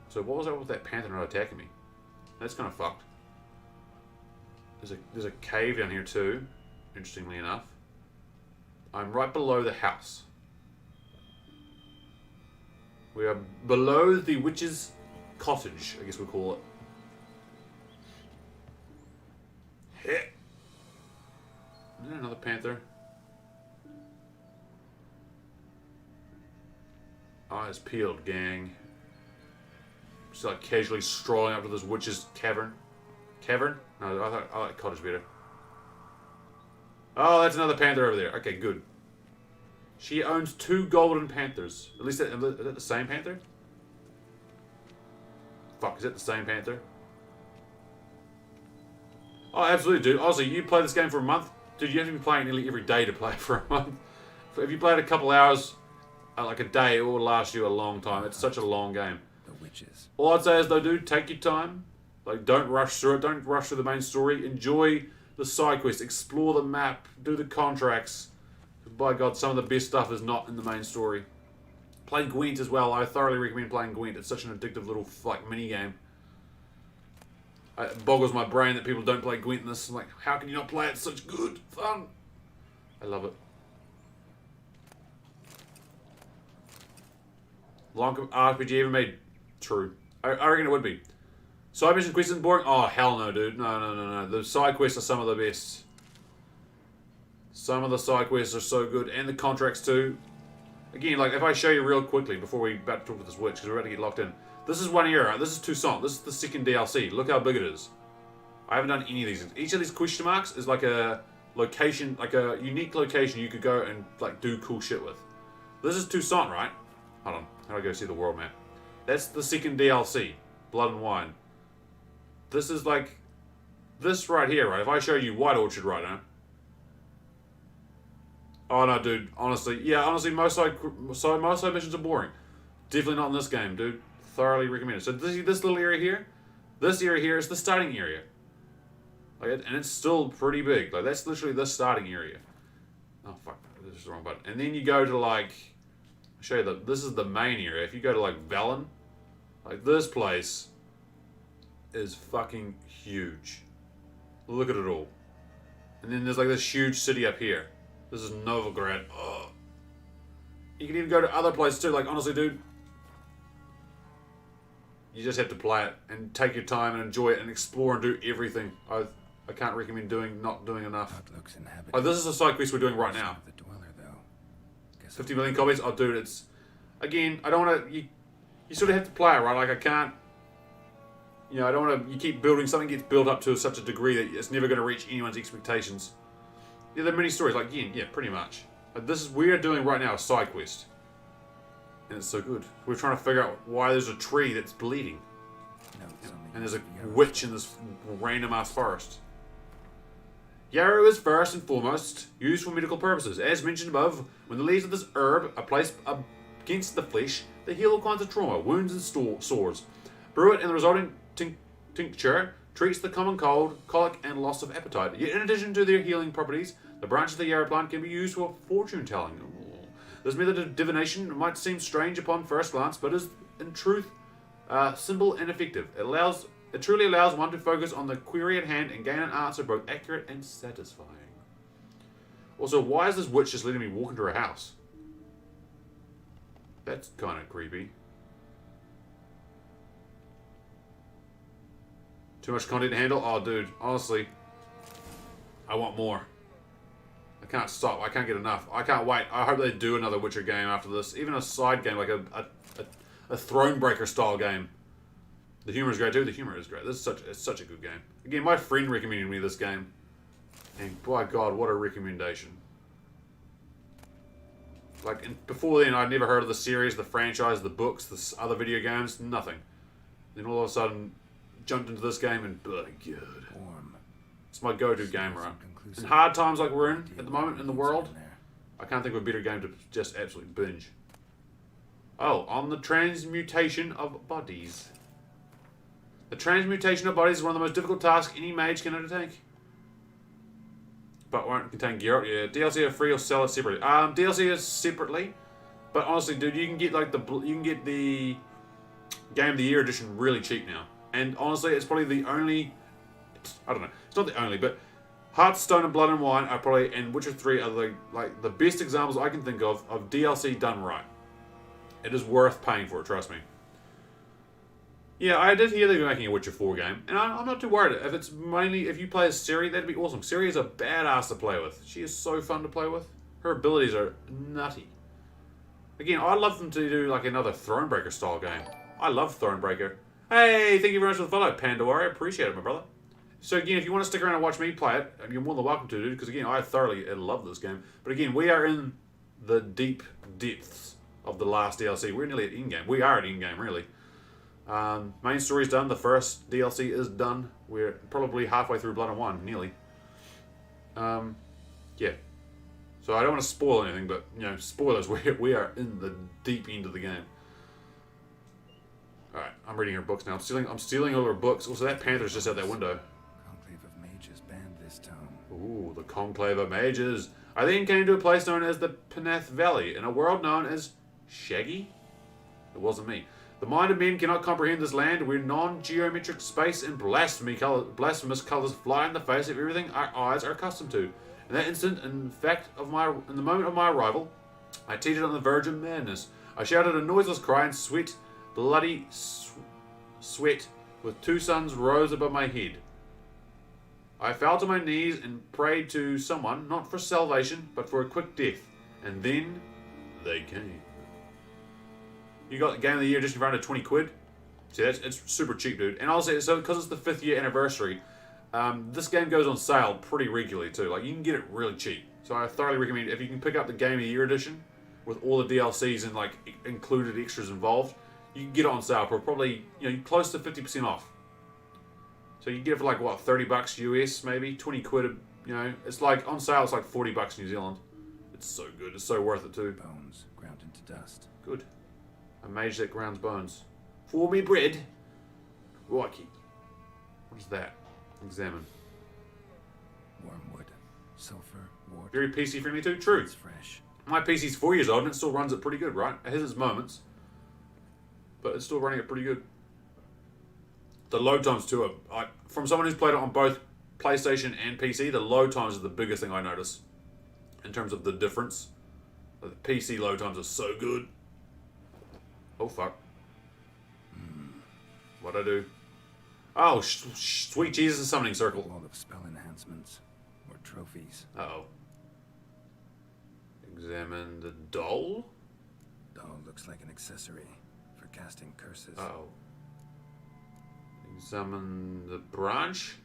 Speaker 2: So, what was up with that panther not attacking me? That's kind of fucked. There's a cave down here too, interestingly enough. I'm right below the house. We are below the witch's cottage, I guess we'll call it. Is there another panther? Eyes peeled, gang. Just like casually strolling up to this witch's cavern. Cavern? No, I like cottage better. Oh, that's another panther over there. Okay, good. She owns 2 golden panthers. At least, is that the same panther? Fuck, is that the same panther? Oh, absolutely, dude. Honestly, you play this game for a month? Dude, you have to be playing nearly every day to play it for a month. If you play it a couple hours, like a day, it will last you a long time. It's such a long game.
Speaker 3: The witches.
Speaker 2: All I'd say is, though, dude, take your time. Like, don't rush through it. Don't rush through the main story. Enjoy the side quests. Explore the map. Do the contracts. By God, some of the best stuff is not in the main story. Play Gwent as well. I thoroughly recommend playing Gwent. It's such an addictive little, like, mini-game. It boggles my brain that people don't play Gwent in this. I'm like, how can you not play it? It's such good fun. I love it. Longest RPG ever made. True. I reckon it would be. Side mission quests isn't boring? Oh, hell no, dude. No. The side quests are some of the best. Some of the side quests are so good. And the contracts, too. Again, like, if I show you real quickly before we about to talk about this witch, because we're about to get locked in. This is one area, right? This is Toussaint. This is the second DLC. Look how big it is. I haven't done any of these. Each of these question marks is like a location, like a unique location you could go and, like, do cool shit with. This is Toussaint, right? Hold on. How do I go see the world map? That's the second DLC. Blood and Wine. This is like... This right here, right? If I show you White Orchard right now... Oh no, dude. Honestly. Yeah, honestly, most side missions are boring. Definitely not in this game, dude. Thoroughly recommend it. So this little area here... This area here is the starting area. Like, and it's still pretty big. Like, that's literally the starting area. Oh, fuck. This is the wrong button. And then you go to, like... I'll show you this is the main area. If you go to, like, Velen... Like, this place... is fucking huge. Look at it all. And then there's like this huge city up here. This is Novigrad. Oh. You can even go to other places too. Like, honestly, dude, you just have to play it and take your time and enjoy it and explore and do everything. I can't recommend not doing enough.
Speaker 3: Outlook's inhabited.
Speaker 2: Oh, this is a side quest we're doing right now.
Speaker 3: The dweller, though. Guess
Speaker 2: 50 million copies. Oh, dude, it's again. I don't want to. You sort of have to play it, right? Like I can't. You know, I don't want to. You keep building something gets built up to such a degree that it's never going to reach anyone's expectations. Yeah, there are many stories. Like yeah, pretty much. This is we are doing right now a side quest, and it's so good. We're trying to figure out why there's a tree that's bleeding,
Speaker 3: notes on the
Speaker 2: and there's a
Speaker 3: use of yarrow.
Speaker 2: witch in this random ass forest. Yarrow is first and foremost used for medical purposes. As mentioned above, when the leaves of this herb are placed against the flesh, they heal all kinds of trauma, wounds and sores. Brew it and the resulting tincture treats the common cold, colic and loss of appetite. Yet in addition to their healing properties, the branch of the yarrow plant can be used for fortune telling. This method of divination might seem strange upon first glance, but is in truth simple and effective. It truly allows one to focus on the query at hand and gain an answer both accurate and satisfying. Also, why is this witch just letting me walk into her house? That's kind of creepy. Too much content to handle? Oh, dude, honestly, I want more. I can't stop. I can't get enough. I can't wait. I hope they do another Witcher game after this. Even a side game, like a Thronebreaker style game. The humor is great too. The humor is great. This is such a good game. Again, my friend recommended me this game, and by God, what a recommendation! Like before then, I'd never heard of the series, the franchise, the books, the other video games, nothing. Then all of a sudden, jumped into this game, and bloody good.
Speaker 3: Warm.
Speaker 2: It's my go-to game, right? In hard times like we're in at the moment in the world,
Speaker 3: There.
Speaker 2: I can't think of a better game to just absolutely binge. Oh, on the transmutation of bodies. The transmutation of bodies is one of the most difficult tasks any mage can undertake. But won't contain gear. Yeah, DLC are free or sell it separately. DLC is separately, but honestly, dude, you can get like the Game of the Year edition really cheap now. And honestly, it's probably the only. I don't know. It's not the only, but Hearthstone and Blood and Wine are probably, and Witcher 3 are the best examples I can think of DLC done right. It is worth paying for it, trust me. Yeah, I did hear they're making a Witcher 4 game, and I'm not too worried. If you play as Ciri, that'd be awesome. Ciri is a badass to play with. She is so fun to play with. Her abilities are nutty. Again, I'd love them to do like another Thronebreaker style game. I love Thronebreaker. Hey, thank you very much for the follow, Pandora. I appreciate it, my brother. So again, if you want to stick around and watch me play it, you're more than welcome to, dude, because again, I thoroughly love this game. But again, we are in the deep depths of the last DLC. We're nearly at endgame. We are at endgame, really. Main story's done. The first DLC is done. We're probably halfway through Blood and Wine, nearly. Yeah. So I don't want to spoil anything, but you know, spoilers. We are in the deep end of the game. All right, I'm reading her books now. I'm stealing all her books. Also, that panther's just out that window.
Speaker 3: Conclave of Mages banned this tome.
Speaker 2: Ooh, the Conclave of Mages. I then came to a place known as the Peneth Valley, in a world known as Shaggy? It wasn't me. The mind of men cannot comprehend this land where non-geometric space and blasphemous colours fly in the face of everything our eyes are accustomed to. In that instant, in the moment of my arrival, I teetered on the verge of madness. I shouted a noiseless cry and bloody sweat with two suns rose above my head. I fell to my knees and prayed to someone, not for salvation, but for a quick death. And then they came. You got the Game of the Year edition for under 20 quid. See, it's super cheap, dude. And also, so because it's the 5th year anniversary, this game goes on sale pretty regularly too. Like, you can get it really cheap. So I thoroughly recommend if you can pick up the Game of the Year edition with all the DLCs and like included extras involved, you can get it on sale for probably, you know, close to 50% off. So you can get it for like what, $30 US maybe, 20 quid. You know, it's like on sale. It's like $40 New Zealand. It's so good. It's so worth it too.
Speaker 3: Bones ground into dust.
Speaker 2: Good. A mage that grounds bones. For me bread. Righty. What is that? Examine.
Speaker 3: Wormwood. Sulfur. Wart.
Speaker 2: Very PC friendly too? True.
Speaker 3: It's fresh.
Speaker 2: My PC's 4 years old and it still runs it pretty good, right? It has its moments. But it's still running it pretty good. The load times too are... from someone who's played it on both PlayStation and PC, the load times are the biggest thing I notice. In terms of the difference. The PC load times are so good. Oh fuck. What'd I do? Oh, sweet Jesus, a summoning circle.
Speaker 3: Wall of spell enhancements or trophies.
Speaker 2: Uh-oh. Examine the doll?
Speaker 3: Doll looks like an accessory for casting curses.
Speaker 2: Uh-oh. Examine the branch?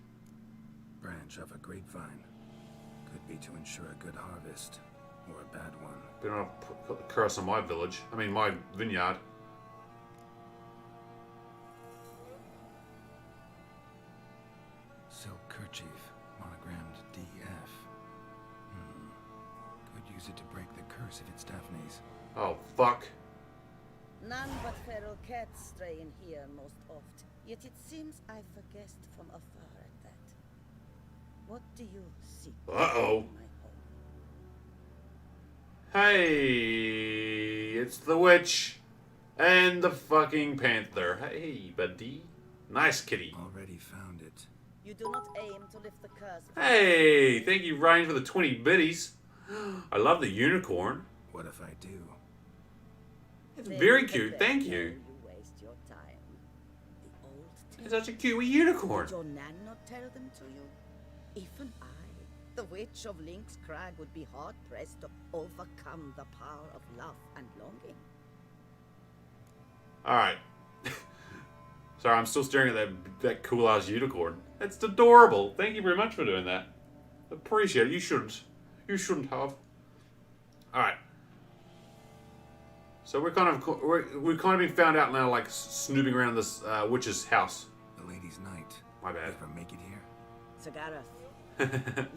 Speaker 3: Branch of a grapevine. Could be to ensure a good harvest or a bad one.
Speaker 2: We don't have to put the curse on my village. I mean, my vineyard.
Speaker 3: Silk kerchief, monogrammed DF. Could use it to break the curse if it's Daphne's.
Speaker 2: Oh, fuck.
Speaker 5: None but feral cats stray in here most oft. Yet it seems I've a guest from afar at that. What do you seek?
Speaker 2: Uh-oh.
Speaker 5: in my home?
Speaker 2: Hey, it's the witch and the fucking panther. Hey, buddy. Nice kitty.
Speaker 3: Already found it.
Speaker 5: You do not aim to lift the curse.
Speaker 2: Hey, thank you, Ryan, for the 20 biddies. I love the unicorn.
Speaker 3: What if I do?
Speaker 2: It's
Speaker 5: Then
Speaker 2: very
Speaker 5: the
Speaker 2: cute.
Speaker 5: best
Speaker 2: Thank
Speaker 5: way
Speaker 2: you.
Speaker 5: You waste your time. The old
Speaker 2: It's such a cute wee unicorn.
Speaker 5: Did your nan not tell them to you? Even I, the witch of Lynx Crag, would be hard-pressed to overcome the power of love and longing.
Speaker 2: Alright. Sorry, I'm still staring at that cool-ass unicorn. That's adorable. Thank you very much for doing that. Appreciate it. You shouldn't. You shouldn't have. Alright. So we've kind of been found out now, like, snooping around this witch's house.
Speaker 3: The ladies' night.
Speaker 2: My bad.
Speaker 3: Ever make it here?
Speaker 5: Sir Gareth,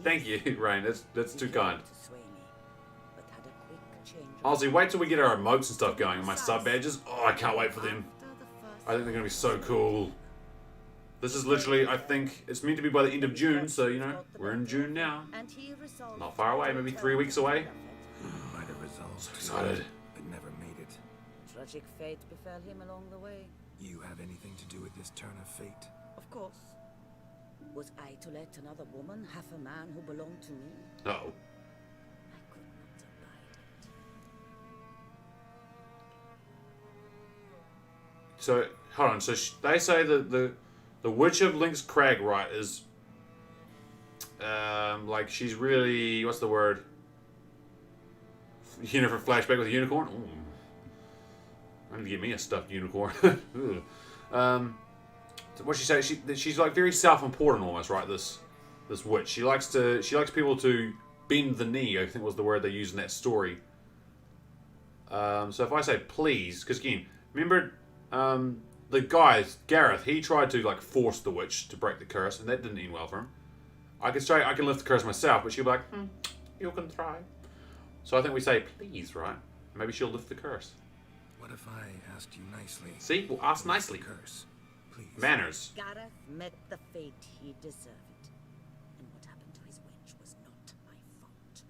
Speaker 2: Thank you, Ryan. That's too kind.
Speaker 5: to sway me, but had a quick change of
Speaker 2: Honestly, wait till we get our emotes and stuff going and my sub badges. Oh, I can't wait for them.
Speaker 5: after the first
Speaker 2: I think they're going to be so cool. This is literally, I think, it's meant to be by the end of June, so, you know, we're in June now.
Speaker 5: and he resolved
Speaker 2: Not far away,
Speaker 5: to
Speaker 2: maybe
Speaker 5: return
Speaker 2: 3 weeks
Speaker 5: to
Speaker 2: away.
Speaker 5: Belfast.
Speaker 3: Might have resolved.
Speaker 2: So excited.
Speaker 3: But never made it.
Speaker 5: Tragic fate befell him along the way.
Speaker 3: You have anything to do with this turn of fate?
Speaker 5: Of course. Was I to let another woman have a man who belonged to me?
Speaker 2: Uh-oh.
Speaker 5: I could not abide it.
Speaker 2: So, hold on. So they say that the Witch of Lynx Crag, right, is... like, she's really... What's the word? You know, for flashback with a unicorn? Ooh. I need to get me a stuffed unicorn. So what she say? She's like very self-important almost, right? This witch. She likes people to bend the knee. I think was the word they used in that story. So if I say please, because again, remember the guy Gareth? He tried to like force the witch to break the curse, and that didn't end well for him. I can lift the curse myself, but she'll be like, you can try. So I think we say please, right? Maybe she'll lift the curse.
Speaker 3: What if I asked you nicely?
Speaker 2: See, we'll ask nicely.
Speaker 3: Curse, please.
Speaker 2: Manners.
Speaker 5: Gareth met the fate he deserved. And what happened to his wench was not my fault.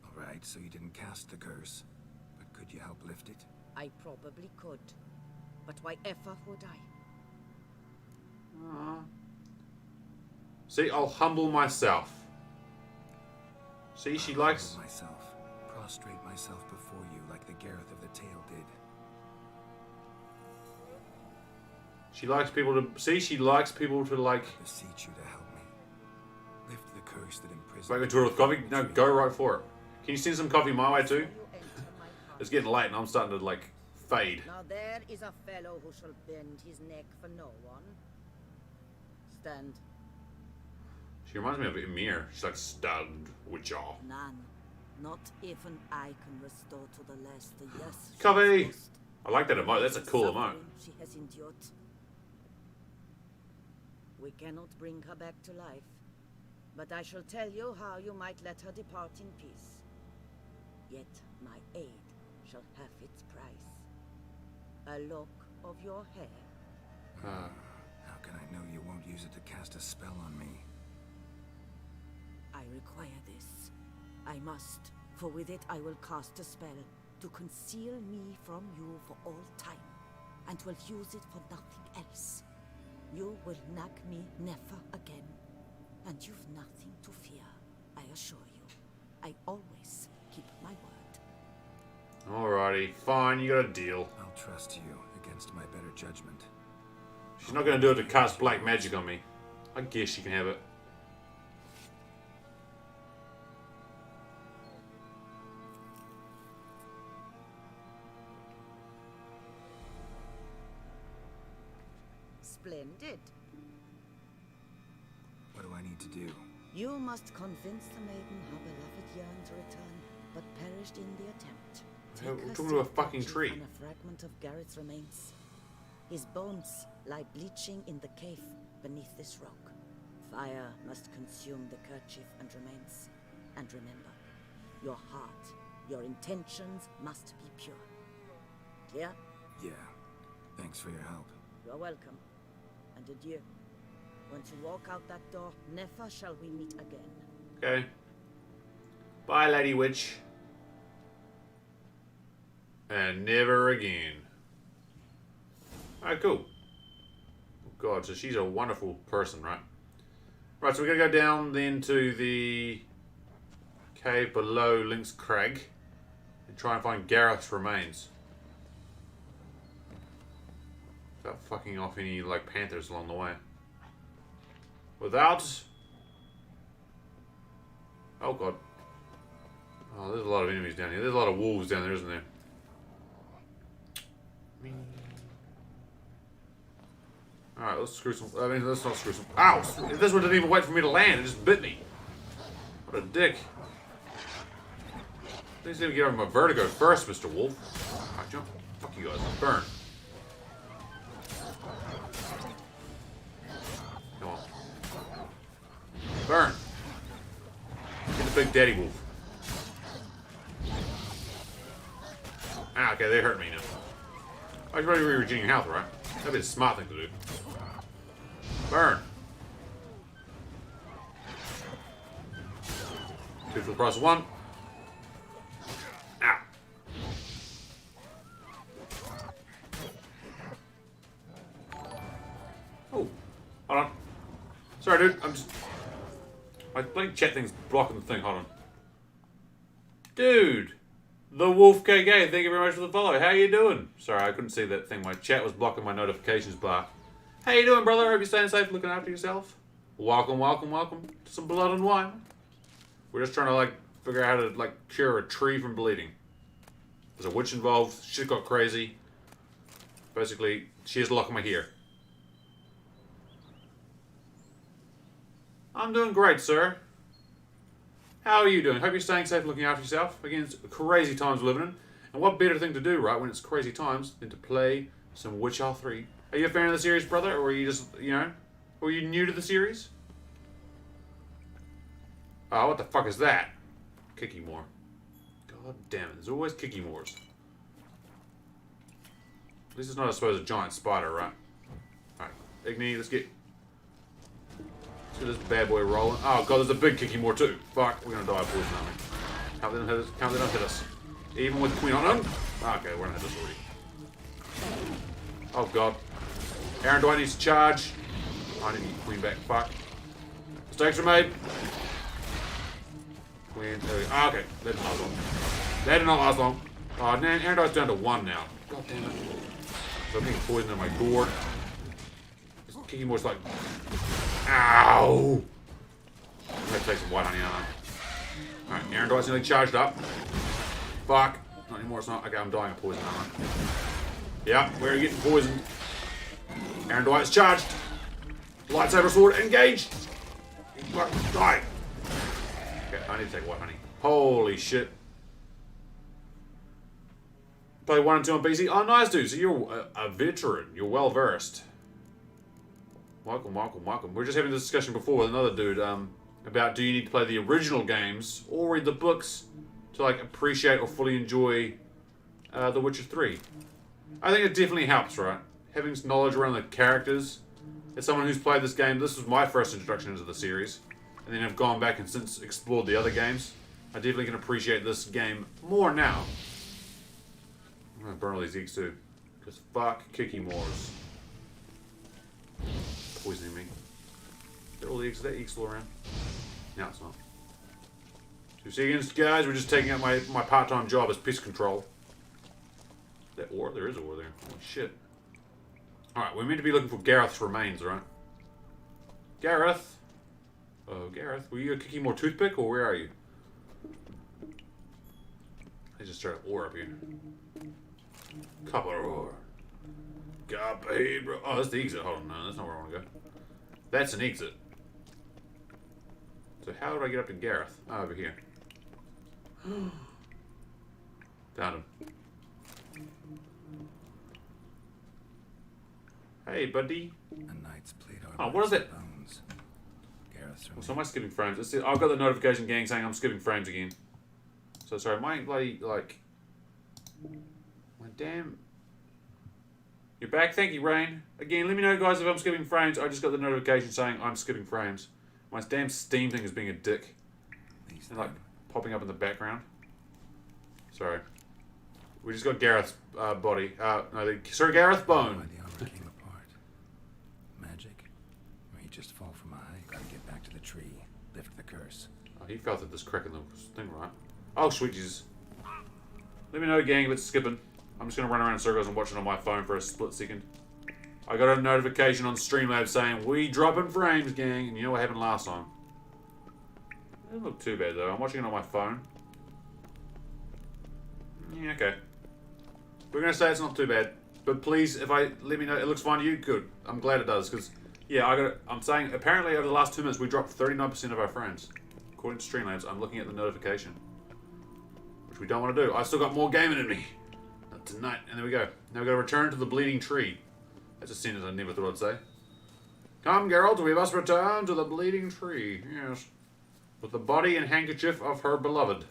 Speaker 3: All right, so you didn't cast the curse, but could you help lift it?
Speaker 5: I probably could. But why ever would I?
Speaker 2: See, I'll humble myself. See, she likes...
Speaker 3: Humble myself, prostrate myself before you like the Gareth of the tale did.
Speaker 2: She likes people to... See, she likes people to, like...
Speaker 3: Beseech you to help me. Lift the curse that imprisons...
Speaker 2: Make a tour with coffee? No, go right for it. Can you send some coffee my way, too?
Speaker 5: You enter my heart.
Speaker 2: It's getting late and I'm starting to, like, fade.
Speaker 5: Now there is a fellow who shall bend his neck for no one. Stand.
Speaker 2: She reminds me of Emir. She's like, stand with y'all.
Speaker 5: None. Not even I can restore to the last the yes. she
Speaker 2: Coffee!
Speaker 5: has lost.
Speaker 2: I like that emote. That's a cool emote.
Speaker 5: Suffering she has endured. We cannot bring her back to life, but I shall tell you how you might let her depart in peace. Yet my aid shall have its price. A lock of your hair.
Speaker 3: How can I know you won't use it to cast a spell on me?
Speaker 5: I require this. I must, for with it I will cast a spell to conceal me from you for all time, and will use it for nothing else. You will nag me never again, and you've nothing to fear, I assure you. I always keep my word.
Speaker 2: Alrighty, fine, you got a deal.
Speaker 3: I'll trust you against my better judgment.
Speaker 2: She's not going to do it to cast black magic on me. I guess she can have it.
Speaker 5: Splendid.
Speaker 3: What do I need to do?
Speaker 5: You must convince the maiden her beloved yearned to return, but perished in the attempt.
Speaker 2: We're
Speaker 5: Take her
Speaker 2: talking to a
Speaker 5: still
Speaker 2: fucking
Speaker 5: captive
Speaker 2: tree.
Speaker 5: on a fragment of Gareth's remains. His bones lie bleaching in the cave beneath this rock. Fire must consume the kerchief and remains. And remember, your heart, your intentions must be pure. Clear?
Speaker 3: Yeah. Thanks for your help.
Speaker 5: You're welcome. And adieu. Once you walk out that door, never shall we meet again.
Speaker 2: Okay. Bye, Lady Witch. And never again. Alright, cool. Oh god, so she's a wonderful person, right? Right, so we're going to go down then to the cave below Lynx Crag and try and find Gareth's remains. Without fucking off any, like, panthers along the way. Without... Oh god. Oh, there's a lot of enemies down here. There's a lot of wolves down there, isn't there? Alright, let's screw some... I mean, let's not screw some... Ow! This one didn't even wait for me to land. It just bit me. What a dick. Please let me get over my vertigo first, Mr. Wolf. Alright, jump. Fuck you guys. Burn. Come on. Burn. Get the big daddy wolf. Ah, okay, they hurt me now. I should probably be regenerating health, right? That'd be a smart thing to do. Burn. 2 for the price of 1. Ow. Oh. Hold on. Sorry, dude. I'm just... My bloody chat thing's blocking the thing. Hold on. Dude. The Wolf KK. Thank you very much for the follow. How you doing? Sorry, I couldn't see that thing. My chat was blocking my notifications bar. How you doing, brother? Hope you're staying safe, looking after yourself. Welcome, welcome, welcome to some blood and wine. We're just trying to, like, figure out how to, like, cure a tree from bleeding. There's a witch involved. Shit got crazy. Basically, she has luck in my ear. I'm doing great, sir. How are you doing? Hope you're staying safe, looking after yourself. Again, it's crazy times we're living in. And what better thing to do, right, when it's crazy times, than to play some Witcher 3. Are you a fan of the series, brother? Or are you just, you know, or are you new to the series? Oh, what the fuck is that? Kikimore. God damn it. There's always Kikimores. At least it's not, I suppose, a giant spider, right? Alright. Igni, let's get this bad boy rolling. Oh god, there's a big Kikimore too. Fuck, we're gonna die of poison, aren't we? Can't let them hit us. Can't let them hit us. Even with Queen on them. Okay, we're gonna hit us already. Oh god. Aaron Dwight needs to charge. I need to get Queen back. Fuck. Mistakes were made. Queen. Oh, okay. That did not last long. That did not last long. Oh, man, Aaron Dwight's down to 1 now. God damn it. So I'm getting poison in my gourd. This Kikimore's like... Ow! I'm gonna take some white honey on. Alright, Aaron Dwight's nearly charged up. Fuck. Not anymore, it's not. Okay, I'm dying of poison, aren't I? Yeah, we're getting poisoned. Aaron Dwight's charged. Lightsaber sword, engage! Fuck, die! Okay, I need to take white honey. Holy shit. Play 1 and 2 on PC. Oh, nice, dude. So you're a veteran. You're well versed. Welcome, welcome, welcome. We were just having this discussion before with another dude about do you need to play the original games or read the books to like appreciate or fully enjoy The Witcher 3. I think it definitely helps, right? Having some knowledge around the characters. As someone who's played this game, this was my first introduction into the series. And then I've gone back and since explored the other games. I definitely can appreciate this game more now. I'm gonna burn all these eggs too. Because fuck Kikimores. Poisoning me. Is that all the eggs? Is that egg still around? No, it's not. 2 seconds, guys. We're just taking out my part-time job as pest control. Is that ore? There is ore there. Holy shit. Alright, we're meant to be looking for Gareth's remains, right? Gareth! Oh, Gareth, were you kicking more toothpick, or where are you? I just started ore up here. Copper ore. Copper, bro. Oh, that's the exit. Hold on, no, that's not where I want to go. That's an exit. So how do I get up to Gareth? Oh, over here. Found him. Hey, buddy.
Speaker 3: A knight's plate
Speaker 2: Oh, what is it?
Speaker 3: bones. Gareth's
Speaker 2: Well, so am I skipping frames? Let's see. I've got the notification gang saying I'm skipping frames again. So sorry, my bloody, like... My damn... You're back? Thank you, Rain. Again, let me know, guys, if I'm skipping frames. I just got the notification saying I'm skipping frames. My damn Steam thing is being a dick. And, like, popping up in the background. Sorry. We just got Gareth's body. Sorry, Gareth's bone.
Speaker 3: Why the armor came apart. Magic? Or he just fall from a height and get back to the tree, lift the curse.
Speaker 2: Oh, he felt at this crack in the thing, right? Oh, sweet Jesus. Let me know, gang, if it's skipping. I'm just going to run around in circles and watch it on my phone for a split second. I got a notification on Streamlabs saying, we dropping frames, gang. And you know what happened last time? It didn't look too bad, though. I'm watching it on my phone. Yeah, okay. We're going to say it's not too bad. But please, let me know, it looks fine to you, good. I'm glad it does, because, yeah, I'm saying, apparently over the last 2 minutes, we dropped 39% of our frames. According to Streamlabs, I'm looking at the notification. Which we don't want to do. I still got more gaming in me. Not tonight. And there we go. Now we've got to return to the bleeding tree. That's a sentence I never thought I'd say. Come, Geralt, we must return to the bleeding tree. Yes. With the body and handkerchief of her beloved.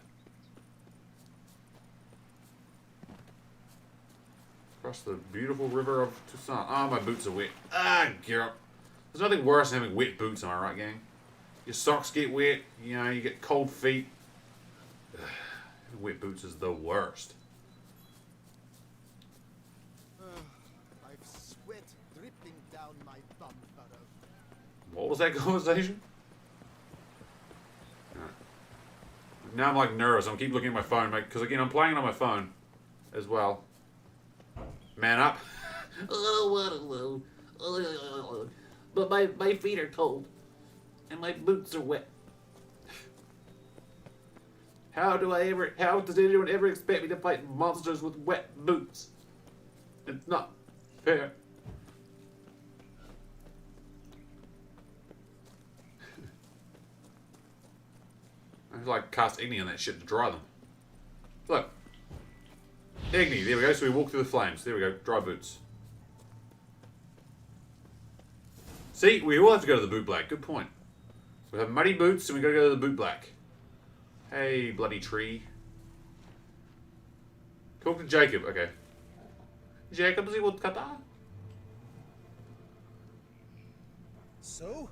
Speaker 2: Across the beautiful river of Toussaint. Ah, my boots are wet. Ah, Geralt. There's nothing worse than having wet boots, am I right, gang? Your socks get wet, you know, you get cold feet. Ugh, having wet boots is the worst.
Speaker 8: I've sweat dripping down my bum furrow.
Speaker 2: What was that conversation? Right. Now I'm like nervous. I'm keep looking at my phone, mate, because again I'm playing it on my phone as well. Man up.
Speaker 1: Oh, but my feet are cold. And my boots are wet.
Speaker 2: How does anyone ever expect me to fight monsters with wet boots? It's not fair. I just like cast Igni on that shit to dry them. Look. Igni, there we go, so we walk through the flames. There we go, dry boots. See, we all have to go to the boot black, good point. We have muddy boots and we gotta go to the boot black. Hey, bloody tree. Talk to Jacob, okay. Jacob, is he woodcutter?
Speaker 9: So,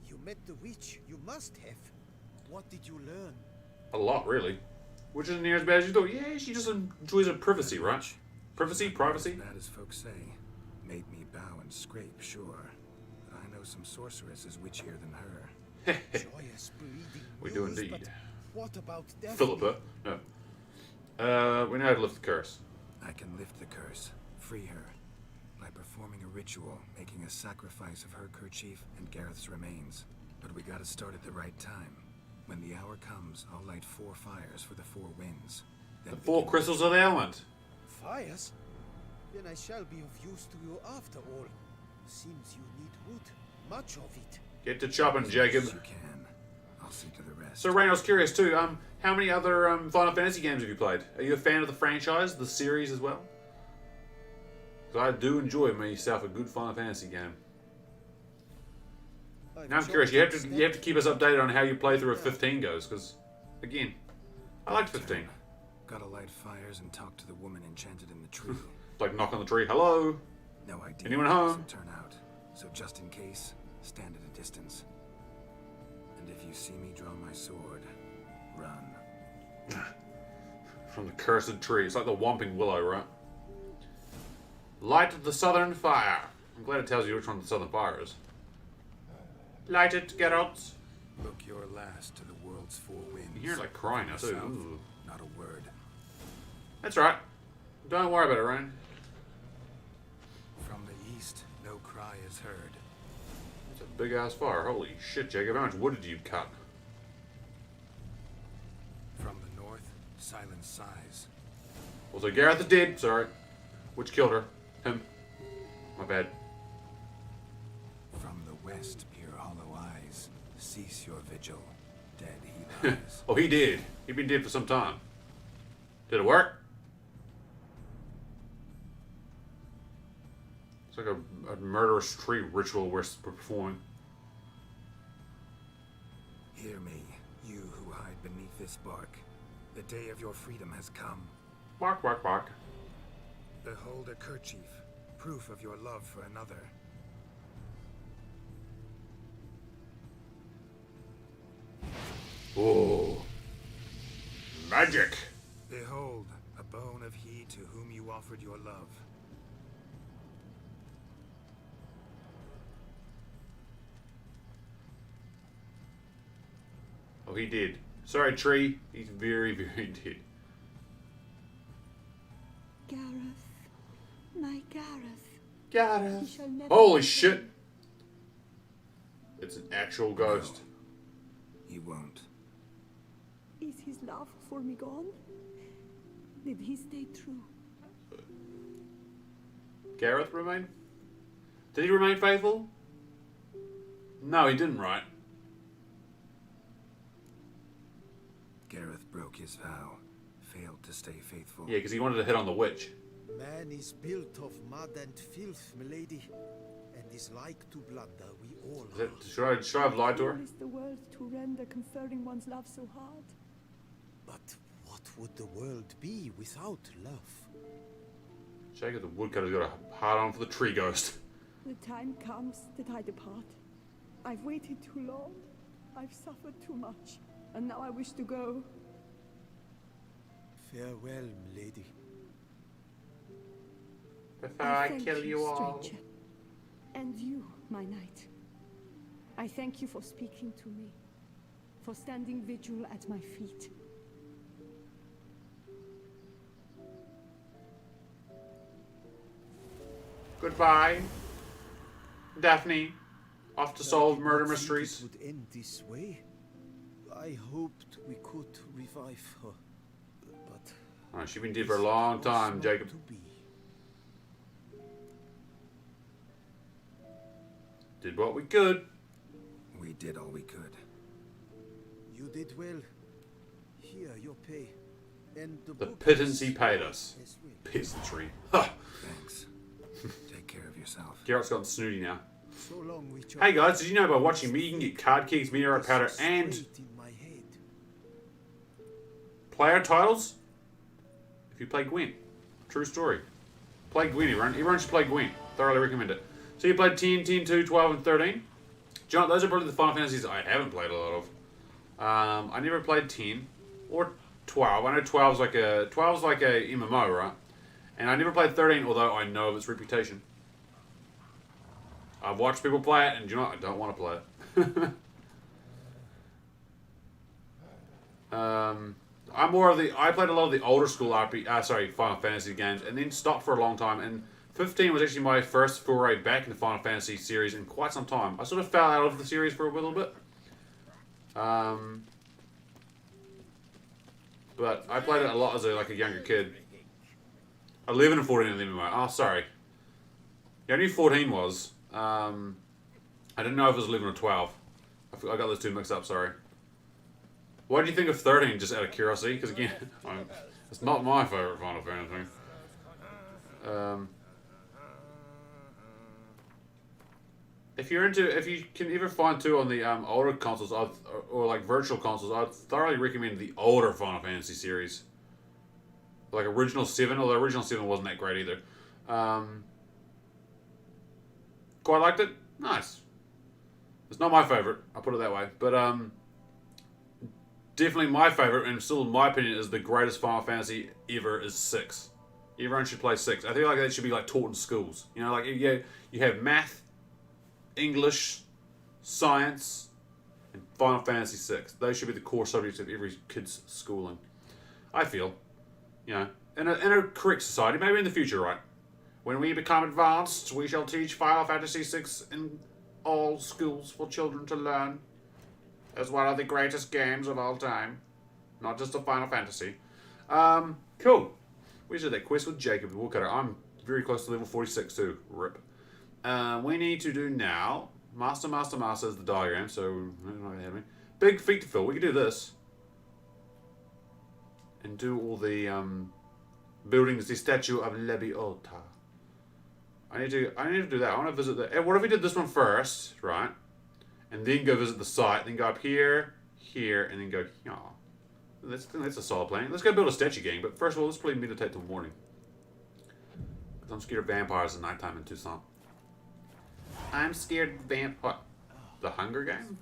Speaker 9: you met the witch. You must have. What did you learn?
Speaker 2: A lot, really. Which isn't near as bad as you thought. Yeah, she just enjoys her privacy, right? Privacy? Privacy?
Speaker 3: As bad as folks say. Made me bow and scrape, sure. But I know some sorceresses witchier than her.
Speaker 9: Joyous bleeding
Speaker 2: We do
Speaker 9: news,
Speaker 2: indeed.
Speaker 9: but what about Daphne?
Speaker 2: Philippa? No. We know how to lift the curse.
Speaker 3: I can lift the curse, free her, by performing a ritual, making a sacrifice of her kerchief and Gareth's remains. But we gotta start at the right time. When the hour comes, I'll light 4 fires for the 4 winds.
Speaker 2: The
Speaker 3: Then
Speaker 2: 4
Speaker 3: begin-
Speaker 2: crystals of the element.
Speaker 9: Fires? Then I shall be of use to you after all. Seems you need wood. Much of it.
Speaker 2: Get to chopping, Jacob.
Speaker 3: Yes, you can. I'll see to the rest.
Speaker 2: So, Rain, I was curious too. How many other Final Fantasy games have you played? Are you a fan of the franchise, the series as well? Because I do enjoy myself a good Final Fantasy game. Now I'm curious. You have to keep us updated on how your playthrough of 15 goes, because again, I liked 15.
Speaker 3: Gotta light fires and talk to the woman enchanted in the tree.
Speaker 2: Like knock on the tree. Hello.
Speaker 3: No idea
Speaker 2: Anyone
Speaker 3: how
Speaker 2: home?
Speaker 3: this will turn out. So just in case, stand at a distance. And if you see me draw my sword, run.
Speaker 2: From the cursed tree. It's like the Whomping Willow, right? Light the southern fire. I'm glad it tells you which one the southern fire is. Light it, Geralt.
Speaker 3: Look your last to the world's 4 winds.
Speaker 2: You're like crying now, too.
Speaker 3: South,
Speaker 2: Ooh.
Speaker 3: not a word.
Speaker 2: That's right. Don't worry about it, Rain.
Speaker 3: From the east, cry is heard.
Speaker 2: It's a big ass fire. Holy shit, Jacob. How much wood did you cut?
Speaker 3: From the north, silence sighs.
Speaker 2: Well, so Gareth is dead. Sorry. Which killed her? Him. My bad.
Speaker 3: From the west peer hollow eyes. Cease your vigil. Dead he lies.
Speaker 2: Oh, he did. He'd been dead for some time. Did it work? It's like a murderous tree ritual we're performing.
Speaker 3: Hear me, you who hide beneath this bark. The day of your freedom has come.
Speaker 2: Bark, bark, bark.
Speaker 3: Behold a kerchief, proof of your love for another.
Speaker 2: Oh. Magic.
Speaker 3: Behold, a bone of he to whom you offered your love.
Speaker 2: Oh, he did. Sorry, tree. He's very, very dead.
Speaker 5: Gareth, my Gareth.
Speaker 2: Gareth.
Speaker 5: He shall never
Speaker 2: Holy
Speaker 5: be
Speaker 2: shit.
Speaker 5: again.
Speaker 2: It's an actual ghost.
Speaker 3: He won't.
Speaker 5: Is his love for me gone? Did he stay true?
Speaker 2: Gareth remain? Did he remain faithful? No, he didn't, right?
Speaker 3: Gareth broke his vow, failed to stay faithful.
Speaker 2: Yeah, because he wanted to hit on the witch.
Speaker 9: Man is built of mud and filth, milady, and is like to blunder. We all
Speaker 2: Is it,
Speaker 9: are.
Speaker 2: should I have lied to her?
Speaker 5: What is the world to render conferring one's love so hard?
Speaker 9: But what would the world be without love?
Speaker 2: Jacob the woodcutter's got a hard on for the tree ghost.
Speaker 5: The time comes that I depart. I've waited too long. I've suffered too much. And now I wish to go.
Speaker 9: Farewell, milady.
Speaker 2: Before I
Speaker 5: thank
Speaker 2: kill you all.
Speaker 5: stranger. And you, my knight. I thank you for speaking to me. For standing vigil at my feet.
Speaker 2: Goodbye. Daphne. Off to solve
Speaker 9: I did
Speaker 2: murder
Speaker 9: not think
Speaker 2: mysteries.
Speaker 9: It would end this way. I hoped we could revive her, but
Speaker 2: Oh, she's been dead for a long time,
Speaker 9: was not
Speaker 2: Jacob.
Speaker 9: to be.
Speaker 2: Did what we could.
Speaker 3: We did all we could.
Speaker 9: You did well. Here, your pay. And the
Speaker 2: The
Speaker 9: book
Speaker 2: pittance
Speaker 9: is
Speaker 2: he paid us.
Speaker 9: as well.
Speaker 2: Peasantry. Ha!
Speaker 3: Thanks. Take care of yourself.
Speaker 2: Garrett's gotten snooty now.
Speaker 9: So long, Witcher.
Speaker 2: Hey guys, did you know by watching me you can get card keys, meteorite powder, and
Speaker 9: Straight in my head.
Speaker 2: player titles if you play Gwent? True story. Play Gwent, everyone. Everyone should play Gwent. Thoroughly recommend it. So you played 10, 10, 2, 12, and 13. John, those are probably the Final Fantasies I haven't played a lot of. I never played 10 or 12. I know 12's like a MMO, right? And I never played 13, although I know of its reputation. I've watched people play it, and you know what? I don't want to play it. I'm more of the. I played a lot of the older school Final Fantasy games, and then stopped for a long time. And 15 was actually my first foray back in the Final Fantasy series in quite some time. I sort of fell out of the series for a little bit. But I played it a lot as a younger kid. 11 and 14 in the MMO. Oh, sorry. Yeah, I knew 14 was. I didn't know if it was 11 or 12. I got those two mixed up, sorry. What do you think of 13, just out of curiosity? Because again, it's not my favourite Final Fantasy. If you can ever find two on the older consoles or like virtual consoles, I'd thoroughly recommend the older Final Fantasy series. Like Original 7, although Original 7 wasn't that great either. Quite liked it. Nice. It's not my favourite, I'll put it that way. But definitely my favourite, and still in my opinion, is the greatest Final Fantasy ever is 6. Everyone should play 6. I think like that should be like taught in schools. You know, like you have math, English, science, and Final Fantasy 6. Those should be the core subjects of every kid's schooling. I feel. You know, in a correct society, maybe in the future, right? When we become advanced, we shall teach Final Fantasy VI in all schools for children to learn. As one of the greatest games of all time. Not just a Final Fantasy. Cool. We did that quest with Jacob the Woodcutter. I'm very close to level 46 too. Rip. We need to do now. Master is the diagram, so big feet to fill. We can do this. And do all the buildings, the statue of Lebiota. I need to do that. I want to visit the. What if we did this one first, right? And then go visit the site, then go up here, and then go here. That's a solid plan. Let's go build a statue, gang. But first of all, let's play meditate till morning. Because I'm scared of vampires at nighttime in Tucson. I'm scared of what? The Hunger Game?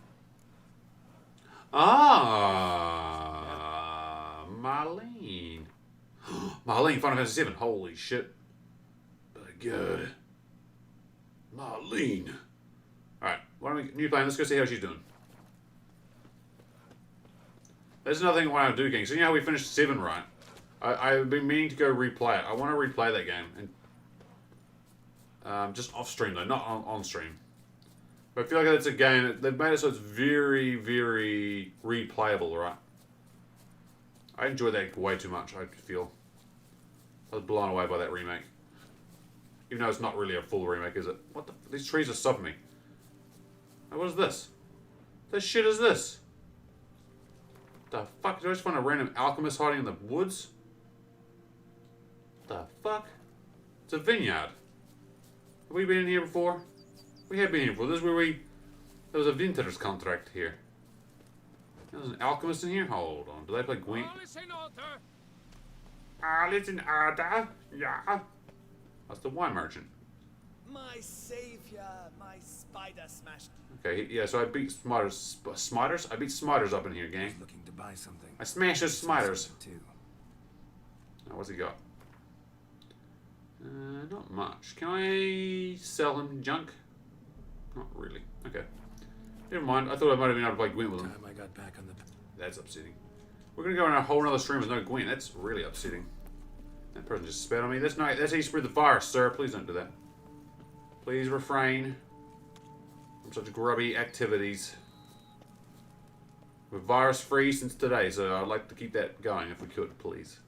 Speaker 2: Ah, Marlene. Marlene, Final Fantasy VII. Holy shit. My God. Marlene. Alright, new plan. Let's go see how she's doing. There's another thing I want to do, gang. So you know how we finished 7, right? I've been meaning to go replay it. I want to replay that game. And just off stream though, not on stream. But I feel like it's a game, they've made it so it's very, very replayable, right? I enjoyed that way too much, I feel. I was blown away by that remake. Even though it's not really a full remake, is it? What the? These trees are stopping me. What is this? What the shit is this? The fuck? Did I just find a random alchemist hiding in the woods? The fuck? It's a vineyard. Have we been in here before? We have been here before. This is where there was a Vinter's contract here. There's an alchemist in here? Hold on. Do they play Gwent? All is in order. Yeah. That's the wine merchant.
Speaker 10: My savior, my spider smashed.
Speaker 2: Okay, yeah, so I beat Smiters? I beat Smiters up in here, gang.
Speaker 3: Looking to buy something.
Speaker 2: I smashed his Smiters.
Speaker 3: Too.
Speaker 2: Now, what's he got? Not much. Can I sell him junk? Not really. Okay. Never mind. I thought I might have been able to play Gwent with him.
Speaker 3: Time I got back on the.
Speaker 2: That's upsetting. We're gonna go on a whole other stream with no Gwent. That's really upsetting. That person just spat on me. That's not. That's how you spread the fire, sir. Please don't do that. Please refrain from such grubby activities. We're virus free since today, so I'd like to keep that going if we could, please.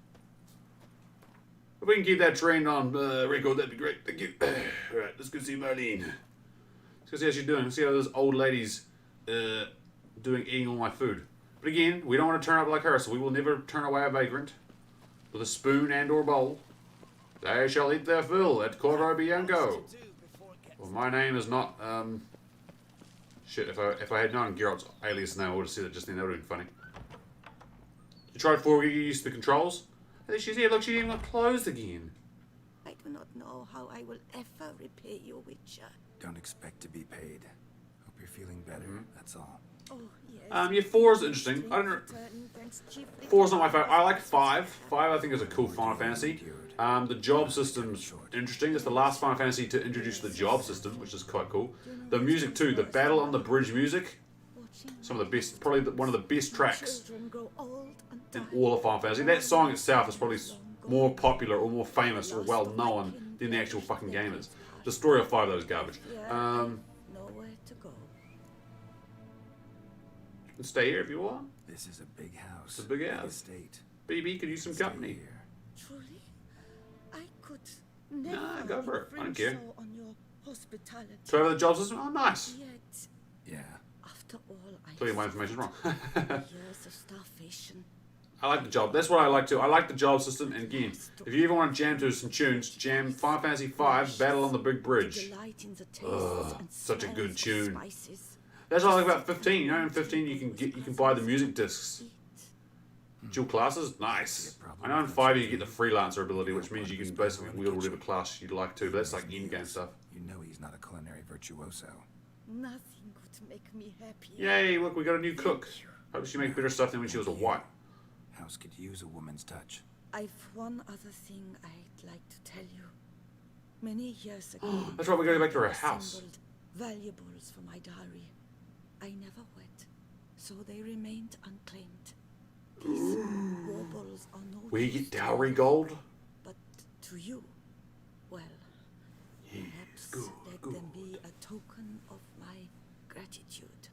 Speaker 2: If we can keep that trend on record, that'd be great. Thank you. Alright, let's go see Marlene. Let's go see how she's doing. Let's see how those old ladies eating all my food. But again, we don't want to turn up like her, so we will never turn away a vagrant with a spoon and or bowl. They shall eat their fill at Corvo Bianco. Well, my name is not, shit, if I had known Geralt's alias name, I would have said it just then. That would have been funny. You tried before we get used to the controls? Hey, she's here. Look, she's even got clothes again.
Speaker 5: I do not know how I will ever repay you, Witcher.
Speaker 3: Don't expect to be paid. Hope you're feeling better. That's all.
Speaker 5: Oh, yes.
Speaker 2: Yeah, 4 is interesting. I don't know. 4's not my favorite. I like 5. 5 I think is a cool Final Fantasy. The job system's interesting. It's the last Final Fantasy to introduce the job system, which is quite cool. The music too. The Battle on the Bridge music. Some of the best, probably one of the best tracks in all of Final Fantasy. That song itself is probably more popular or more famous or well known than the actual fucking game is. The story of 5 though is garbage.
Speaker 5: Nowhere to go.
Speaker 2: You can stay here if you want.
Speaker 3: This is a big house.
Speaker 2: It's a big house.
Speaker 3: Estate.
Speaker 2: Baby, could use some company.
Speaker 5: Truly, I could never.
Speaker 2: Nah, go for it. I don't care.
Speaker 5: On your hospitality.
Speaker 2: Try over the job system. Oh, nice.
Speaker 5: Yet,
Speaker 3: Yeah.
Speaker 5: after all, I
Speaker 2: Clearly my information's wrong.
Speaker 5: years of starvation.
Speaker 2: I like the job. That's what I like too. I like the job system. And again, if you ever want to jam to some tunes, jam Final Fantasy V, Battle on the Big Bridge. Such a good tune. That's what I like about 15. You know, in 15 you can buy the music discs. Dual classes, nice. I know in 5 you get the freelancer ability, which means you can basically wield whatever class you'd like to. But that's like in-game stuff.
Speaker 3: You know he's not a culinary virtuoso.
Speaker 5: Nothing could make me happy.
Speaker 2: Yay! Look, we got a new cook. Hope she makes better stuff than when she was a wife.
Speaker 3: House could use a woman's touch.
Speaker 5: I've one other thing I'd like to tell you. Many years ago,
Speaker 2: That's right, we gotta go back to her
Speaker 5: I
Speaker 2: house.
Speaker 5: assembled valuables for my diary. I never went, so they remained unclaimed. These baubles are no
Speaker 2: We
Speaker 5: use
Speaker 2: get
Speaker 5: to
Speaker 2: dowry
Speaker 5: me,
Speaker 2: gold?
Speaker 5: but to you, well, let them be a token of my gratitude.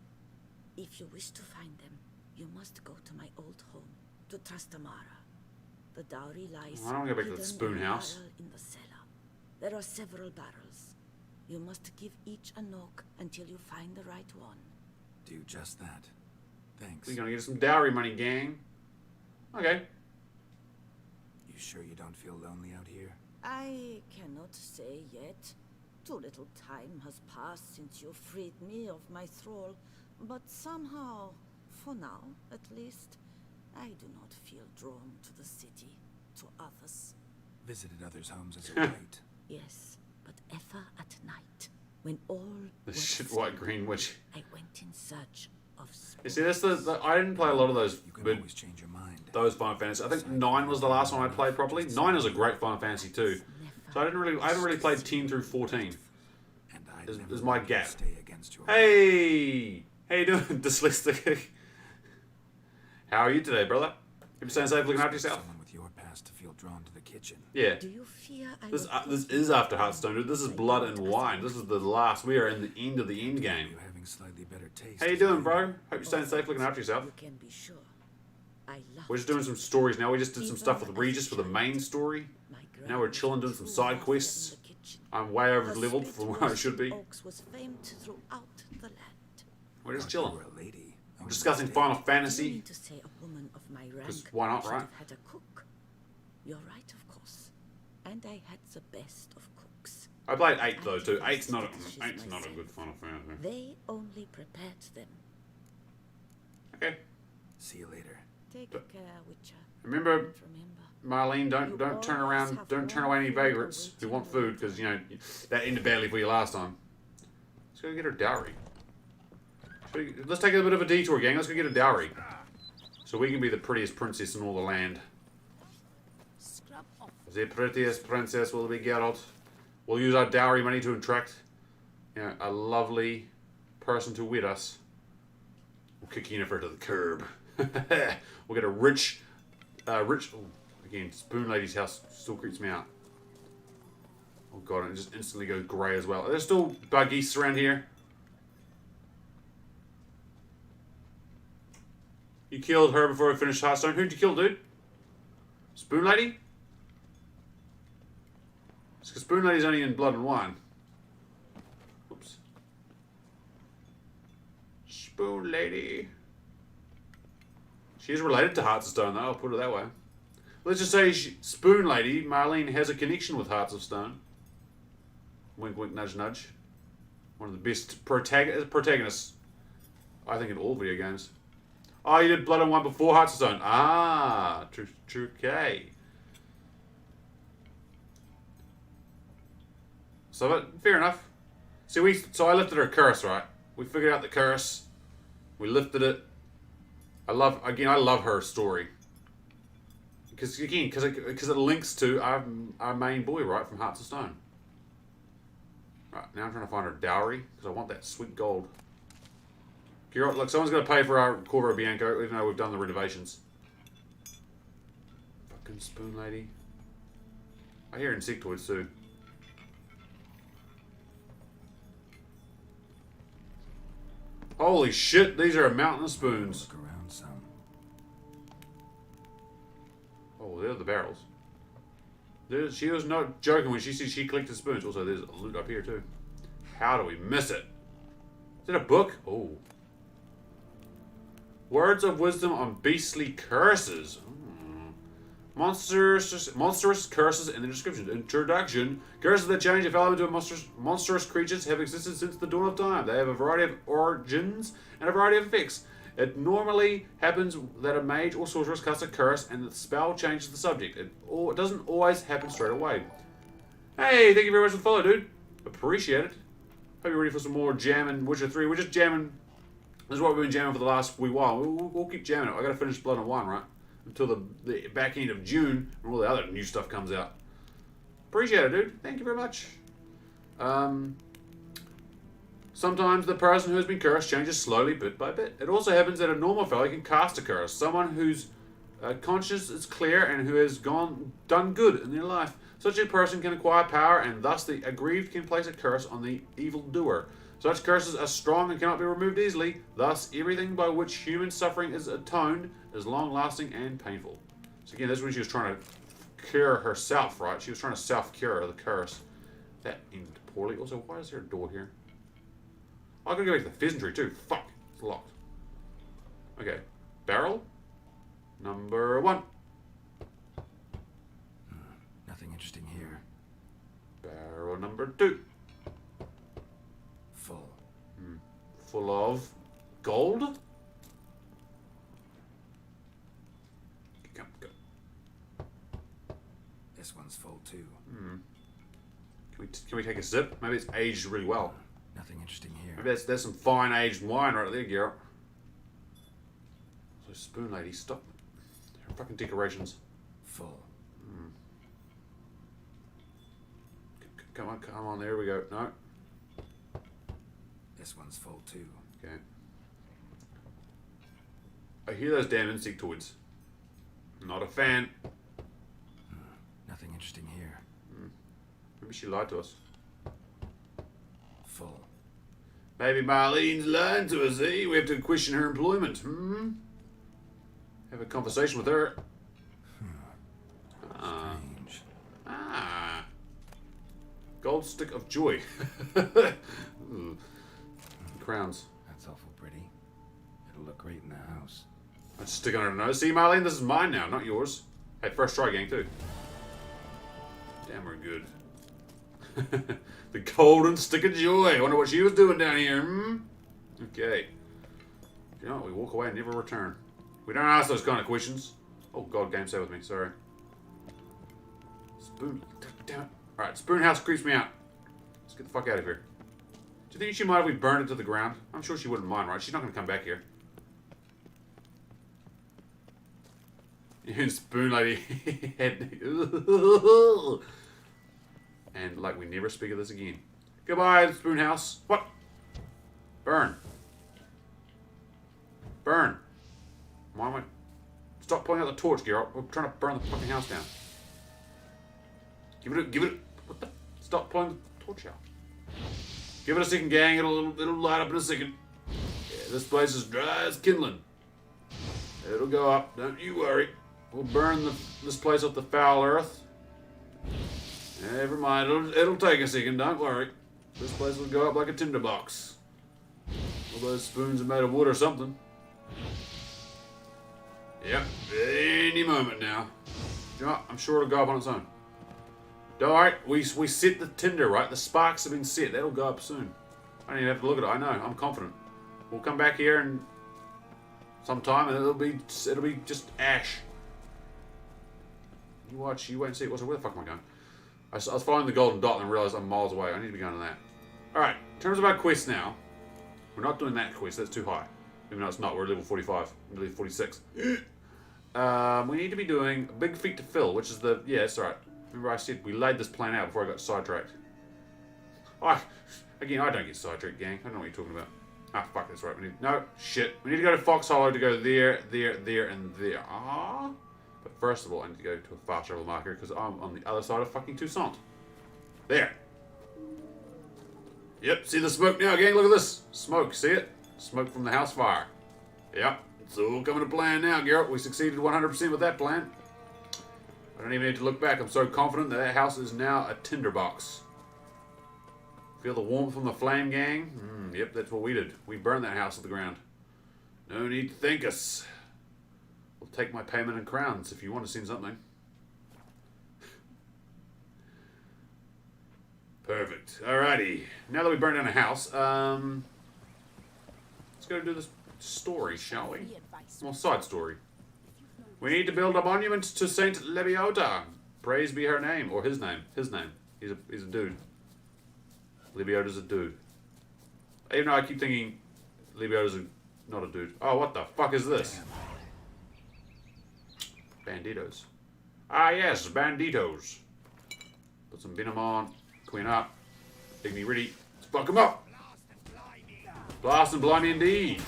Speaker 5: If you wish to find them, you must go to my old home, to Trastamara. The dowry lies
Speaker 2: I don't want to go back to the
Speaker 5: hidden
Speaker 2: spoon
Speaker 5: in a
Speaker 2: house.
Speaker 5: barrel in the cellar. There are several barrels. You must give each a knock until you find the right one.
Speaker 3: Do just that. Thanks.
Speaker 2: We're gonna get some dowry money, gang. Okay.
Speaker 3: You sure you don't feel lonely out here?
Speaker 5: I cannot say yet. Too little time has passed since you freed me of my thrall, but somehow, for now at least, I do not feel drawn to the city, to others.
Speaker 3: Visited others' homes as a right.
Speaker 5: Yes, but ever at night, when all
Speaker 2: The
Speaker 5: were
Speaker 2: shit
Speaker 5: asleep,
Speaker 2: white green witch.
Speaker 5: I went in search of
Speaker 2: You see, that's the I didn't play a lot of those,
Speaker 3: You can
Speaker 2: but
Speaker 3: always change your mind.
Speaker 2: those Final Fantasy. I think 9 was the last one I played properly. 9 is a great Final Fantasy too. So I haven't really played 10 through 14.
Speaker 3: And
Speaker 2: Is my gap.
Speaker 3: stay against your
Speaker 2: Hey, how you doing, dyslexic? How are you today, brother? You staying safe, looking after yourself?
Speaker 3: Someone with your past to feel drawn to the kitchen.
Speaker 2: Yeah.
Speaker 5: Do you fear I
Speaker 2: This
Speaker 5: will
Speaker 2: this
Speaker 5: put
Speaker 2: is
Speaker 5: you
Speaker 2: after
Speaker 5: out
Speaker 2: Hearthstone, dude. This is blood and wine. This is the last. We are in the end of the end game.
Speaker 3: You having slightly better taste.
Speaker 2: How you doing, bro? Hope you're staying safe, looking after yourself.
Speaker 5: You can be sure. I love
Speaker 2: We're just doing some stories now. We just did some stuff with Regis for the main story. Now we're chilling, doing some side quests. I'm way over leveled from where I should be.
Speaker 5: Oaks was famed throughout the land.
Speaker 2: We're just
Speaker 3: You
Speaker 2: chilling.
Speaker 3: were a lady.
Speaker 2: We're discussing Final
Speaker 5: You
Speaker 2: Fantasy.
Speaker 5: mean to say a woman of my rank
Speaker 2: 'Cause why not,
Speaker 5: should
Speaker 2: right?
Speaker 5: have had a cook? You're right, of course. And I had the best of cooks.
Speaker 2: I played 8 though too. 8's not a good Final Fantasy.
Speaker 5: They only prepared them.
Speaker 2: Okay.
Speaker 3: See you later.
Speaker 5: Take care, Witcher.
Speaker 2: Remember,
Speaker 5: And remember,
Speaker 2: Marlene, don't turn around, don't turn away any vagrants who want food, because, you know, that ended badly for you last time. Let's go get her dowry. Let's take a bit of a detour, gang. Let's go get a dowry. So we can be the prettiest princess in all the land.
Speaker 5: scrub off.
Speaker 2: The prettiest princess will be Geralt. We'll use our dowry money to attract, you know, a lovely person to wed us. We'll kick Yennefer to the curb. We'll get a rich... Oh, again, Spoon Lady's house still creeps me out. Oh god, and it just instantly goes grey as well. There's still bug geese around here. You killed her before I finished Hearthstone. Who'd you kill, dude? Spoon Lady? It's because Spoon Lady's only in Blood and Wine. Oops. Spoon Lady. She is related to Hearts of Stone, though, I'll put it that way. Let's just say Spoon Lady, Marlene, has a connection with Hearts of Stone. Wink, wink, nudge, nudge. One of the best protagonists, I think, in all video games. Oh, you did Blood and Wine before Hearts of Stone. Ah, true, okay. So, but fair enough. See, so I lifted her curse, right? We figured out the curse. We lifted it. I love her story. Because it links to our main boy, right, from Hearts of Stone. Right, now I'm trying to find her dowry, because I want that sweet gold. Look, someone's going to pay for our Corvo Bianco, even though we've done the renovations. Fucking Spoon Lady. I hear insectoids too. Holy shit, these are a mountain of spoons.
Speaker 3: Look around some.
Speaker 2: Oh, they're the barrels. She was not joking when she said she collected spoons. Also, there's loot up here too. How do we miss it? Is it a book? Oh. Words of wisdom on beastly curses. Monstrous curses in the description. Introduction. Curses that change if element to monstrous creatures have existed since the dawn of time. They have a variety of origins and a variety of effects. It normally happens that a mage or sorceress casts a curse and the spell changes the subject. It doesn't always happen straight away. Hey, thank you very much for the follow, dude. Appreciate it. Hope you're ready for some more jamming Witcher 3. We're just jamming. This is what we've been jamming for the last wee while. We'll keep jamming it. I gotta finish Blood and Wine, right? Until the back end of June, when all the other new stuff comes out. Appreciate it, dude. Thank you very much. Sometimes the person who has been cursed changes slowly, bit by bit. It also happens that a normal fellow can cast a curse. Someone whose conscience is clear and who has done good in their life. Such a person can acquire power, and thus the aggrieved can place a curse on the evildoer. Such curses are strong and cannot be removed easily. Thus, everything by which human suffering is atoned is long-lasting and painful. So again, this is when she was trying to cure herself, right? She was trying to self-cure the curse. That ended poorly. Also, why is there a door here? Oh, I gotta go back to the pheasantry too. Fuck. It's locked. Okay. Barrel. Number 1.
Speaker 3: Nothing interesting here.
Speaker 2: Barrel number 2.
Speaker 3: Full.
Speaker 2: Full of gold. Come, go.
Speaker 3: This one's full too.
Speaker 2: Can we take a sip? Maybe it's aged really well.
Speaker 3: Nothing interesting here.
Speaker 2: Maybe there's some fine aged wine right there, Garrett. So spoon lady, stop. Her fucking decorations.
Speaker 3: Full.
Speaker 2: Come on, there we go. No.
Speaker 3: This one's full too.
Speaker 2: Okay. I hear those damn insectoids. Not a fan.
Speaker 3: Nothing interesting here.
Speaker 2: Maybe she lied to us.
Speaker 3: Full.
Speaker 2: Maybe Marlene's lying to us, eh? We have to question her employment. Have a conversation with her.
Speaker 3: Strange.
Speaker 2: Gold stick of joy. Crowns.
Speaker 3: That's awful pretty. It'll look great in the house.
Speaker 2: I'd stick on her nose. See, Marlene, this is mine now, not yours. Hey, first try, gang, too. Damn, we're good. The golden stick of joy. I wonder what she was doing down here. Okay. You know, we walk away and never return. We don't ask those kind of questions. Oh, God, game, stay with me. Sorry. Spoon. Damn it. Alright, Spoon House creeps me out. Let's get the fuck out of here. Do you think she might if we burned it to the ground? I'm sure she wouldn't mind, right? She's not going to come back here. And Spoon Lady. And like we never speak of this again. Goodbye, Spoon House. What? Burn. Burn. Why am I... Stop pulling out the torch, Geralt. We're trying to burn the fucking house down. Give it... What the... Stop pulling the torch out. Give it a second, gang. It'll light up in a second. Yeah, this place is dry as kindling. It'll go up. Don't you worry. We'll burn this place up the foul earth. Never mind. It'll take a second. Don't worry. This place will go up like a tinderbox. All those spoons are made of wood or something. Yep. Any moment now. You know what? I'm sure it'll go up on its own. Alright, we set the tinder, right? The sparks have been set. That'll go up soon. I don't even have to look at it. I know. I'm confident. We'll come back here and sometime and it'll be just ash. You watch, you wait and see. Where the fuck am I going? I was following the golden dot and realised I'm miles away. I need to be going to that. Alright, in terms of our quest now, we're not doing that quest. That's too high. Even though it's not. We're at level 45. We're level 46. We need to be doing a big feat to fill, which is the... Yeah, that's alright. Remember I said we laid this plan out before I got sidetracked. Again, I don't get sidetracked, gang. I don't know what you're talking about. Ah, fuck, that's right. No, shit. We need to go to Fox Hollow to go there, and there. But first of all, I need to go to a fast travel marker because I'm on the other side of fucking Toussaint. There. Yep, see the smoke now, gang? Look at this. Smoke, see it? Smoke from the house fire. Yep, it's all coming to plan now, Geralt. We succeeded 100% with that plan. I don't even need to look back. I'm so confident that house is now a tinderbox. Feel the warmth from the flame, gang? Yep, that's what we did. We burned that house to the ground. No need to thank us. We'll take my payment in crowns if you want to send something. Perfect. Alrighty. Now that we burned down a house, let's go do this story, shall we? Well, side story. We need to build a monument to Saint Lebiota. Praise be her name, or his name. His name. He's a dude. Lebiota's a dude. Even though I keep thinking Lebiota's not a dude. Oh, what the fuck is this? Banditos. Ah, yes, banditos. Put some venom on. Clean up. Dignity ready. Let's fuck them up. Blast and blimey indeed.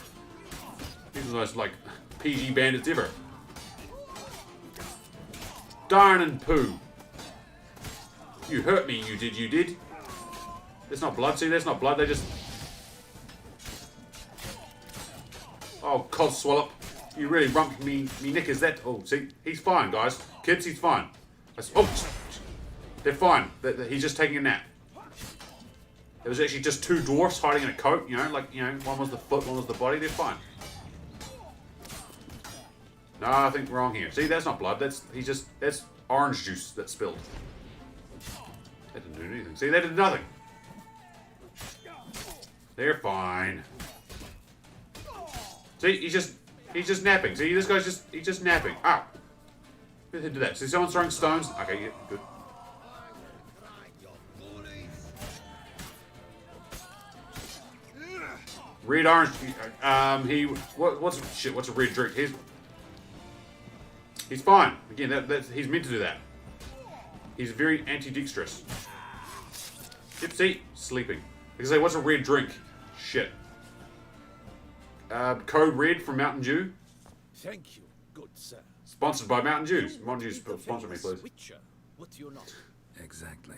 Speaker 2: These are the most, like, PG bandits ever. Darn and poo. You hurt me, you did. There's not blood, see, there's not blood, they just... Oh, cod swallop. You really rumped me knickers that... Oh, see, he's fine, guys. Kids, he's fine. Oh, they're fine. He's just taking a nap. There was actually just two dwarfs hiding in a coat, you know, like, you know, one was the foot, one was the body, they're fine. Nothing wrong here. See, that's not blood, that's orange juice that spilled. That didn't do anything. See, that did nothing. They're fine. See, he's just napping. See, this guy's he's just napping. Ow. Who did that? See, someone's throwing stones. Okay, yeah, good. Red orange. What's a red drink? He's fine. Again, he's meant to do that. He's very ambidextrous. Yep, see, sleeping. I say, what's a red drink? Shit. Code Red from Mountain Dew.
Speaker 9: Thank you, good sir.
Speaker 2: Sponsored by Mountain Dew. Mountain Dew, sponsor me, please.
Speaker 9: Witcher, what you not?
Speaker 3: Exactly.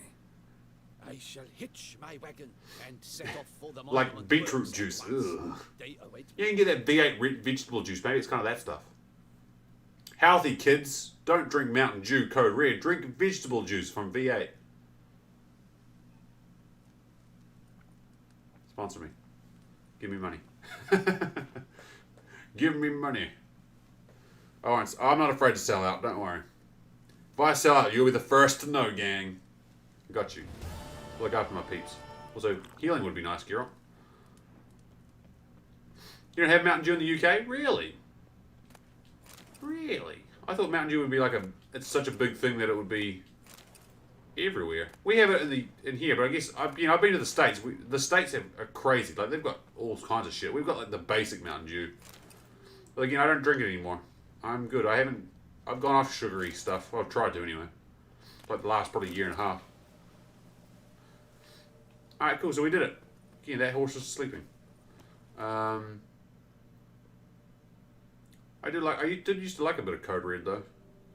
Speaker 9: I shall hitch my wagon and set off for the
Speaker 2: Like beetroot juice. Ugh.
Speaker 9: They await
Speaker 2: You can get that V8 vegetable juice, maybe it's kind of that stuff. Healthy kids, don't drink Mountain Dew Code Red. Drink vegetable juice from V8. Sponsor me. Give me money. Give me money. Oh, I'm not afraid to sell out, don't worry. If I sell out, you'll be the first to know, gang. Got you. Look after my peeps. Also, healing would be nice, Geralt. You don't have Mountain Dew in the UK? Really? Really? I thought Mountain Dew would be like it's such a big thing that it would be everywhere. We have it in here, but I guess I've been to the States. The States are crazy. Like they've got all kinds of shit. We've got like the basic Mountain Dew. But again, I don't drink it anymore. I'm good. I've gone off sugary stuff. Well, I've tried to anyway. Like the last probably year and a half. Alright, cool, so we did it. Again, that horse is sleeping. I did used to like a bit of Code Red though.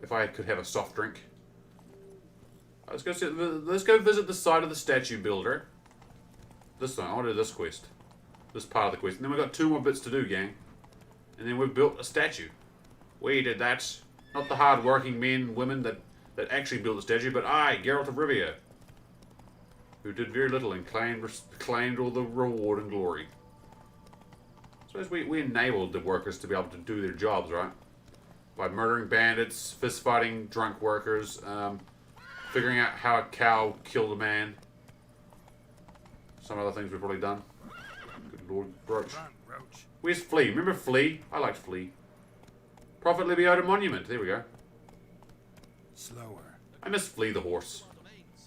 Speaker 2: If I could have a soft drink. Let's go visit the site of the statue builder. This one, I want to do this quest. This part of the quest. And then we've got 2 more bits to do, gang. And then we've built a statue. We did that. Not the hard-working men and women that actually built the statue, but I, Geralt of Rivia. Who did very little and claimed all the reward and glory. So as we enabled the workers to be able to do their jobs, right? By murdering bandits, fist-fighting drunk workers, figuring out how a cow killed a man. Some other things we've probably done. Good lord, Roach. Where's Flea? Remember Flea? I liked Flea. Prophet Lebiota Monument. There we go.
Speaker 3: Slower.
Speaker 2: I miss Flea the horse.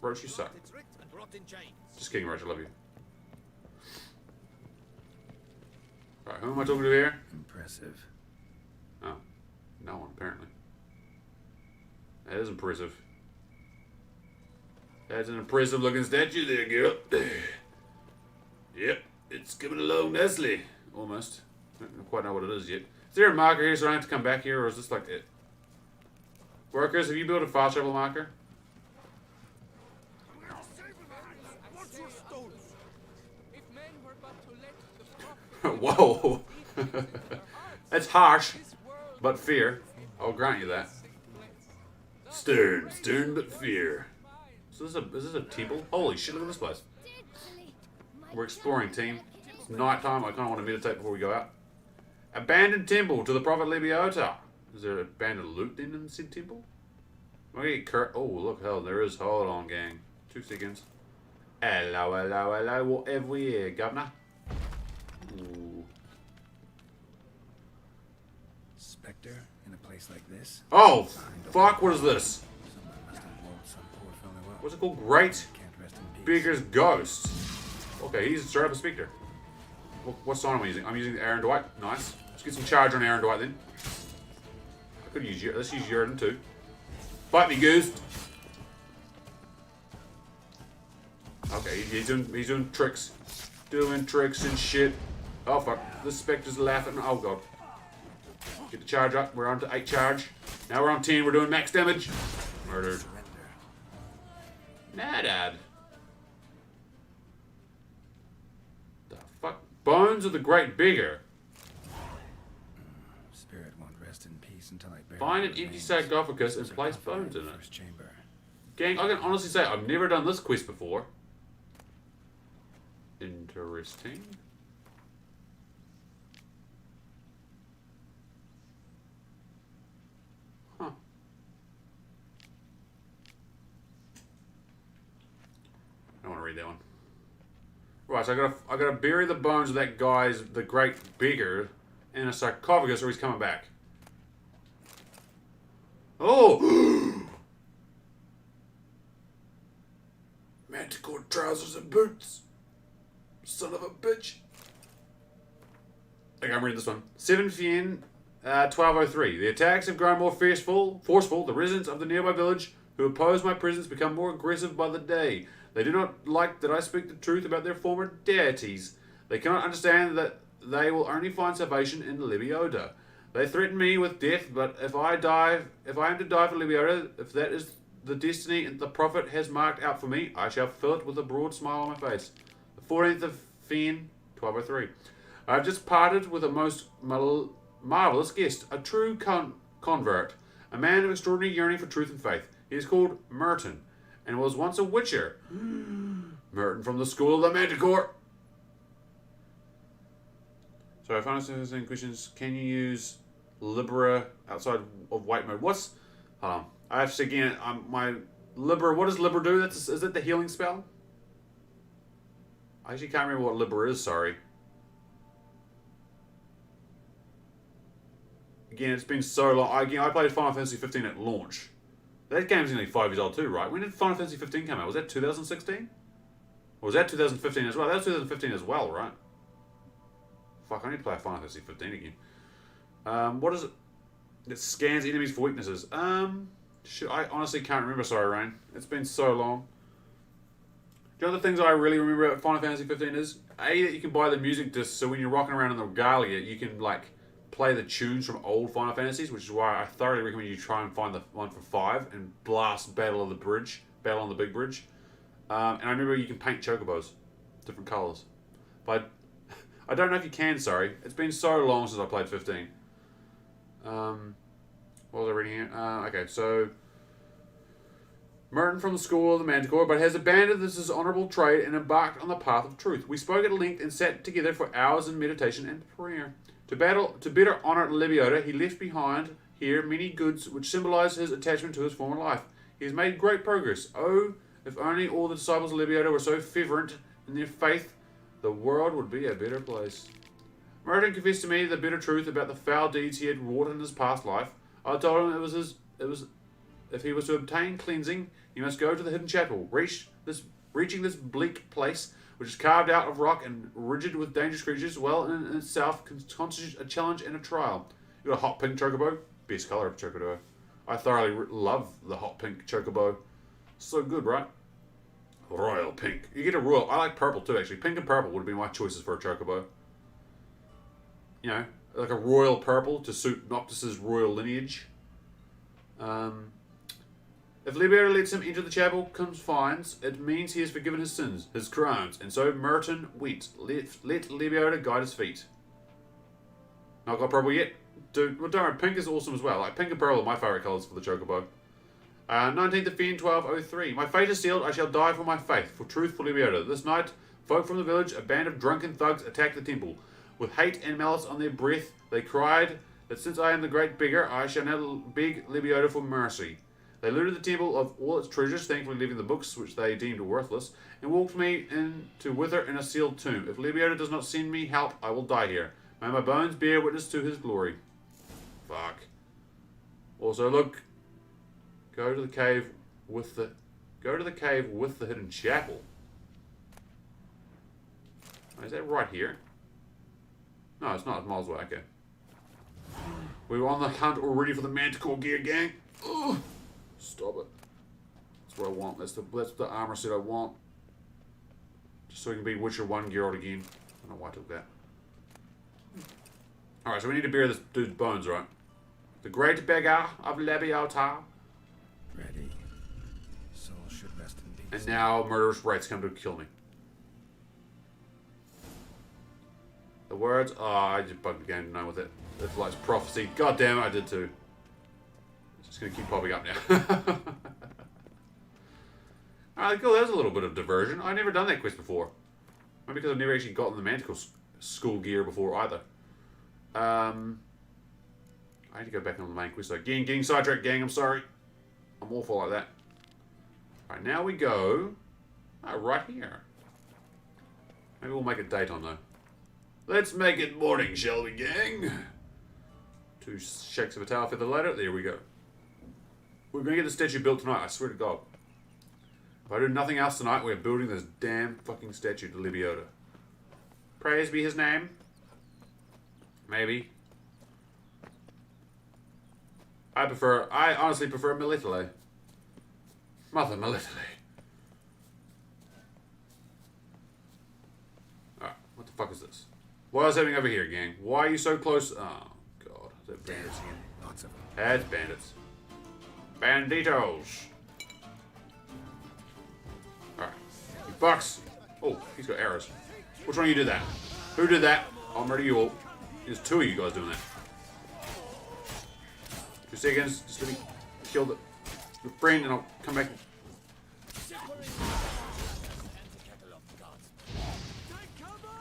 Speaker 2: Roach, you suck. Just kidding, Roach. I love you. Alright, who am I talking to here?
Speaker 3: Impressive.
Speaker 2: Oh. No one, apparently. That is impressive. That's an impressive looking statue there, girl. Yep, it's coming along nicely. Almost. I don't quite know what it is yet. Is there a marker here so I don't have to come back here, or is this like it? Workers, have you built a fast travel marker? Whoa. That's harsh, but fair. I'll grant you that. Stern but fair. So is this a temple? Holy shit, look at this place. We're exploring, team. It's night time. I kind of want to meditate before we go out. Abandoned temple to the Prophet Lebiota. Is there abandoned loot then in the said temple? Oh, look, hell, there is. Hold on, gang. 2 seconds. Hello. What have we here, governor? Ooh.
Speaker 3: Spectre in a place like this?
Speaker 2: Oh, fuck, what is this?
Speaker 3: Someone must have walled some poor fellow up.
Speaker 2: What's it called? Great
Speaker 3: Can't rest in peace.
Speaker 2: Beggar's Ghost. Okay, he's straight up a Spectre. What sign am I using? I'm using the Aaron Dwight. Nice. Let's get some charge on Aaron Dwight then. I could use let's use Uridan too. Fight me, goose. Okay, he's doing tricks. Doing tricks and shit. Oh fuck. This Spectre's laughing. Oh god. Get the charge up. We're on to 8 charge. Now we're on 10. We're doing max damage. Murdered. Nadad. The fuck? Bones of the Great Beggar.
Speaker 3: Spirit won't rest in peace until I bury
Speaker 2: Find
Speaker 3: the
Speaker 2: an empty
Speaker 3: remains.
Speaker 2: sarcophagus and
Speaker 3: There's a
Speaker 2: place
Speaker 3: coffin
Speaker 2: bones in
Speaker 3: the
Speaker 2: it.
Speaker 3: First chamber.
Speaker 2: Gang, I can honestly say I've never done this quest before. Interesting. Huh. I don't want to read that one. Right, so I gotta bury the bones of that guy's, the Great Beggar, in a sarcophagus, or he's coming back. Oh! Manticore trousers and boots. Son of a bitch. Okay, I'm reading this one. 7 Fien, 1203. The attacks have grown more forceful. The residents of the nearby village who oppose my presence become more aggressive by the day. They do not like that I speak the truth about their former deities. They cannot understand that they will only find salvation in Lebioda. They threaten me with death, but if I am to die for Lebioda, if that is the destiny the prophet has marked out for me, I shall fill it with a broad smile on my face. The 14th of Fien, 1203. I have just parted with a most marvelous guest, a true convert, a man of extraordinary yearning for truth and faith. He is called Merton, and was once a witcher. Merton from the school of the Manticore. So I found some questions. Can you use Libera outside of white mode? What's... Hold on. I have to again, my Libera... What does Libera do? Is it the healing spell? I actually can't remember what Libera is, sorry. Again, it's been so long. I played Final Fantasy 15 at launch. That game's only 5 years old too, right? When did Final Fantasy 15 come out? Was that 2016? Or was that 2015 as well? That was 2015 as well, right? Fuck, I need to play Final Fantasy 15 again. What is it? It scans enemies for weaknesses. I honestly can't remember, sorry, Rain. It's been so long. Do you know the things I really remember about Final Fantasy 15 is? A, that you can buy the music disc, so when you're rocking around in the regalia, you can, like, play the tunes from old Final Fantasies, which is why I thoroughly recommend you try and find the one for 5 and blast Battle on the Big Bridge. And I remember you can paint chocobos, different colours. But I don't know if you can, sorry. It's been so long since I played 15. What was I reading here? Okay, so... Merton from the school of the Manticore, but has abandoned this honourable trade and embarked on the path of truth. We spoke at length and sat together for hours in meditation and prayer. To better honour Lebioda, he left behind here many goods which symbolise his attachment to his former life. He has made great progress. Oh, if only all the disciples of Lebioda were so fervent in their faith, the world would be a better place. Merton confessed to me the bitter truth about the foul deeds he had wrought in his past life. I told him if he was to obtain cleansing, he must go to the hidden chapel, reaching this bleak place, which is carved out of rock and rigid with dangerous creatures, well in itself constitutes a challenge and a trial. You got a hot pink chocobo? Best colour of chocobo. I thoroughly love the hot pink chocobo. So good, right? Royal pink. You get a royal. I like purple too, actually. Pink and purple would be my choices for a chocobo. You know, like a royal purple to suit Noctis's royal lineage. If Lebioda lets him enter the chapel confines, it means he has forgiven his sins, his crimes, and so Merton went. Let Lebioda guide his feet. Not got purple yet? Dude, well, don't worry, pink is awesome as well. Like, pink and purple are my favourite colours for the chocobo. 19th of Fien, 1203. My fate is sealed, I shall die for my faith, for truth for Lebioda. This night, folk from the village, a band of drunken thugs, attacked the temple. With hate and malice on their breath, they cried that since I am the great beggar, I shall now beg Lebioda for mercy. They looted the temple of all its treasures, thankfully leaving the books which they deemed worthless, and walked me in to wither in a sealed tomb. If Lebioda does not send me help, I will die here. May my bones bear witness to his glory. Fuck. Also, look. Go to the cave with the hidden chapel. Oh, is that right here? No, it's not. It's miles away. Okay. We were on the hunt already for the Manticore gear, gang. Ugh. Stop it. That's what I want. That's the armor set I want. Just so we can be Witcher 1 Geralt again. I don't know why I took that. Alright, so we need to bury this dude's bones, right? The great beggar of Lebioda.
Speaker 3: Ready. Soul should rest in
Speaker 2: And now murderous rights come to kill me. The words? Oh, I just bugged the game tonight with it. It's like prophecy. God damn it, I did too. It's just going to keep popping up now. Alright, cool. There's a little bit of diversion. I've never done that quest before. Maybe because I've never actually gotten the Manticore school gear before either. I need to go back on the main quest. So, getting sidetracked, gang. I'm sorry. I'm awful like that. Alright, now we go right here. Maybe we'll make it daytime though. Let's make it morning, shall we, gang? 2 shakes of a tail feather later. There we go. We're going to get the statue built tonight, I swear to God. If I do nothing else tonight, we're building this damn fucking statue to Lebiota. Praise be his name. Maybe. I honestly prefer Melitele. Mother Melitele. Alright, what the fuck is this? What is happening over here, gang? Why are you so close? Oh, God. Is that bandits again?
Speaker 3: Lots of them.
Speaker 2: That's bandits. Banditos. Alright. You fucks. Oh, he's got arrows. Which one of you did that? Who did that? I'll murder you all. There's 2 of you guys doing that. 2 seconds. Just let me kill your friend and I'll come back.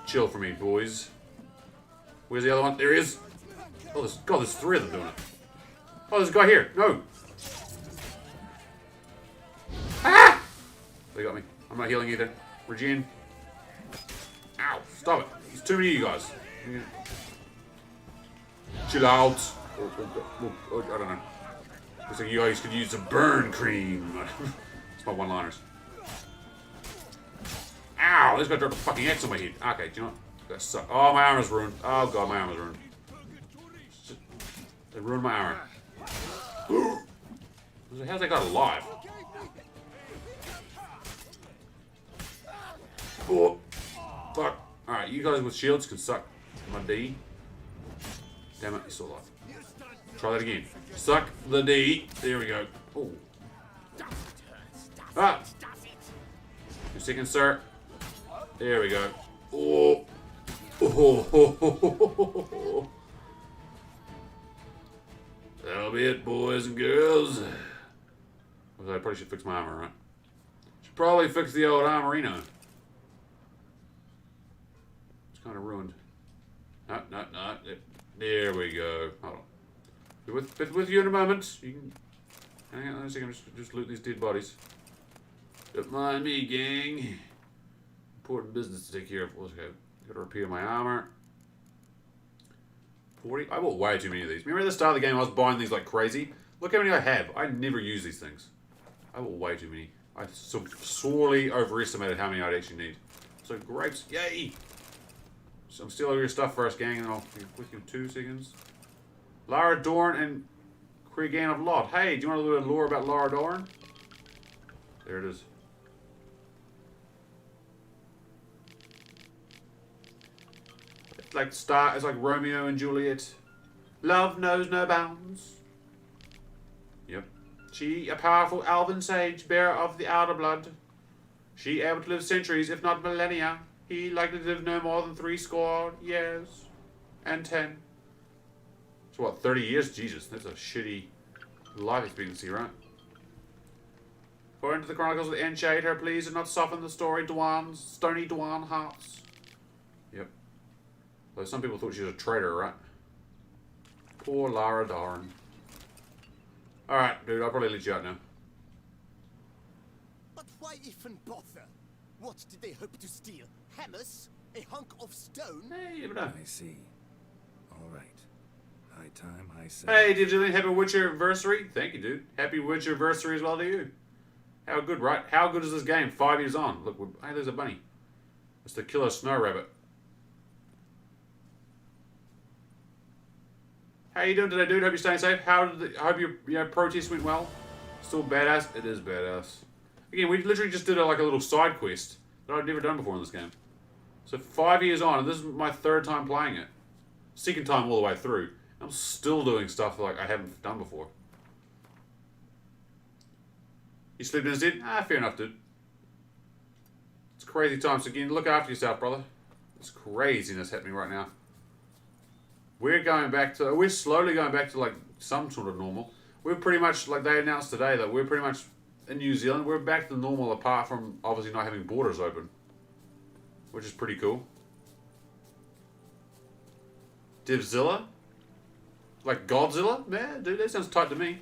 Speaker 2: Chill for me, boys. Where's the other one? There he is. Oh, there's 3 of them doing it. Oh, there's a guy here. No. Ah! They got me. I'm not healing either. Regen. Ow. Stop it. There's too many of you guys. Chill out. Oh, I don't know. Looks like you guys could use some burn cream. It's my one-liners. Ow! This guy dropped a fucking X on my head. Okay, do you know what? That sucks. Oh, my armor's ruined. Oh, God, my armor's ruined. They ruined my armor. How's that guy alive? Oh, fuck. Alright, you guys with shields can suck my D. Damn it, he's still alive. Try that again. Suck the D. There we go. Oh. Ah! 2 seconds, sir. There we go. Oh. Oh. That'll be it, boys and girls. Well, I probably should fix my armor, right? Should probably fix the old armorino. It's kind of ruined. No. There we go. Hold on. Be with you in a moment. You can hang on a second. Just loot these dead bodies. Don't mind me, gang. Important business to take care of. Okay. Gotta repair my armor. 40. I bought way too many of these. Remember at the start of the game I was buying these like crazy? Look how many I have. I never use these things. I bought way too many. I sorely overestimated how many I'd actually need. So grapes, yay! So I'm stealing your stuff first, gang, and I'll be with you in 2 seconds. Lara Dorn and Cregan of Lot. Hey, do you want a little lore about Lara Dorn? There it is. It's like Romeo and Juliet. Love knows no bounds. Yep. She, a powerful elven sage, bearer of the Outer Blood. She able to live centuries, if not millennia. He likely to live no more than 70 years. And 10. So what, 30 years? Jesus, that's a shitty life expectancy, right? According to the Chronicles of the Enshade, her pleas did not soften the stony Dwan hearts. Yep. Though some people thought she was a traitor, right? Poor Lara Dorn. Alright, dude, I'll probably let you out now.
Speaker 8: But why even bother? What did they hope to steal? Hammers? A hunk of stone?
Speaker 2: Hey, you never know.
Speaker 3: I see. All right. High time, high say.
Speaker 2: Hey, did you happy Witcher anniversary? Thank you, dude. Happy Witcher anniversary as well to you. How good, right? How good is this game? 5 years on. Look, hey, there's a bunny. It's the killer snow rabbit. How you doing today, dude? Hope you're staying safe. I hope your protest went well. Still badass? It is badass. Again, we literally just did a little side quest that I've never done before in this game. So 5 years on, and this is my 3rd time playing it. 2nd time all the way through. I'm still doing stuff like I haven't done before. You sleeping in his head? Ah, fair enough, dude. crazy times. So again, look after yourself, brother. There's craziness happening right now. We're slowly going back to like some sort of normal. We're pretty much, like they announced today, that we're pretty much in New Zealand, we're back to normal apart from obviously not having borders open. Which is pretty cool. Divzilla? Like Godzilla? Man, dude, that sounds tight to me.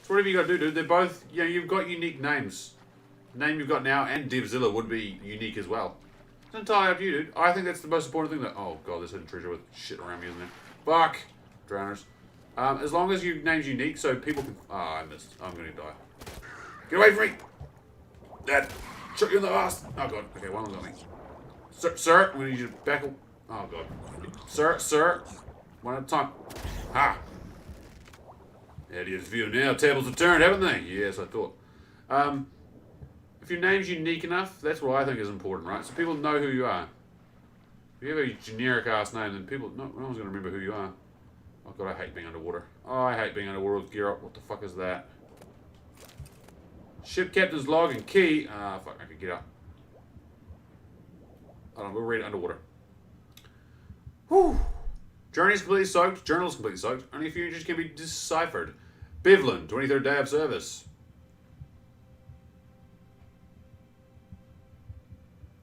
Speaker 2: So whatever you got to do, dude. They're both, you know, you've got unique names. The name you've got now and Divzilla would be unique as well. It's entirely up to you, dude. I think that's the most important thing that... Oh, God, there's hidden treasure with shit around me, isn't there? Fuck! Drowners. As long as your name's unique, so people can... Oh, I missed. I'm going to die. Get away from me! Dad! Shot you in the ass! Oh, God. Okay, one on me. Sir, I'm going to need you to back... Oh, God. Sir. One at a time. Ha! Idiot's view now. Tables have turned, haven't they? Yes, I thought. If your name's unique enough, that's what I think is important, right? So people know who you are. If you have a generic-ass name, then people... No one's going to remember who you are. Oh, God, I hate being underwater. Oh, I hate being underwater with gear up. What the fuck is that? Ship captain's log and key. Ah, fuck, I could get up. Hold on, we'll read it underwater. Whew. Journey is completely soaked. Journal is completely soaked. Only a few entries can be deciphered. Bivlin, 23rd day of service.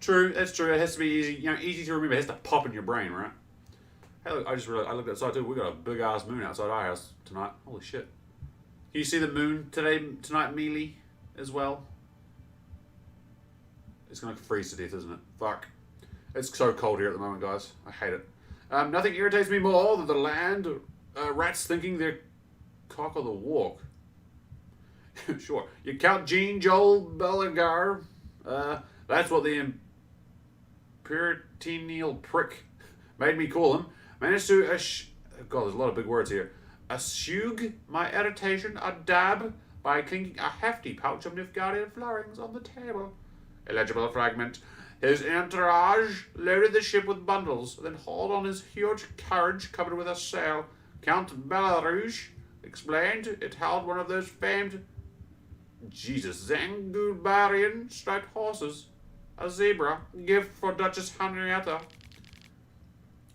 Speaker 2: True, that's true. It has to be easy, you know, easy to remember. It has to pop in your brain, right? Hey, look, I just realized, I looked outside too. We got a big ass moon outside our house tonight. Holy shit! Can you see the moon tonight, Mealy, as well? It's gonna freeze to death, isn't it? Fuck. It's so cold here at the moment, guys. I hate it. Nothing irritates me more than the land rats thinking they're cock of the walk. Sure. You Count Jean Joel Belligar. That's what the impertinential prick made me call him. Managed to God, there's a lot of big words here. Assuage my irritation a dab by clinking a hefty pouch of Nilfgaardian florins on the table. Illegible fragment. His entourage loaded the ship with bundles, then hauled on his huge carriage covered with a sail. Count Bellarouge explained it held one of those famed Zangulbarian striped horses. A zebra, gift for Duchess Henrietta.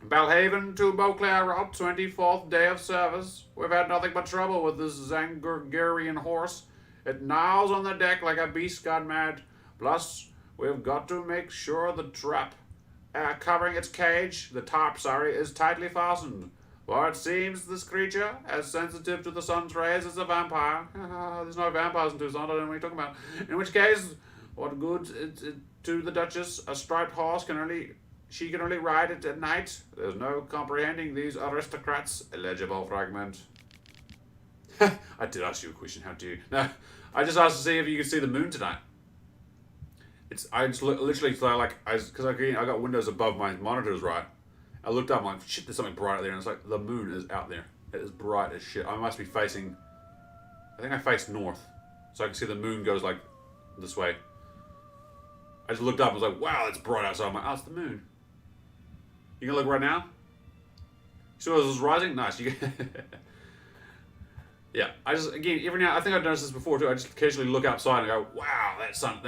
Speaker 2: Belhaven to Beauclair route, 24th day of service. We've had nothing but trouble with this Zangulbarian horse. It gnaws on the deck like a beast gone mad. Plus, we've got to make sure the trap covering its cage, the tarp, is tightly fastened. For it seems this creature, as sensitive to the sun's rays as a vampire. There's no vampires in Tucson, I don't know what you're talking about. In which case, what good to the Duchess? A striped horse she can only ride it at night. There's no comprehending these aristocrats. Illegible fragment. I did ask you a question, how do you? No, I just asked to see if you could see the moon tonight. I just literally thought because I got windows above my monitors, right? I looked up, I'm like, shit, there's something bright out there, and it's like, the moon is out there. It is bright as shit. I must be facing, I think I face north, so I can see the moon goes like this way. I just looked up, I was like, wow, it's bright outside. I'm like, oh, it's the moon. You can look right now? You see what was rising? Nice. Yeah, I just, again, every now, I think I've noticed this before too, I just occasionally look outside and go, wow, the sun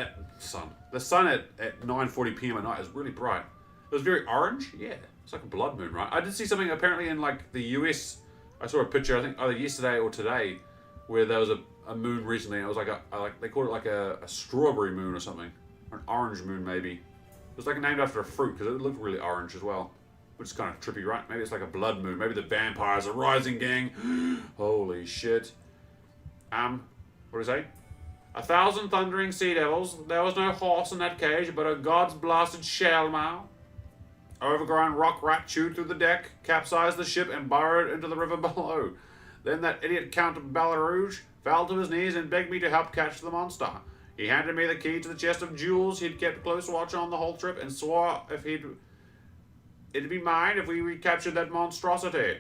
Speaker 2: at 9:40 p.m. at night is really bright. It was very orange, yeah, it's like a blood moon, right? I did see something apparently in like the US, I saw a picture, I think either yesterday or today, where there was a moon recently, and it was like they called it like a strawberry moon or something, or an orange moon maybe. It was like named after a fruit, because it looked really orange as well. Which is kind of trippy, right? Maybe it's like a blood moon. Maybe the vampires are rising, gang. Holy shit. What do you say? 1,000 thundering sea devils. There was no horse in that cage, but a god's blasted shell mow. Overgrown rock rat chewed through the deck, capsized the ship, and burrowed into the river below. Then that idiot Count Bellarouge fell to his knees and begged me to help catch the monster. He handed me the key to the chest of jewels he'd kept close watch on the whole trip, and swore it'd be mine if we recaptured that monstrosity.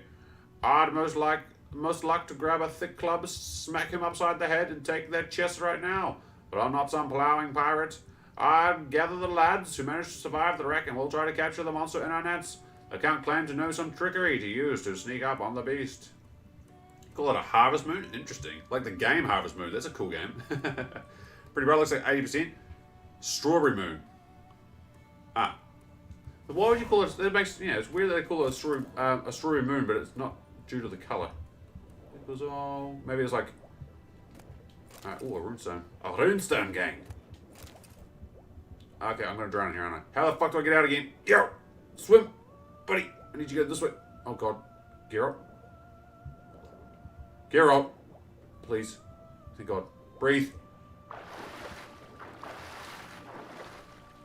Speaker 2: I'd most like to grab a thick club, smack him upside the head, and take that chest right now. But I'm not some plowing pirate. I'd gather the lads who managed to survive the wreck, and we'll try to capture the monster in our nets. The Count claimed to know some trickery to use to sneak up on the beast. Call it a harvest moon? Interesting. Like the game Harvest Moon. That's a cool game. Pretty bright, looks like 80%. Strawberry moon. But why would you call it? That makes it's weird that they call it a strawberry moon, but it's not due to the color. Because maybe it's like a runestone. A runestone gang. Okay, I'm gonna drown in here, aren't I? How the fuck do I get out again? Geralt, swim, buddy. I need you to go this way. Oh god, Geralt. Geralt, please. Thank God. Breathe.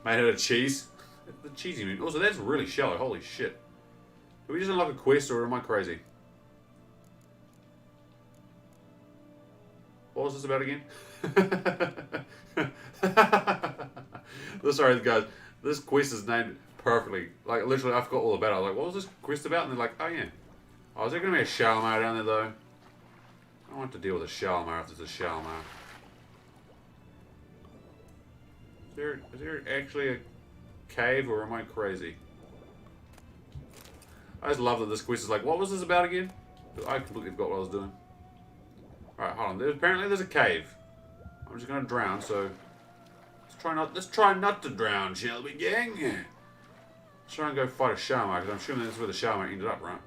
Speaker 2: Made out of cheese. The cheesy moon. Also, that's really shallow. Holy shit. Did we just unlock a quest, or am I crazy? What was this about again? Sorry, guys. This quest is named perfectly. Like, literally, I forgot all about it. I was like, what was this quest about? And they're like, oh, yeah. Oh, is there going to be a Shalimar down there, though? I don't want to deal with a Shalimar if there's a Shalimar. Is there actually a cave, or am I crazy? I just love that this quest is like, what was this about again? I completely forgot what I was doing. Alright, hold on. Apparently there's a cave. I'm just gonna drown, so let's try not to drown, shall we, gang? Let's try and go fight a Shalimar, because I'm assuming that's where the Shalimar ended up, right?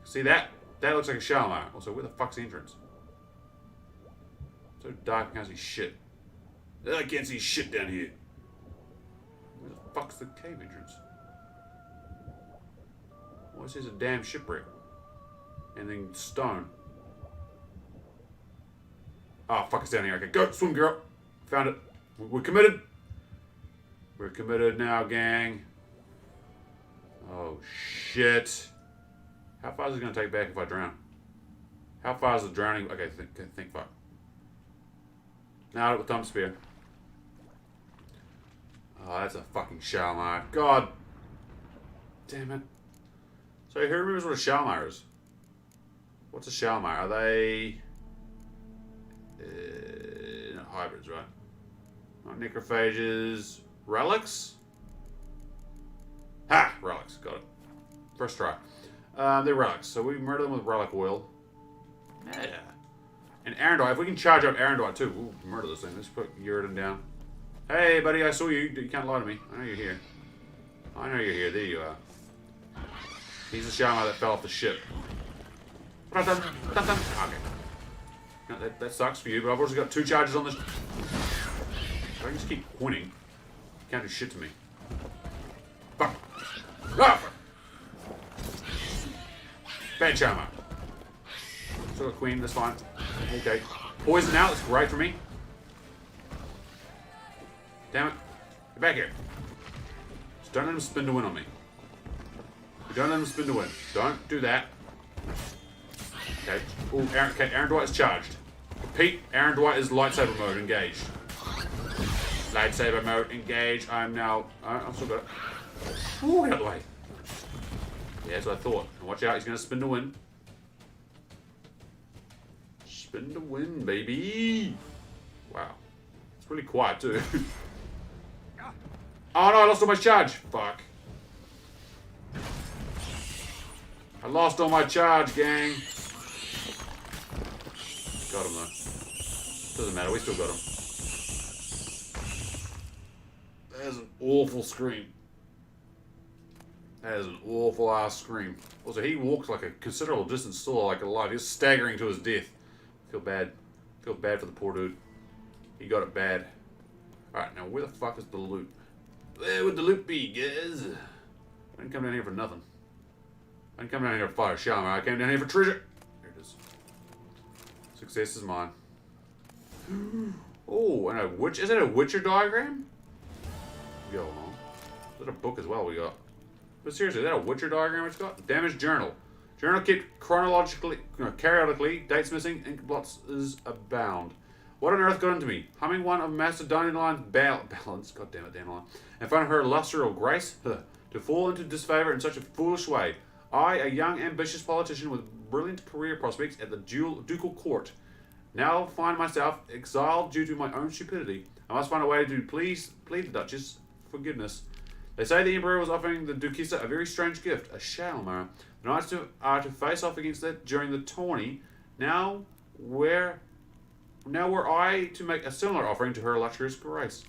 Speaker 2: See that? That looks like a Shalimar. Also, where the fuck's the entrance? So dark, I can't see shit. I can't see shit down here. Where the fuck's the cave entrance? Well, this is a damn shipwreck. And then stone. Oh, fuck, it's down here. Okay, go, swim, girl. Found it. We're committed. We're committed now, gang. Oh, shit. How far is it going to take back if I drown? How far is the drowning? Okay, think far. Now with Thumb Spear. Oh, that's a fucking Shalimar. God damn it. So who remembers what a Shalimar is? What's a Shalimar? Are they not hybrids, right? Not necrophages. Relics? Ha! Relics. Got it. First try. They're relics. So we murder them with relic oil. Yeah. And Arendite. If we can charge up Arendite too, we'll murder this thing. Let's put Uridan down. Hey, buddy, I saw you. You can't lie to me. I know you're here. I know you're here. There you are. He's the Shalimar that fell off the ship. Okay. No, that sucks for you, but I've also got 2 charges on this. I can just keep pointing. You can't do shit to me. Fuck. Ah, fuck. Bad Shalimar. Still got Queen, that's fine. Okay. Poison now, that's great for me. Damn it. Get back here. Just don't let him spin to win on me. Don't let him spin to win. Don't do that. Okay. Ooh, okay, Arendite is charged. Repeat, Arendite is lightsaber mode engaged. Lightsaber mode engaged. I'm now... I've still got it. Ooh, get out of the way. Yeah, that's what I thought. And watch out, he's going to spin to win. Spin to win, baby. Wow. It's really quiet, too. Oh, no, I lost all my charge. Fuck. I lost all my charge, gang. Got him, though. Doesn't matter, we still got him. That is an awful scream. That is an awful ass scream. Also, he walks like a considerable distance still like alive. He's staggering to his death. Feel bad. Feel bad for the poor dude. He got it bad. Alright, now where the fuck is the loot? Where would the loot be, guys? I didn't come down here for nothing. I didn't come down here to fight a Shalimar. I came down here for treasure. Here it is. Success is mine. Oh, and a witch. Is that a Witcher diagram? Go on. Is that a book as well we got? But seriously, is that a Witcher diagram it's got? Damaged journal. Journal kept chronologically, periodically. Dates missing. Ink blots is abound. What on earth got into me? Humming one of Master Dandelion's balance. God damn it, Dandelion. And find her luster or grace? To fall into disfavor in such a foolish way. I, a young, ambitious politician with brilliant career prospects at the ducal court, now find myself exiled due to my own stupidity. I must find a way to plead the Duchess forgiveness. They say the Emperor was offering the Duchessa a very strange gift, a Shalimar. The knights are to face off against it during the tourney. Now were I to make a similar offering to her illustrious grace?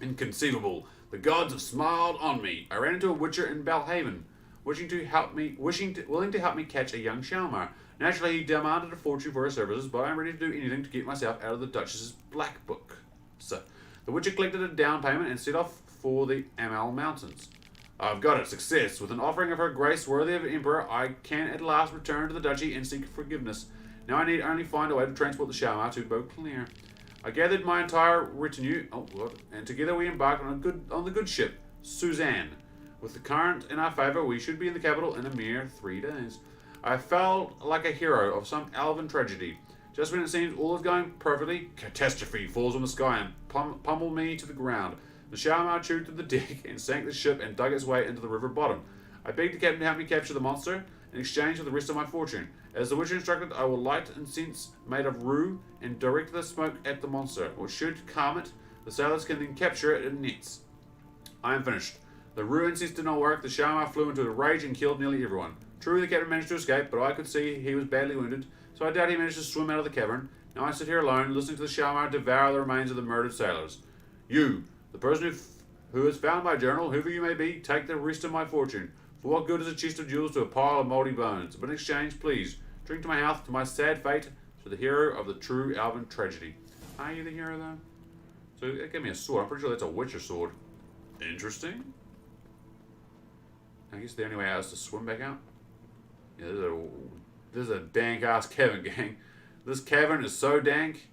Speaker 2: Inconceivable. The gods have smiled on me. I ran into a witcher in Belhaven, willing to help me catch a young Shalmar. Naturally, he demanded a fortune for his services, but I am ready to do anything to get myself out of the Duchess's black book. So, the witcher collected a down payment and set off for the Amal Mountains. I've got it. Success. With an offering of her grace worthy of an emperor, I can at last return to the duchy and seek forgiveness. Now I need only find a way to transport the Shalmar to Beauclair. I gathered my entire retinue, and together we embarked on the good ship, Suzanne. With the current in our favour, we should be in the capital in a mere 3 days. I felt like a hero of some elven tragedy. Just when it seemed all is going perfectly, catastrophe falls on the sky and pummeled me to the ground. The Shalmar chewed through the deck and sank the ship and dug its way into the river bottom. I begged the captain to help me capture the monster in exchange for the rest of my fortune. As the witcher instructed, I will light incense made of rue and direct the smoke at the monster, which should calm it. The sailors can then capture it in nets. I am finished. The rue incense did not work. The Shalmar flew into a rage and killed nearly everyone. True, the captain managed to escape, but I could see he was badly wounded, so I doubt he managed to swim out of the cavern. Now I sit here alone, listening to the Shalmar devour the remains of the murdered sailors. You, the person who has found my journal, whoever you may be, take the rest of my fortune. For what good is a chest of jewels to a pile of mouldy bones? But in exchange, please, drink to my health, to my sad fate, to the hero of the true elven tragedy. Are you the hero, though? So it gave me a sword. I'm pretty sure that's a witcher sword. Interesting. I guess the only way out is to swim back out. Yeah, this is a dank-ass cavern, gang. This cavern is so dank.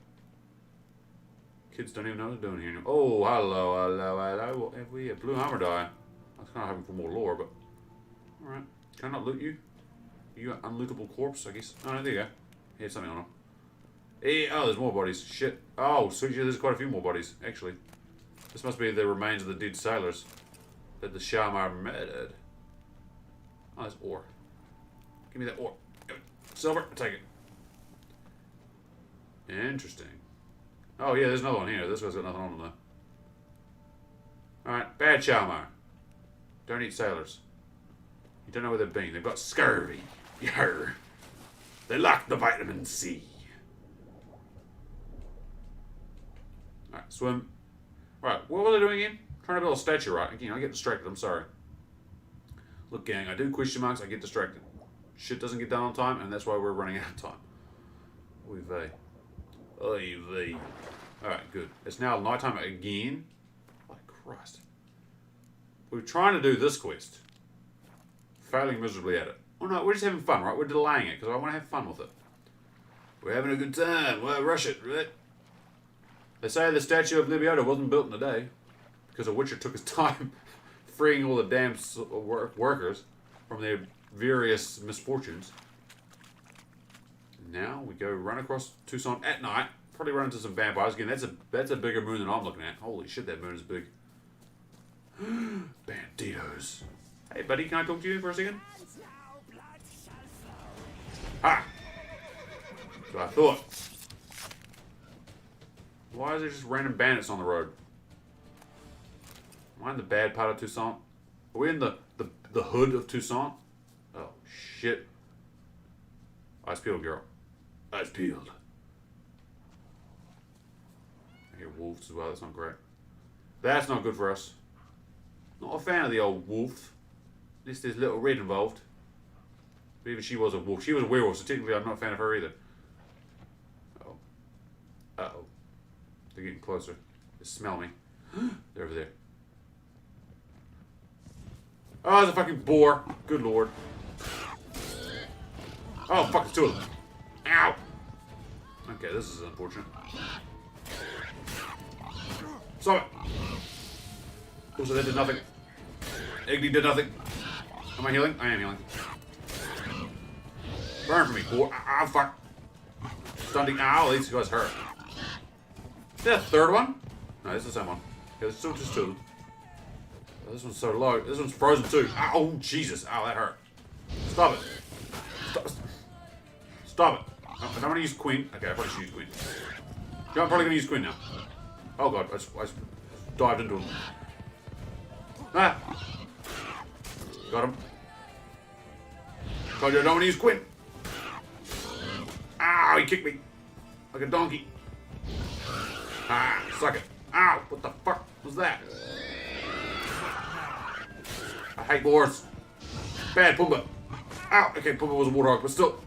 Speaker 2: Kids don't even know what they're doing here anymore. Oh, hello. What have we? A blue armor die. I was kind of hoping for more lore, but... Alright. Can I not loot you? You an unlootable corpse, I guess. Oh, no, there you go. He had something on him. Hey, oh, there's more bodies. Shit. Oh, sweet, there's quite a few more bodies, actually. This must be the remains of the dead sailors that the Shalmar murdered. Oh, there's ore. Give me that ore. Silver, I'll take it. Interesting. Oh, yeah, there's another one here. This guy's got nothing on him, though. Alright, bad Shalmar. Don't eat sailors. You don't know where they've been. They've got scurvy. Yarr. They lack the vitamin C. Alright, swim. Right, what were they doing again? Trying to build a statue, right? Again, I get distracted. I'm sorry. Look, gang, I do question marks. I get distracted. Shit doesn't get done on time, and that's why we're running out of time. Oy vey. Oy vey. Alright, good. It's now nighttime again. Oh, Christ. We're trying to do this quest. Failing miserably at it. Oh no, we're just having fun, right? We're delaying it, because I want to have fun with it. We're having a good time. Well, rush it, right? They say the statue of Libioda wasn't built in a day, because a witcher took his time freeing all the damn workers from their various misfortunes. Now we go run across Toussaint at night. Probably run into some vampires. Again, that's a bigger moon than I'm looking at. Holy shit, that moon is big. Banditos. Hey, buddy, can I talk to you for a second? Ha! That's what I thought. Why is there just random bandits on the road? Am I in the bad part of Toussaint? Are we in the hood of Toussaint? Oh, shit. Eyes peeled, girl. Eyes peeled. I hear wolves as well. That's not great. That's not good for us. Not a fan of the old wolf. At least there's Little Red involved. But even she was a wolf. She was a werewolf, so technically I'm not a fan of her either. Uh-oh. Uh-oh. They're getting closer. They smell me. They're over there. Oh, there's a fucking boar. Good lord. Oh, fuck, there's two of them. Ow! Okay, this is unfortunate. Stop it! Also, that did nothing. Igni did nothing. Am I healing? I am healing. Burn for me, boar. Ow, fuck. Stunting. Ow, these guys hurt. Is that a third one? No, this is the same one. Okay, there's still just two. Oh, this one's so low. This one's frozen too. Ow, oh, Jesus. Ow, that hurt. Stop it. Stop it. Oh, I don't want to use Queen. Okay, I probably should use Queen. Yeah, I'm probably going to use Queen now. Oh god, I just dived into him. Ah! Got him. Told you I don't want to use Quinn. Ow, he kicked me. Like a donkey. Ah, suck it. Ow, what the fuck was that? I hate wars. Bad Pumbaa. Ow! Okay, Pumbaa was a warthog, but still.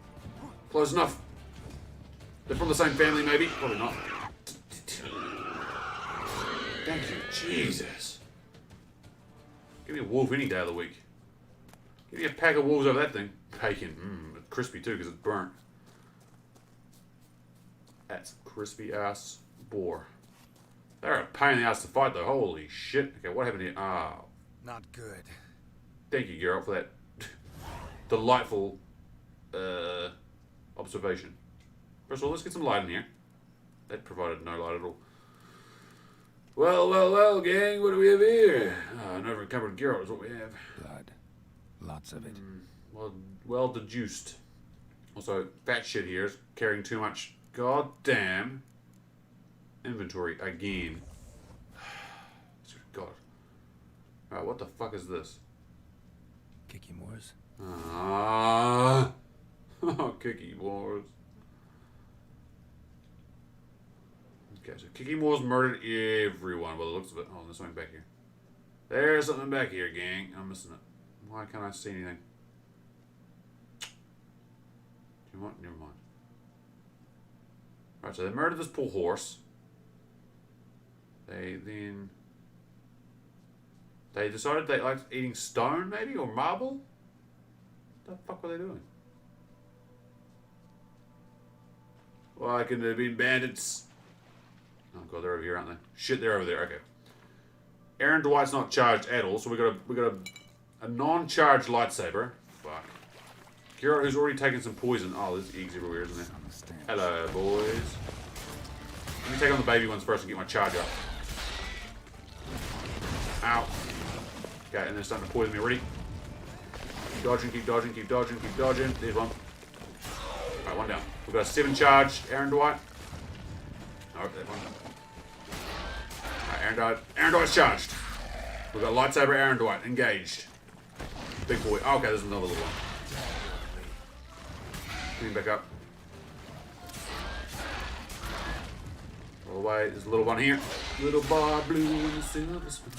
Speaker 2: Close enough. They're from the same family, maybe? Probably not. Thank you, Jesus. Give me a wolf any day of the week. Give me a pack of wolves over that thing. Bacon. Mmm, crispy too, because it's burnt. That's crispy ass boar. They're a pain in the ass to fight though. Holy shit. Okay, what happened here? Ah.
Speaker 3: Not good.
Speaker 2: Thank you, Geralt, for that delightful observation. First of all, let's get some light in here. That provided no light at all. Well, gang, what do we have here? An over-encumbered Geralt is what we have.
Speaker 3: Blood. Lots of it.
Speaker 2: Well deduced. Also, fat shit here is carrying too much goddamn inventory again. God. Alright, what the fuck is this?
Speaker 3: Kiki Moors.
Speaker 2: Kiki Moors. Okay, so Kiki Moors murdered everyone by the looks of it. Oh, there's something back here. There's something back here, gang. I'm missing it. Why can't I see anything? Do you want? Never mind. Right, so they murdered this poor horse. They decided they liked eating stone, maybe, or marble? What the fuck were they doing? Why couldn't they have been bandits? Oh god, they're over here, aren't they? Shit, they're over there. Okay. Aaron Dwight's not charged at all, so we got a non-charged lightsaber. Fuck. Geralt, who's already taken some poison. Oh, there's eggs everywhere, isn't there? Hello, boys. Let me take on the baby ones first and get my charge up. Ow. Okay, and they're starting to poison me already. Keep dodging, keep dodging, keep dodging, keep dodging. There's one. Alright, one down. We've got a 7 charge, Aaron Dwight. Oh, that one. Alright, Aaron Dwight's charged. We've got lightsaber Aaron Dwight engaged. Big boy. Oh, okay, there's another little one. Clean back up. All the way. There's a little one here. Little bar blue in the silver spoon.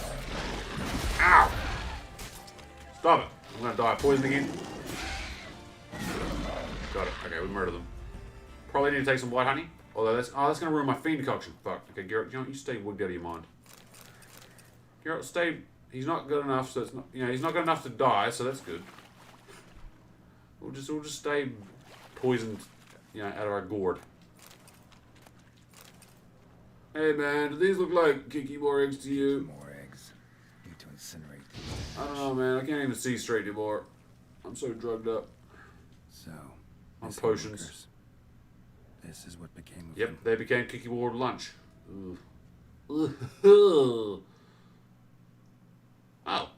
Speaker 2: Ow! Stop it. I'm gonna die of poison again. Got it. Okay, we murdered them. Probably need to take some white honey. Although that's gonna ruin my fiend decoction. Fuck. Okay, Geralt, you know what? You stay wigged out of your mind. Geralt, stay. He's not good enough, so it's not. You know, he's not good enough to die, so that's good. We'll just stay poisoned, you know, out of our gourd. Hey man, do these look like Kiki Moor eggs to you?
Speaker 3: More eggs. Need to incinerate.
Speaker 2: I don't know, man. I can't even see straight anymore. I'm so drugged up.
Speaker 3: So,
Speaker 2: On potions.
Speaker 3: Workers. This is what became of
Speaker 2: Yep,
Speaker 3: them.
Speaker 2: they became Kiki Moor lunch. Ooh. Oh.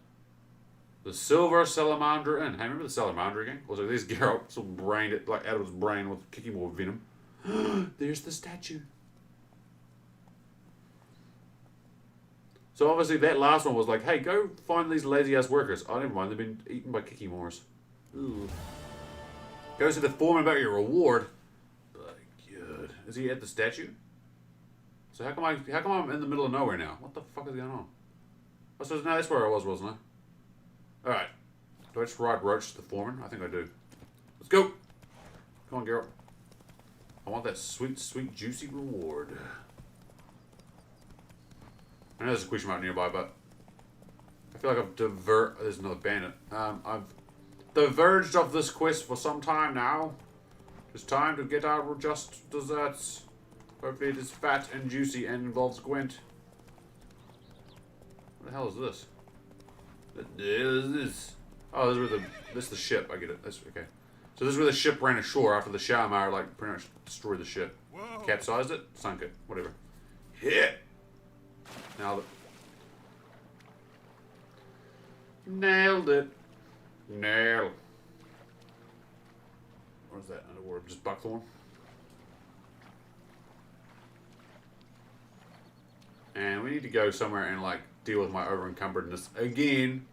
Speaker 2: The Silver Salamander Inn. Hey, remember the Salamander again? Also, there's Geralt, so brained it like out of his brain with Kiki Moor venom. There's the statue. So obviously that last one was like, hey, go find these lazy ass workers. Oh, never mind, they've been eaten by Kiki Moors. Ooh. Go see the foreman about your reward. My God. Is he at the statue? So how come I'm in the middle of nowhere now? What the fuck is going on? I suppose no, that's where I was, wasn't I? Alright. Do I just ride Roach to the foreman? I think I do. Let's go! Come on, Geralt. I want that sweet, sweet, juicy reward. I know there's a question mark nearby, but I feel like I've there's another bandit. I've diverged of this quest for some time now. It's time to get our just desserts. Hopefully it is fat and juicy and involves Gwent. What the hell is this? What the hell is this? Oh, this is the ship. I get it. That's okay. So this is where the ship ran ashore after the Shadowmire, like, pretty much destroyed the ship.
Speaker 8: Whoa.
Speaker 2: Capsized it, sunk it, whatever. Hit! Nailed it. Nailed it. Nailed. What is that? Another word? Just buckthorn? And we need to go somewhere and, like, deal with my over-encumbredness again.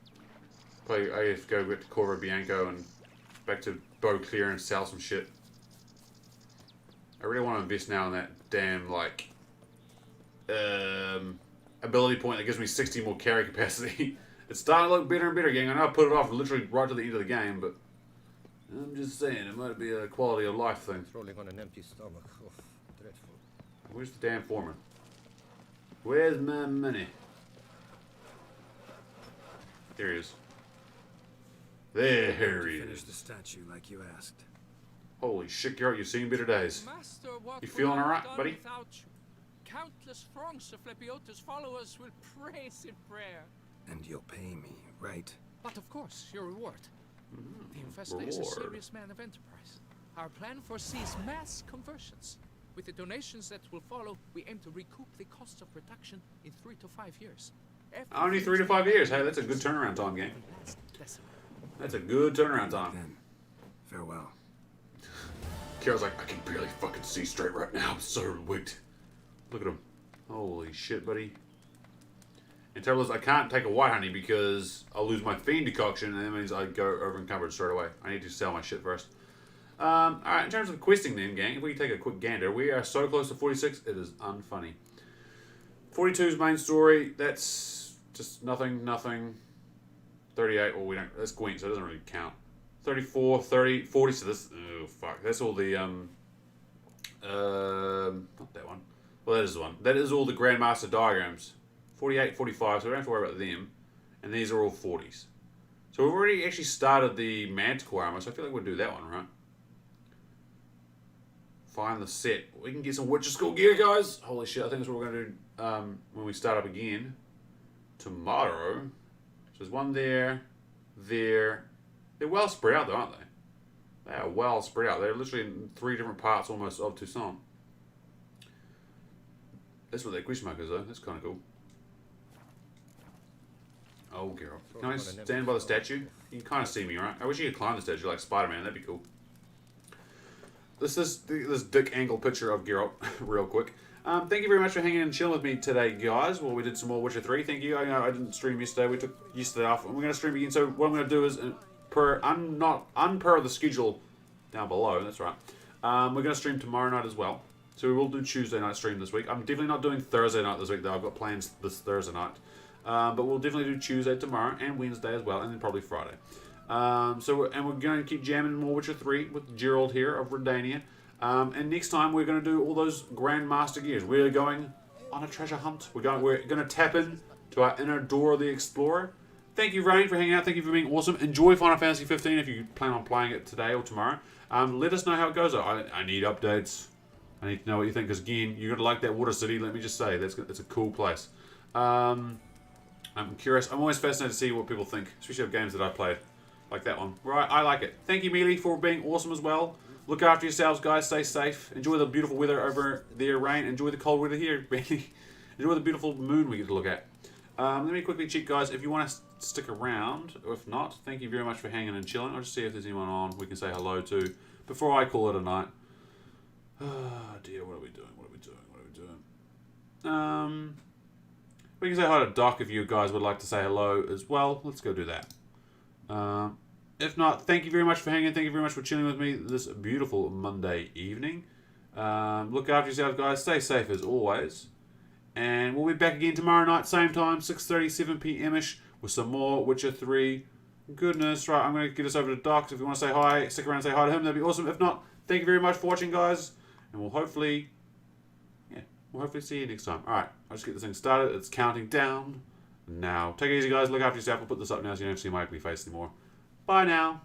Speaker 2: Probably I have to go back to Corvo Bianco and back to Beauclair and sell some shit. I really want to invest now in that damn, like, ability point that gives me 60 more carry capacity. It's starting to look better and better, gang. I know I put it off literally right to the end of the game, but I'm just saying, it might be a quality of life thing.
Speaker 9: Rolling on an empty stomach. Oh, dreadful.
Speaker 2: Where's the damn foreman? Where's my money? There he is. There he
Speaker 3: Finish
Speaker 2: is.
Speaker 3: the statue like you asked.
Speaker 2: Holy shit, Garrett, you've seen better days.
Speaker 11: Master, what
Speaker 2: You
Speaker 11: would
Speaker 2: feeling
Speaker 11: I have
Speaker 2: alright,
Speaker 11: done
Speaker 2: buddy?
Speaker 11: without you? Countless throngs of Lepiota's followers will praise in prayer.
Speaker 3: And you'll pay me, right?
Speaker 11: But of course, your reward. The investor is a
Speaker 2: reward.
Speaker 11: serious man of enterprise. Our plan foresees mass conversions. With the donations that will follow, we aim to recoup the cost of production in 3 to 5 years.
Speaker 2: Only 3 to 5 years. Hey, that's a good turnaround time, gang. That's a good turnaround time.
Speaker 3: Then, farewell.
Speaker 2: Carol's like, I can barely fucking see straight right now. I'm so wigged. Look at him. Holy shit, buddy. And terrible is I can't take a white honey because I'll lose my fiend decoction, and that means I go over encumbered straight away. I need to sell my shit first. Alright, in terms of questing then, gang, if we take a quick gander, we are so close to 46, it is unfunny. 42's main story, that's just nothing. 38, well, we don't, that's Gwent, so it doesn't really count. 34, 30, 40, so this, oh fuck, that's all the, not that one. Well, that is the one. That is all the Grandmaster diagrams. 48, 45, so we don't have to worry about them. And these are all 40s. So we've already actually started the Manticore armor, so I feel like we'll do that one, right? Find the set. We can get some Witcher School gear, guys. Holy shit, I think that's what we're going to do when we start up again. Tomorrow. So there's one there, there. They're well spread out though, aren't they? They are well spread out. They're literally in 3 different parts almost of Toussaint. That's what that question mark is though. That's kind of cool. Oh, girl. Can I stand by the statue? You can kind of see me, right? I wish you could climb the statue like Spider-Man. That'd be cool. This dick angle picture of Geralt, real quick. Thank you very much for hanging and chilling with me today, guys. Well, we did some more Witcher 3. Thank you. I know I didn't stream yesterday. We took yesterday off, and we're going to stream again. So what I'm going to do is, per the schedule down below, that's right, we're going to stream tomorrow night as well. So we will do Tuesday night stream this week. I'm definitely not doing Thursday night this week, though. I've got plans this Thursday night. But we'll definitely do Tuesday tomorrow, and Wednesday as well, and then probably Friday. We're going to keep jamming more Witcher 3 with Gerald here of Redania. And next time we're going to do all those Grandmaster gears. We're going on a treasure hunt. We're going to tap in to our inner Dora the Explorer. Thank you, Rain, for hanging out. Thank you for being awesome. Enjoy Final Fantasy 15 if you plan on playing it today or tomorrow. Let us know how it goes. I need updates. I need to know what you think, because again, you're going to like that Water City. Let me just say, it's a cool place. I'm curious. I'm always fascinated to see what people think, especially of games that I played. Like that one. Right, I like it. Thank you, Mealy, for being awesome as well. Look after yourselves, guys. Stay safe. Enjoy the beautiful weather over there, Rain. Enjoy the cold weather here, Benny. Enjoy the beautiful moon we get to look at. Let me quickly check, guys, if you want to stick around. Or if not, thank you very much for hanging and chilling. I'll just see if there's anyone on we can say hello to before I call it a night. Oh, dear. What are we doing? We can say hi to Doc if you guys would like to say hello as well. Let's go do that. If not, thank you very much for hanging. Thank you very much for chilling with me this beautiful Monday evening. Look after yourselves, guys. Stay safe as always. And we'll be back again tomorrow night, same time, 6:30, 7 p.m.-ish, with some more Witcher 3 goodness. Right, I'm going to get us over to Doc. If you want to say hi, stick around and say hi to him. That'd be awesome. If not, thank you very much for watching, guys. And we'll hopefully see you next time. Alright, I'll just get this thing started. It's counting down now. Take it easy, guys. Look after yourself. I'll put this up now so you don't see my ugly face anymore. Bye now.